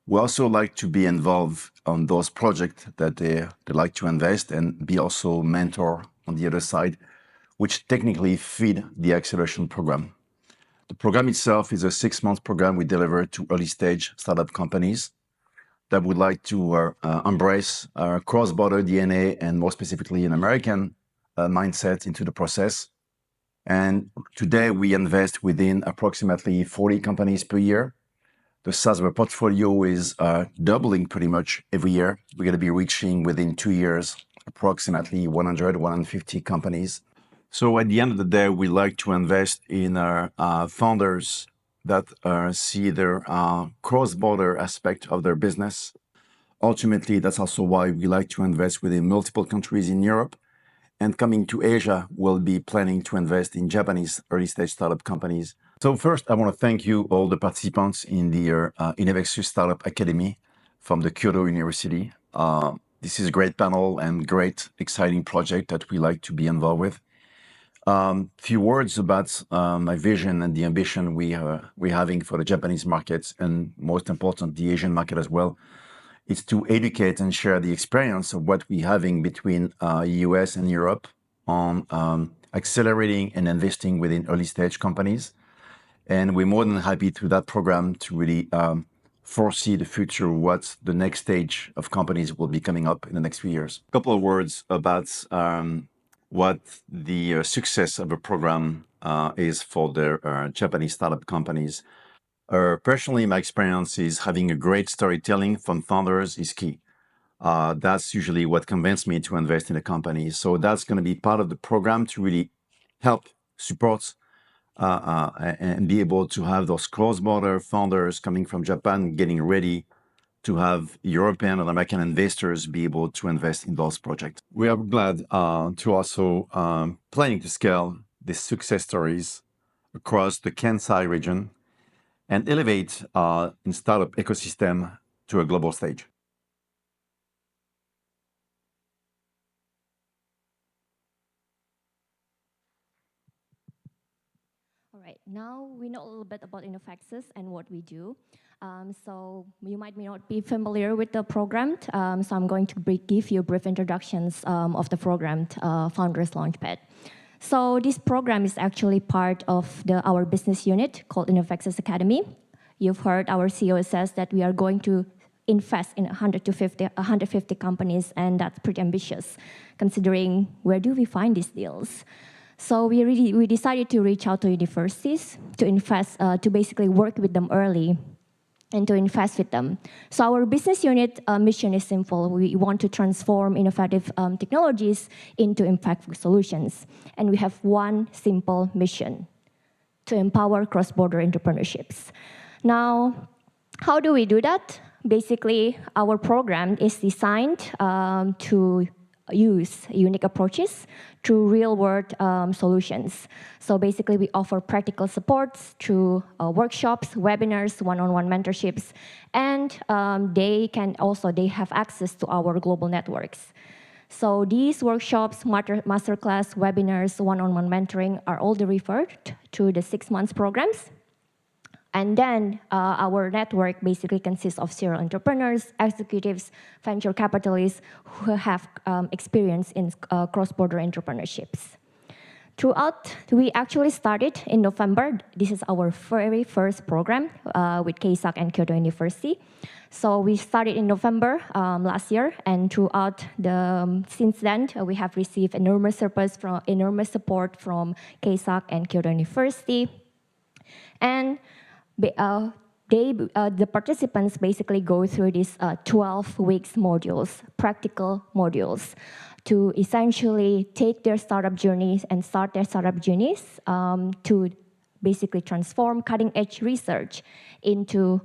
We also like to be involved on those projects that they like to invest and be also mentor on the other side, which technically feed the acceleration program. The program itself is a 6-month program we deliver to early stage startup companies that would like to embrace our cross-border DNA and more specifically an American mindset into the process. And today we invest within approximately 40 companies per year. The size of our portfolio is doubling pretty much every year. We're going to be reaching within 2 years approximately 100, 150 companies. So at the end of the day, we like to invest in our founders that see their cross-border aspect of their business. Ultimately, that's also why we like to invest within multiple countries in Europe. And coming to Asia, we'll be planning to invest in Japanese early-stage startup companies. So first, I want to thank you, all the participants in the Inovexus Startup Academy from the Kyoto University. This is a great panel and great, exciting project that we like to be involved with. Few words about my vision and the ambition we're having for the Japanese markets, and most important, the Asian market as well. It's to educate and share the experience of what we're having between US and Europe on accelerating and investing within early stage companies. And we're more than happy through that program to really foresee the future, what the next stage of companies will be coming up in the next few years. A couple of words about what the success of a program is for the Japanese startup companies. Personally, my experience is having a great storytelling from founders is key. That's usually what convinced me to invest in a company. So that's going to be part of the program to really help support and be able to have those cross-border founders coming from Japan getting ready to have European and American investors be able to invest in those projects. We are glad to also planning to scale these success stories across the Kansai region and elevate in startup ecosystem to a global stage. All right, now we know a little bit about Inovexus and what we do. So you might not be familiar with the program, so I'm going to give you brief introductions of the program, Founders Launchpad. So this program is actually part of our business unit called Inovexus Academy. You've heard our CEO says that we are going to invest in 150 companies, and that's pretty ambitious, considering where do we find these deals? So we decided to reach out to universities to invest, to basically work with them early and to invest with them. So our business unit mission is simple. We want to transform innovative technologies into impactful solutions. And we have one simple mission: to empower cross-border entrepreneurships. Now, how do we do that? Basically, our program is designed to use unique approaches through real-world solutions. So basically, we offer practical supports through workshops, webinars, one-on-one mentorships, and they have access to our global networks. So these workshops, masterclass, webinars, one-on-one mentoring are all referred to the 6-month programs. And then our network basically consists of serial entrepreneurs, executives, venture capitalists who have experience in cross-border entrepreneurships. We actually started in November. This is our very first program with KSAC and Kyoto University. So we started in November last year, and since then, we have received enormous support from KSAC and Kyoto University. And the participants basically go through these 12 weeks modules, practical modules, to essentially take their startup journeys and start their startup journeys to basically transform cutting-edge research into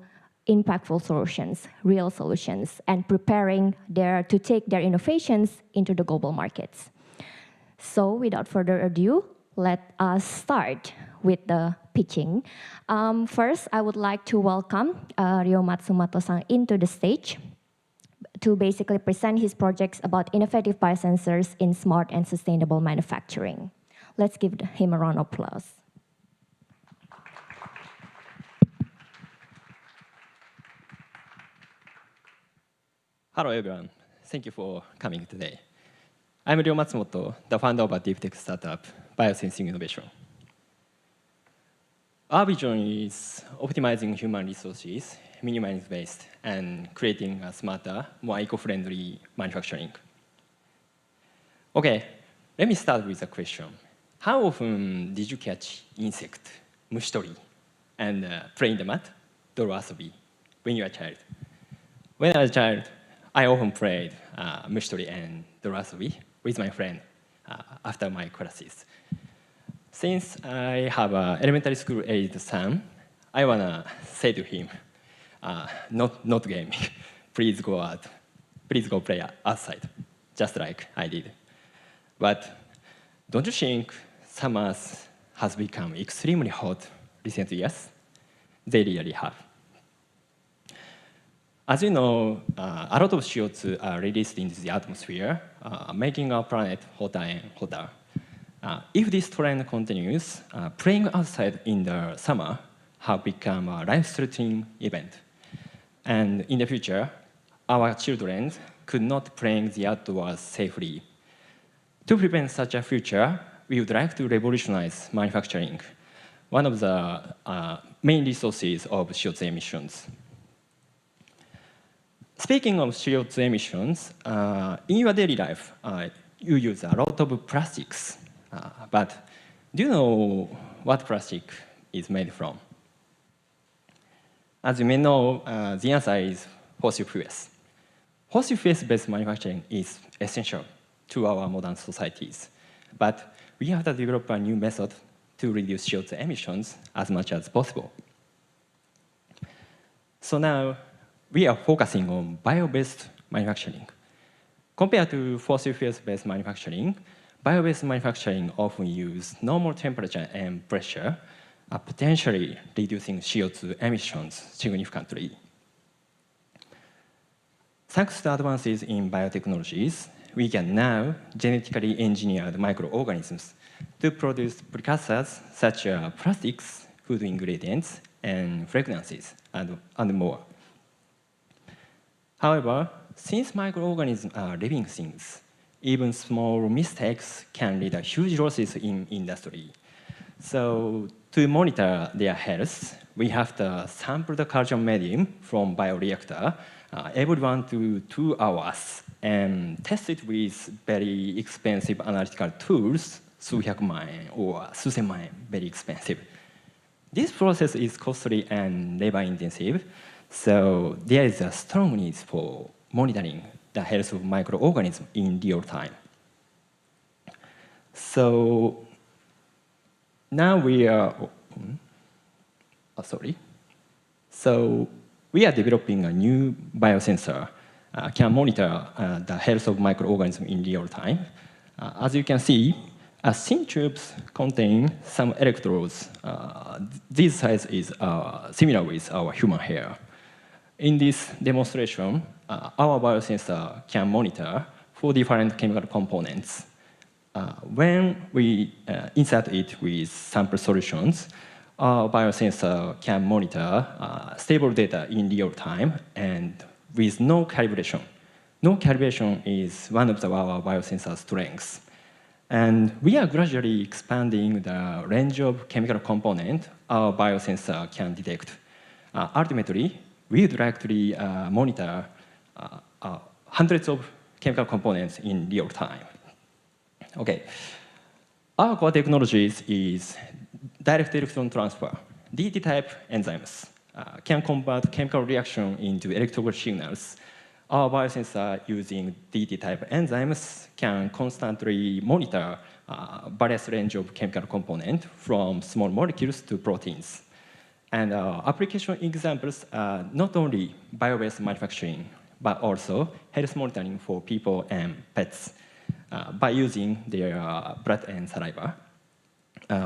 impactful solutions, real solutions, and preparing to take their innovations into the global markets. So without further ado, let us start with the pitching. First, I would like to welcome Ryo Matsumoto-san into the stage to basically present his projects about innovative biosensors in smart and sustainable manufacturing. Let's give him a round of applause. Hello, everyone. Thank you for coming today. I'm Ryo Matsumoto, the founder of a deep tech startup, Biosensing Innovation. Our vision is optimizing human resources, minimizing waste, and creating a smarter, more eco-friendly manufacturing. Okay, let me start with a question. How often did you catch insect, 虫取り, and play in the mat, 泥遊び, when you were a child? When I was a child, I often played 虫取り and 泥遊び with my friend after my classes. Since I have an elementary school-aged son, I wanna say to him, not gaming. Please go out. Please go play outside, just like I did. But don't you think summers has become extremely hot recent years? They really have. As you know, a lot of CO2 are released into the atmosphere, making our planet hotter and hotter. If this trend continues, playing outside in the summer have become a life-threatening event. And in the future, our children could not play the outdoors safely. To prevent such a future, we would like to revolutionize manufacturing, one of the main resources of CO2 emissions. Speaking of CO2 emissions, in your daily life, you use a lot of plastics. But do you know what plastic is made from? As you may know, the answer is fossil fuels. Fossil fuels-based manufacturing is essential to our modern societies. But we have to develop a new method to reduce CO2 emissions as much as possible. So now, we are focusing on bio-based manufacturing. Compared to fossil fuels-based manufacturing, bio-based manufacturing often uses normal temperature and pressure, potentially reducing CO2 emissions significantly. Thanks to advances in biotechnologies, we can now genetically engineer the microorganisms to produce precursors such as plastics, food ingredients, and fragrances, and more. However, since microorganisms are living things, even small mistakes can lead to huge losses in industry. So to monitor their health, we have to sample the culture medium from bioreactor every 1 to 2 hours and test it with very expensive analytical tools, 数百万円 or 数千万円, very expensive. This process is costly and labor intensive, so there is a strong need for monitoring the health of microorganisms in real time. So now we are, So we are developing a new biosensor can monitor the health of microorganisms in real time. As you can see, thin tubes contain some electrodes. This size is similar with our human hair. In this demonstration, our biosensor can monitor 4 different chemical components. When we insert it with sample solutions, our biosensor can monitor stable data in real time and with no calibration. No calibration is one of our biosensor strengths. And we are gradually expanding the range of chemical components our biosensor can detect. Ultimately, we would like to monitor hundreds of chemical components in real time. Okay. Our core technologies is direct electron transfer. DT-type enzymes can convert chemical reaction into electrical signals. Our biosensor using DT-type enzymes can constantly monitor various range of chemical components from small molecules to proteins. And application examples are not only bio-based manufacturing, but also health monitoring for people and pets by using their blood and saliva.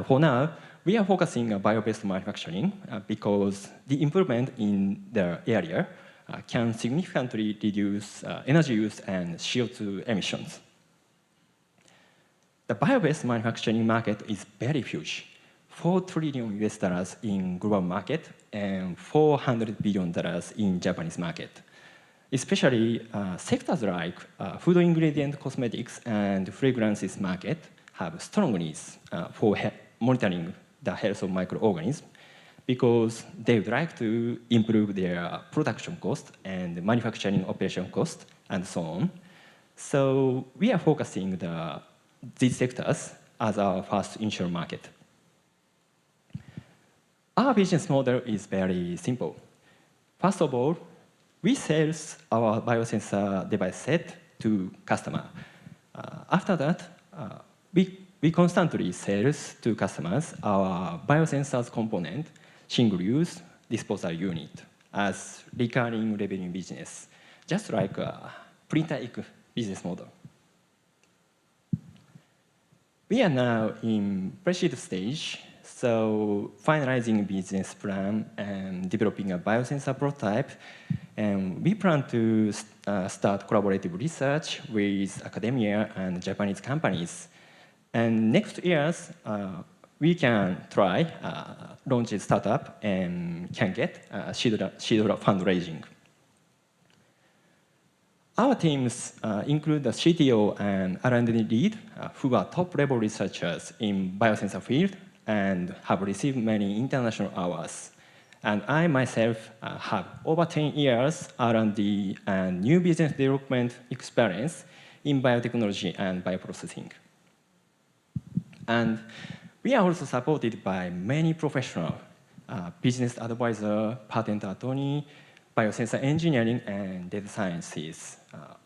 For now, we are focusing on bio-based manufacturing because the improvement in the area can significantly reduce energy use and CO2 emissions. The bio-based manufacturing market is very huge. $4 trillion in global market and $400 billion in Japanese market. especially sectors like food ingredient, cosmetics, and fragrances market have strong needs for monitoring the health of microorganisms because they would like to improve their production cost and manufacturing operation cost and so on. So we are focusing these sectors as our first initial market. Our business model is very simple. First of all, we sell our biosensor device set to customer. After that, we constantly sell to customers our biosensors component, single-use disposal unit as recurring revenue business, just like a printer ink business model. We are now in pre-seed stage, so finalizing business plan and developing a biosensor prototype. And we plan to start collaborative research with academia and Japanese companies. And next years, we can try launch a startup and can get seed fundraising. Our teams include the CTO and R&D lead who are top-level researchers in biosensor field and have received many international awards. And I myself have over 10 years R&D and new business development experience in biotechnology and bioprocessing. And we are also supported by many professionals, business advisor, patent attorney, biosensor engineering, and data sciences,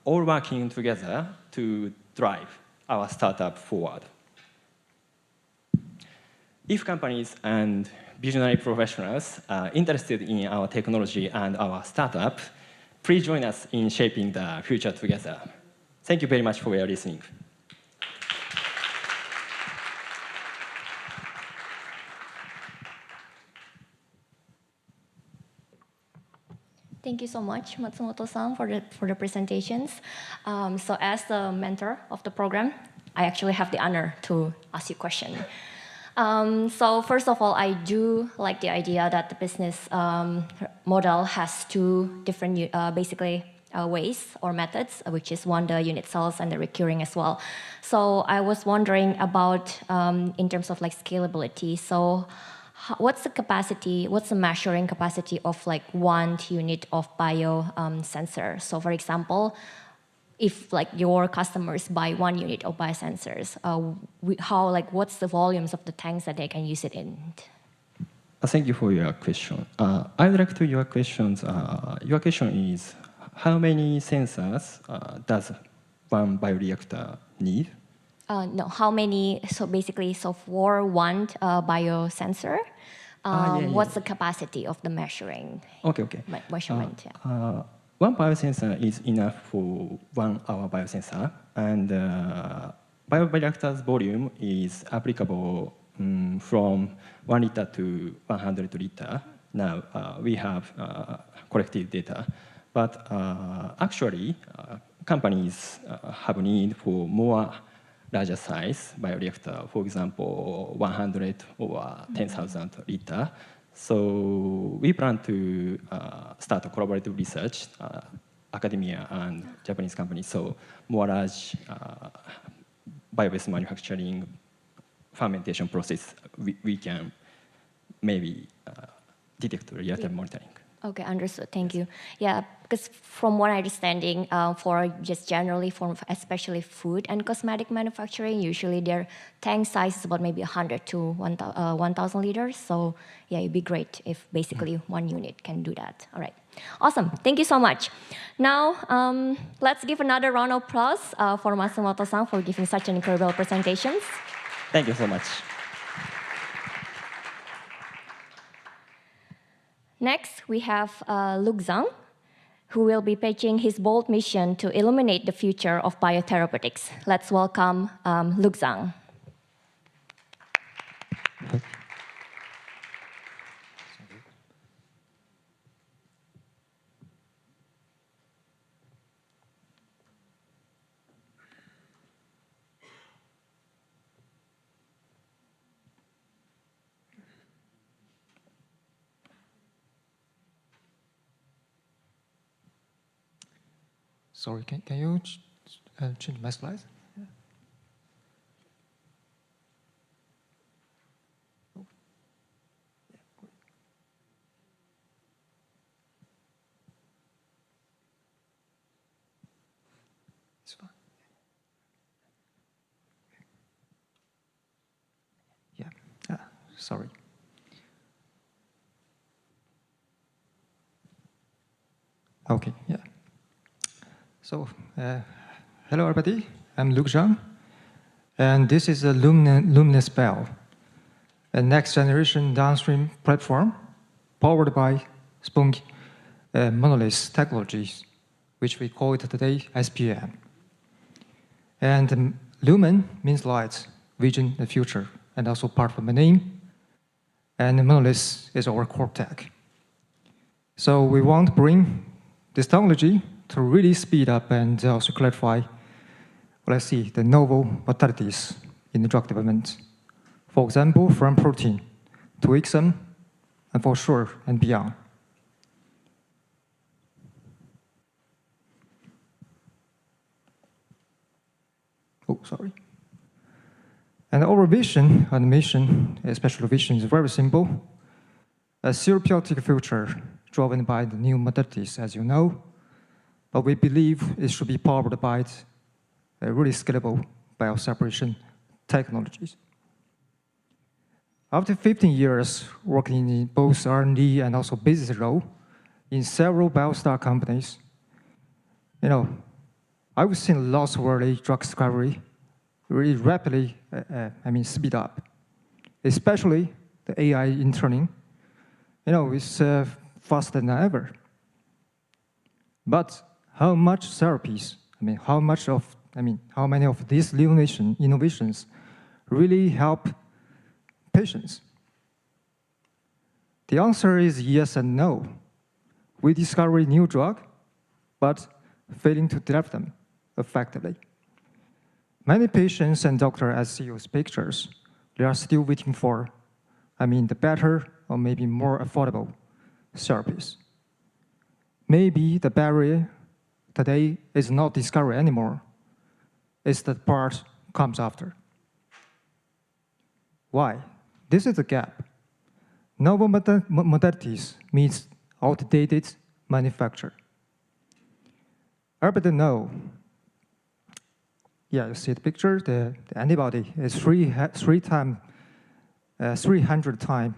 all working together to drive our startup forward. If companies and visionary professionals are interested in our technology and our startup, please join us in shaping the future together. Thank you very much for your listening. Thank you so much, Matsumoto-san, for the presentations. So as the mentor of the program, I actually have the honor to ask you a question. So first of all, I do like the idea that the business model has two different, ways or methods, which is one, the unit sales and the recurring as well. So I was wondering about, in terms of like scalability, so what's the capacity, what's the measuring capacity of like one unit of bio sensor? So for example, if like your customers buy 1 unit of biosensors, what's the volumes of the tanks that they can use it in? Thank you for your question. I would like to your questions. Your question is, how many sensors does one bioreactor need? No, how many, so basically, so for one biosensor, what's the capacity of the measuring? Okay. Measurement, One biosensor is enough for 1 hour biosensor, and bioreactor's volume is applicable from 1 liter to 100 liter. Now, we have collective data, but actually, companies have need for more larger size bioreactor, for example, 100 or 10,000 liter. So we plan to start a collaborative research, academia and Japanese companies, so more large bio-based manufacturing fermentation process, we can maybe detect real-time monitoring. Okay, understood. Thank you. Yeah, because from what I'm understanding, for just generally, for especially food and cosmetic manufacturing, usually their tank size is about maybe 100 to 1,000 liters. So yeah, it'd be great if basically 1 unit can do that. All right, awesome. Thank you so much. Now, let's give another round of applause for Matsumoto-san for giving such an incredible presentations. Thank you so much. Next, we have Luke Zhang, who will be pitching his bold mission to illuminate the future of biotherapeutics. Let's welcome Luke Zhang. Sorry, can you change my slides? Yeah. Oh. Yeah. It's fine. Yeah. Sorry. Okay. Yeah. So, hello everybody. I'm Luke Zhang, and this is a Luminous Bell, a next-generation downstream platform powered by Spunk monolith technologies, which we call it today SPM. And Lumen means light, vision, the future, and also part of my name. And monolith is our core tech. So we want to bring this technology to really speed up and also clarify, let's see, the novel modalities in the drug development. For example, from protein to exome, and for sure, and beyond. Oh, sorry. And our vision and mission, especially vision, is very simple. A therapeutic future driven by the new modalities, as you know, but we believe it should be powered by really scalable bioseparation technologies. After 15 years working in both R&D and also business role in several biostar companies, I've seen lots of early drug discovery really rapidly, speed up, especially the AI interning. It's faster than ever. But how much therapies? How many of these innovations really help patients? The answer is yes and no. We discover a new drug, but failing to develop them effectively. Many patients and doctors, as see those pictures, they are still waiting for, the better or maybe more affordable therapies. Maybe the barrier today is not discovery anymore. It's the part comes after. Why? This is the gap. Novel modalities means outdated manufacture. Everybody know. Yeah, you see the picture. The antibody is 300 times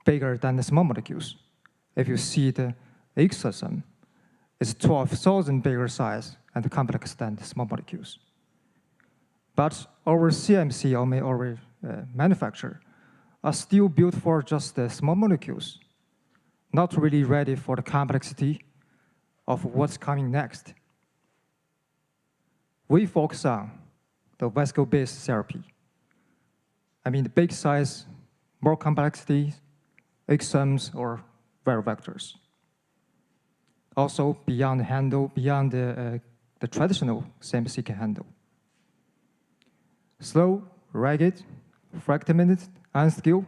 bigger than the small molecules. If you see the exosome, it's 12,000 bigger size and complex than the small molecules. But our CMC, our manufacturer, are still built for just the small molecules, not really ready for the complexity of what's coming next. We focus on the vesicle-based therapy. The big size, more complexity, exomes or viral vectors. Also beyond the traditional CMC can handle. Slow, ragged, fragmented, unskilled.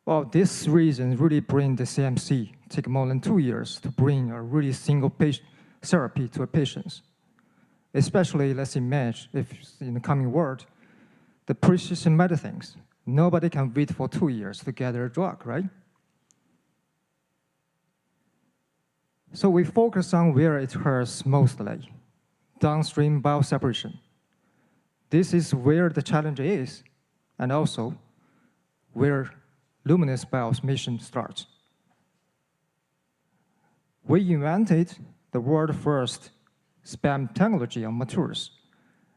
Well, this reason really bring the CMC, take more than 2 years to bring a really single patient therapy to a patient. Especially, let's imagine, if in the coming world, the precision medicines, nobody can wait for 2 years to get a drug, right? So we focus on where it hurts mostly, downstream bioseparation. This is where the challenge is, and also where Luminous Bio's mission starts. We invented the world's first SPAM technology on materials,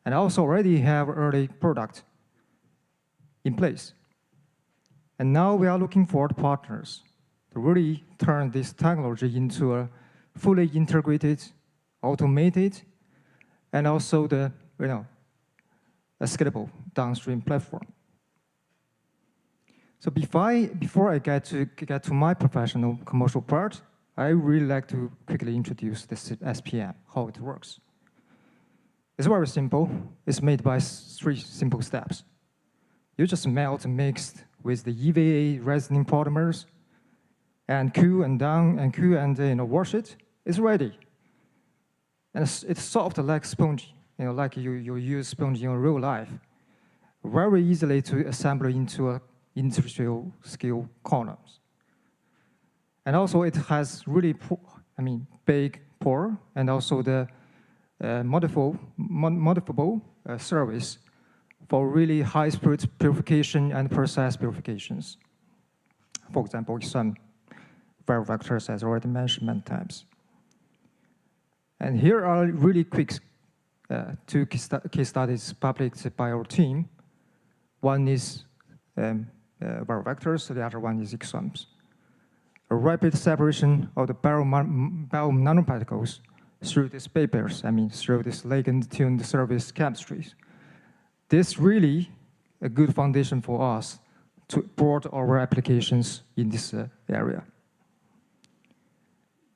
and also already have early product in place. And now we are looking for partners to really turn this technology into a fully integrated, automated, and also a scalable downstream platform. So before I get to my professional commercial part, I really like to quickly introduce this SPM, how it works. It's very simple. It's made by 3 simple steps. You just melt and mix with the EVA resin polymers, and cool and down and cool and wash it. It's ready. And it's soft like sponge, like you use sponge in real life. Very easily to assemble into industrial scale columns. And also it has really, big pore, and also the modifiable service for really high-speed purification and process purifications. For example, some viral vectors, as already mentioned many times. And here are really quick two case studies published by our team. One is viral vectors, the other one is exomes. A rapid separation of the bio nanoparticles through these papers, through this ligand-tuned surface chemistries. This really a good foundation for us to broaden our applications in this area.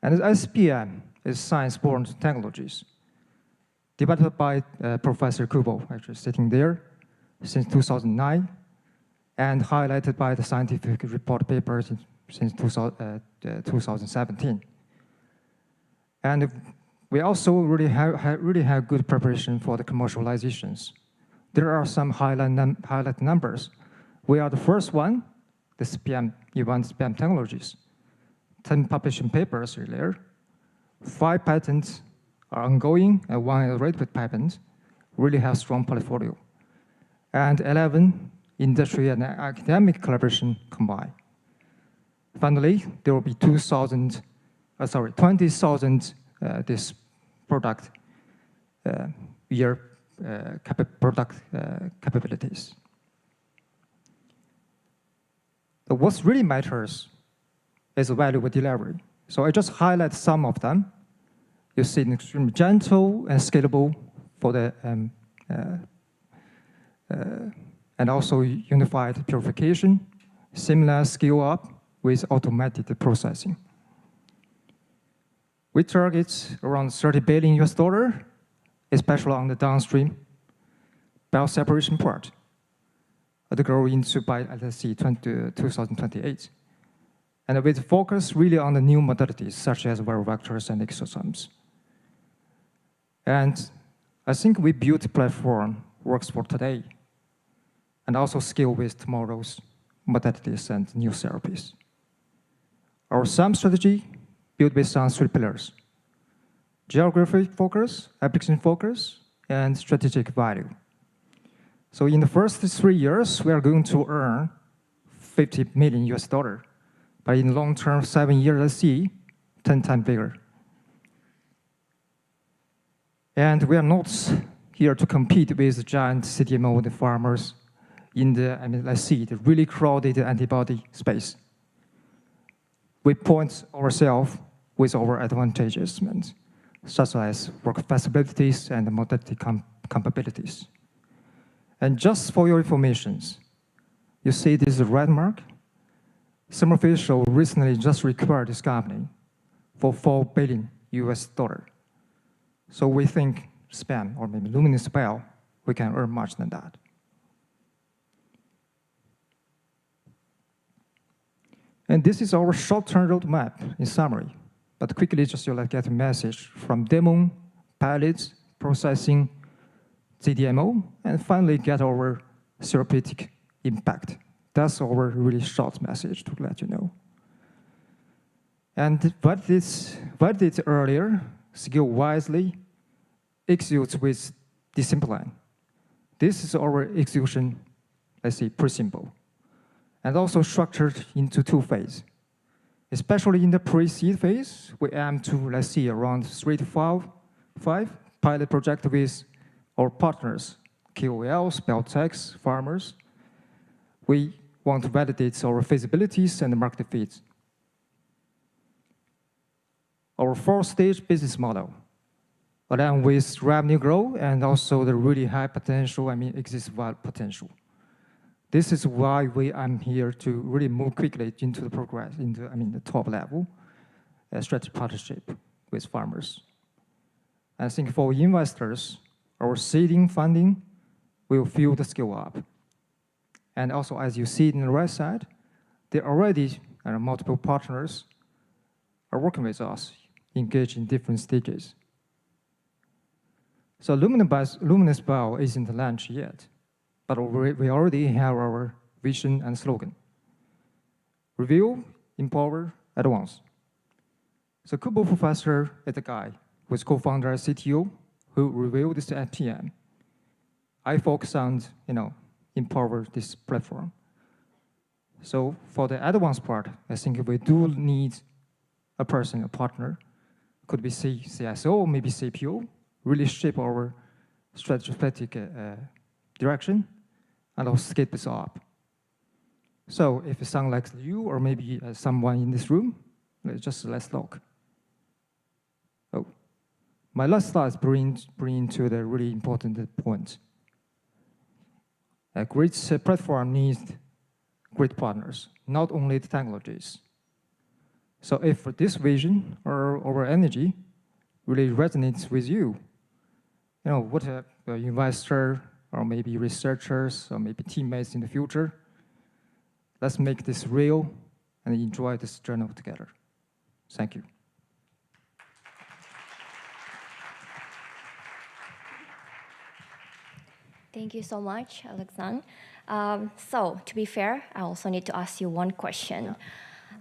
And SPM is science-born technologies, developed by Professor Kubo, actually sitting there, since 2009, and highlighted by the scientific report papers since 2017. And we also really have good preparation for the commercializations. There are some highlight numbers. We are the first one, the SPM, advanced SPM technologies. 10 publishing papers are there. 5 patents are ongoing, and 1 is ready patent. Really have strong portfolio. And 11 industry and academic collaboration combined. Finally, there will be 20,000 this product product capabilities. So what really matters is value delivery. So I just highlight some of them. You see extremely gentle and scalable for the and also unified purification, similar scale up with automated processing. We target around $30 billion, especially on the downstream bio-separation part. To grow into by, let's see, 2028. And with focus really on the new modalities, such as viral vectors and exosomes. And I think we built a platform works for today, and also scale with tomorrow's modalities and new therapies. Our SAM strategy built based on 3 pillars: geographic focus, application focus, and strategic value. So in the first 3 years, we are going to earn $50 million, but in long term, 7 years, let's see, 10 times bigger. And we are not here to compete with giant CDMO, the farmers in the, let's see, the really crowded antibody space. We point ourselves with our advantages, such as work flexibilities and modality capabilities. And just for your information, you see this red mark? Thermo Fisher recently just acquired this company for $4 billion. So we think SPAM, or maybe Luminous Bio, we can earn much than that. And this is our short-term roadmap in summary. But quickly, just to get a message from demo, pilots, processing, CDMO, and finally get our therapeutic impact. That's our really short message to let you know. And what did earlier, scale wisely, execute with discipline. This is our execution, let's say, pretty simple. And also structured into 2 phases. Especially in the pre-seed phase, we aim to, let's see, around 3 to 5 pilot projects with our partners, KOLs, biotechs, farmers. We want to validate our feasibilities and market fits. Our 4-stage business model, along with revenue growth and also the really high potential, exist potential. This is why I'm here to really move quickly into the progress, into the top level, strategic partnership with farmers. I think for investors, our seeding funding will fuel the scale up. And also, as you see in the right side, there already multiple partners are working with us, engaged in different stages. So Luminous Bio isn't launched yet, but we already have our vision and slogan. Reveal, empower, advance. So Kubo professor is the guy who is co-founder and CTO who revealed this at PM. I focus on, empower this platform. So for the advanced part, I think we do need a person, a partner, could be CSO, maybe CPO, really shape our strategic direction and also scale this up. So if it sounds like you or maybe someone in this room, let's look. Oh, my last slide bring to the really important point. A great platform needs great partners, not only the technologies. So if this vision or our energy really resonates with you, what a investor or maybe researchers or maybe teammates in the future, let's make this real and enjoy this journey together. Thank you. Thank you so much, Alexandre. So to be fair, I also need to ask you one question.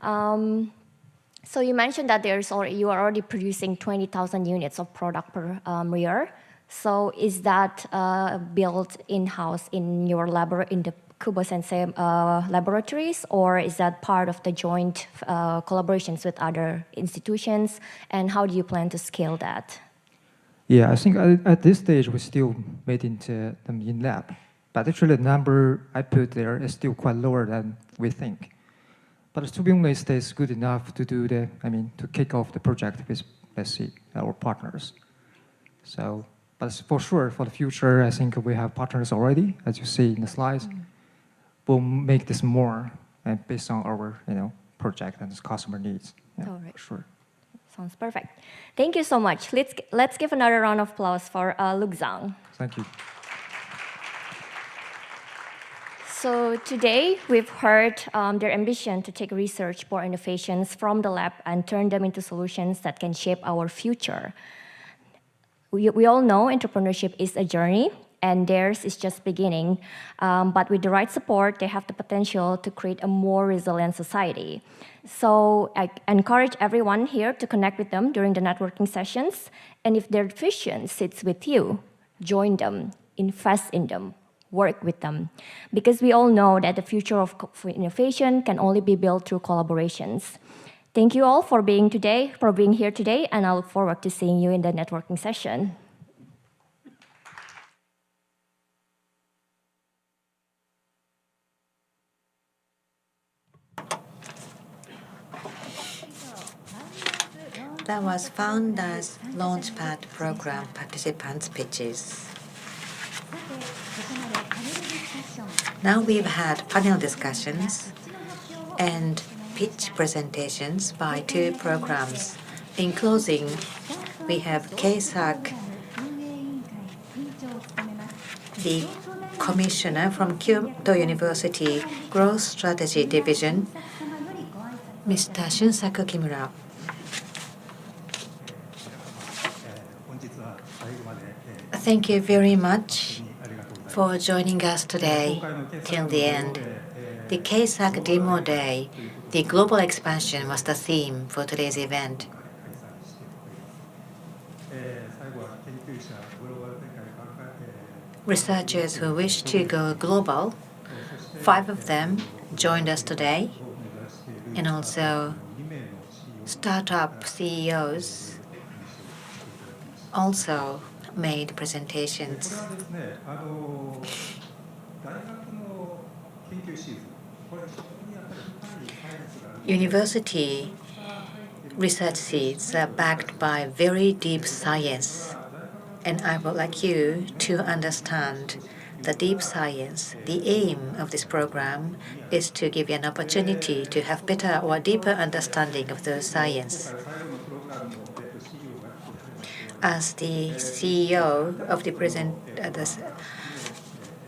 So you mentioned that you are already producing 20,000 units of product per year. So is that built in-house in your in the Kubo Sensei laboratories, or is that part of the joint collaborations with other institutions? And how do you plan to scale that? Yeah, I think at this stage we still made into them in lab, but actually the number I put there is still quite lower than we think. But to be honest, it's good enough to do to kick off the project with, let's see, our partners. So, but for sure, for the future, I think we have partners already, as you see in the slides. We'll make this more based on our, project and customer needs. Yeah, all right. For sure. Sounds perfect. Thank you so much. Let's give another round of applause for Luke Zhang. Thank you. So today we've heard their ambition to take research-born innovations from the lab and turn them into solutions that can shape our future. We all know entrepreneurship is a journey, and theirs is just beginning. But with the right support, they have the potential to create a more resilient society. So I encourage everyone here to connect with them during the networking sessions. And if their vision sits with you, join them, invest in them, work with them. Because we all know that the future of innovation can only be built through collaborations. Thank you all for being here today, and I look forward to seeing you in the networking session. That was Founders Launchpad Program participants' pitches. Now we've had panel discussions and pitch presentations by two programs. In closing, we have KSAC, the commissioner from Kyoto University Growth Strategy Division, Mr. Shunsaku Kimura. Thank you very much for joining us today till the end. The KSAC Demoday, the global expansion, was the theme for today's event. Researchers who wish to go global, 5 of them joined us today, and also startup CEOs also made presentations. University research seats are backed by very deep science, and I would like you to understand the deep science. The aim of this program is to give you an opportunity to have better or deeper understanding of the science. As the CEO of the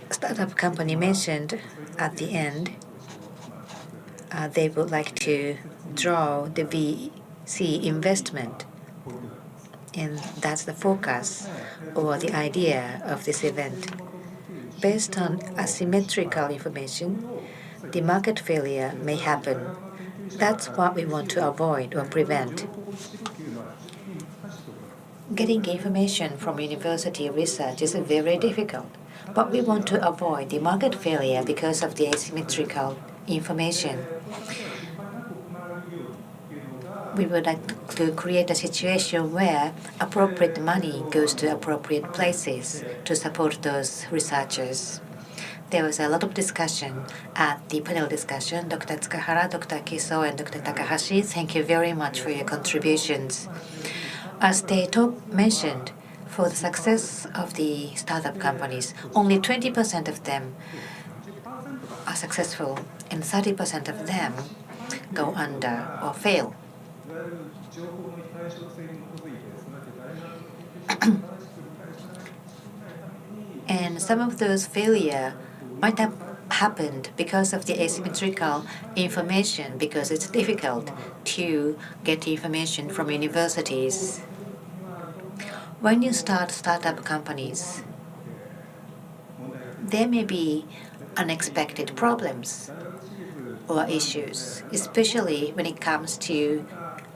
startup company mentioned at the end, they would like to draw the VC investment. And that's the focus or the idea of this event. Based on asymmetrical information, the market failure may happen. That's what we want to avoid or prevent. Getting information from university research is very difficult, but we want to avoid the market failure because of the asymmetrical information. We would like to create a situation where appropriate money goes to appropriate places to support those researchers. There was a lot of discussion at the panel discussion. Dr. Tsukahara, Dr. Kiso, and Dr. Takahashi, thank you very much for your contributions. As they mentioned, for the success of the startup companies, only 20% of them are successful and 30% of them go under or fail. And some of those failure might have happened because of the asymmetrical information, because it's difficult to get information from universities. When you start startup companies, there may be unexpected problems or issues, especially when it comes to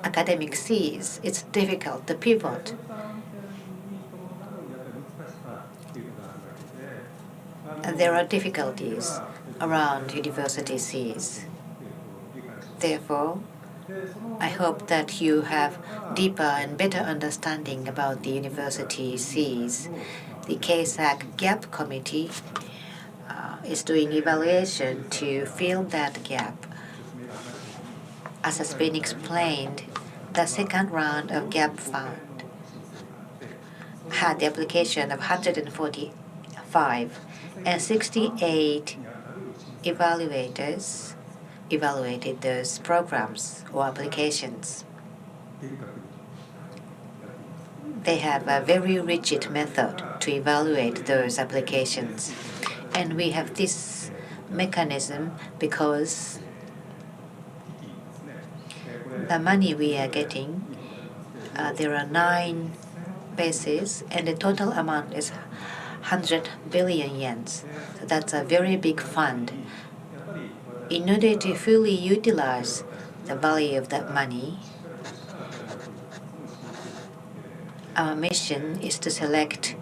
academic Cs. It's difficult to pivot. There are difficulties around university Cs. Therefore, I hope that you have deeper and better understanding about the university Cs. The KSAC Gap Committee is doing evaluation to fill that gap. As has been explained, the second round of Gap Fund had the application of 145 and 68 evaluators evaluated those programs or applications. They have a very rigid method to evaluate those applications. And we have this mechanism because the money we are getting, there are 9 bases, and the total amount is 100 billion yen. So that's a very big fund. In order to fully utilize the value of that money, our mission is to select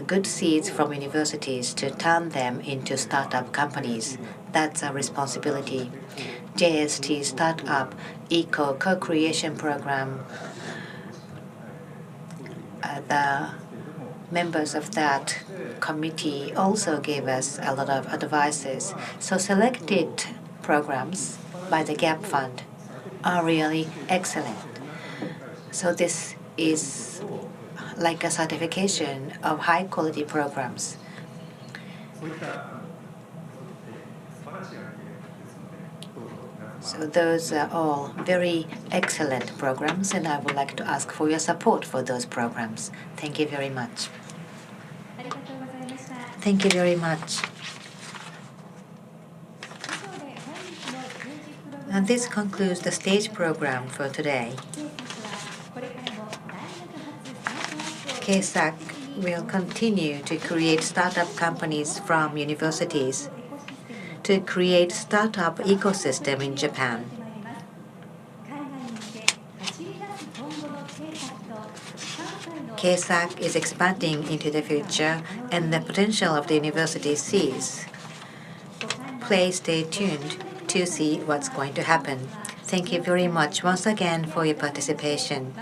good seeds from universities to turn them into startup companies. That's our responsibility. JST Startup Eco Co-Creation Program, the members of that committee also gave us a lot of advices. So selected programs by the Gap Fund are really excellent. So this is like a certification of high quality programs. So those are all very excellent programs, and I would like to ask for your support for those programs. Thank you very much. Thank you very much. And this concludes the stage program for today. KSAC will continue to create startup companies from universities to create startup ecosystem in Japan. KSAC is expanding into the future, and the potential of the university sees. Please stay tuned to see what's going to happen. Thank you very much once again for your participation.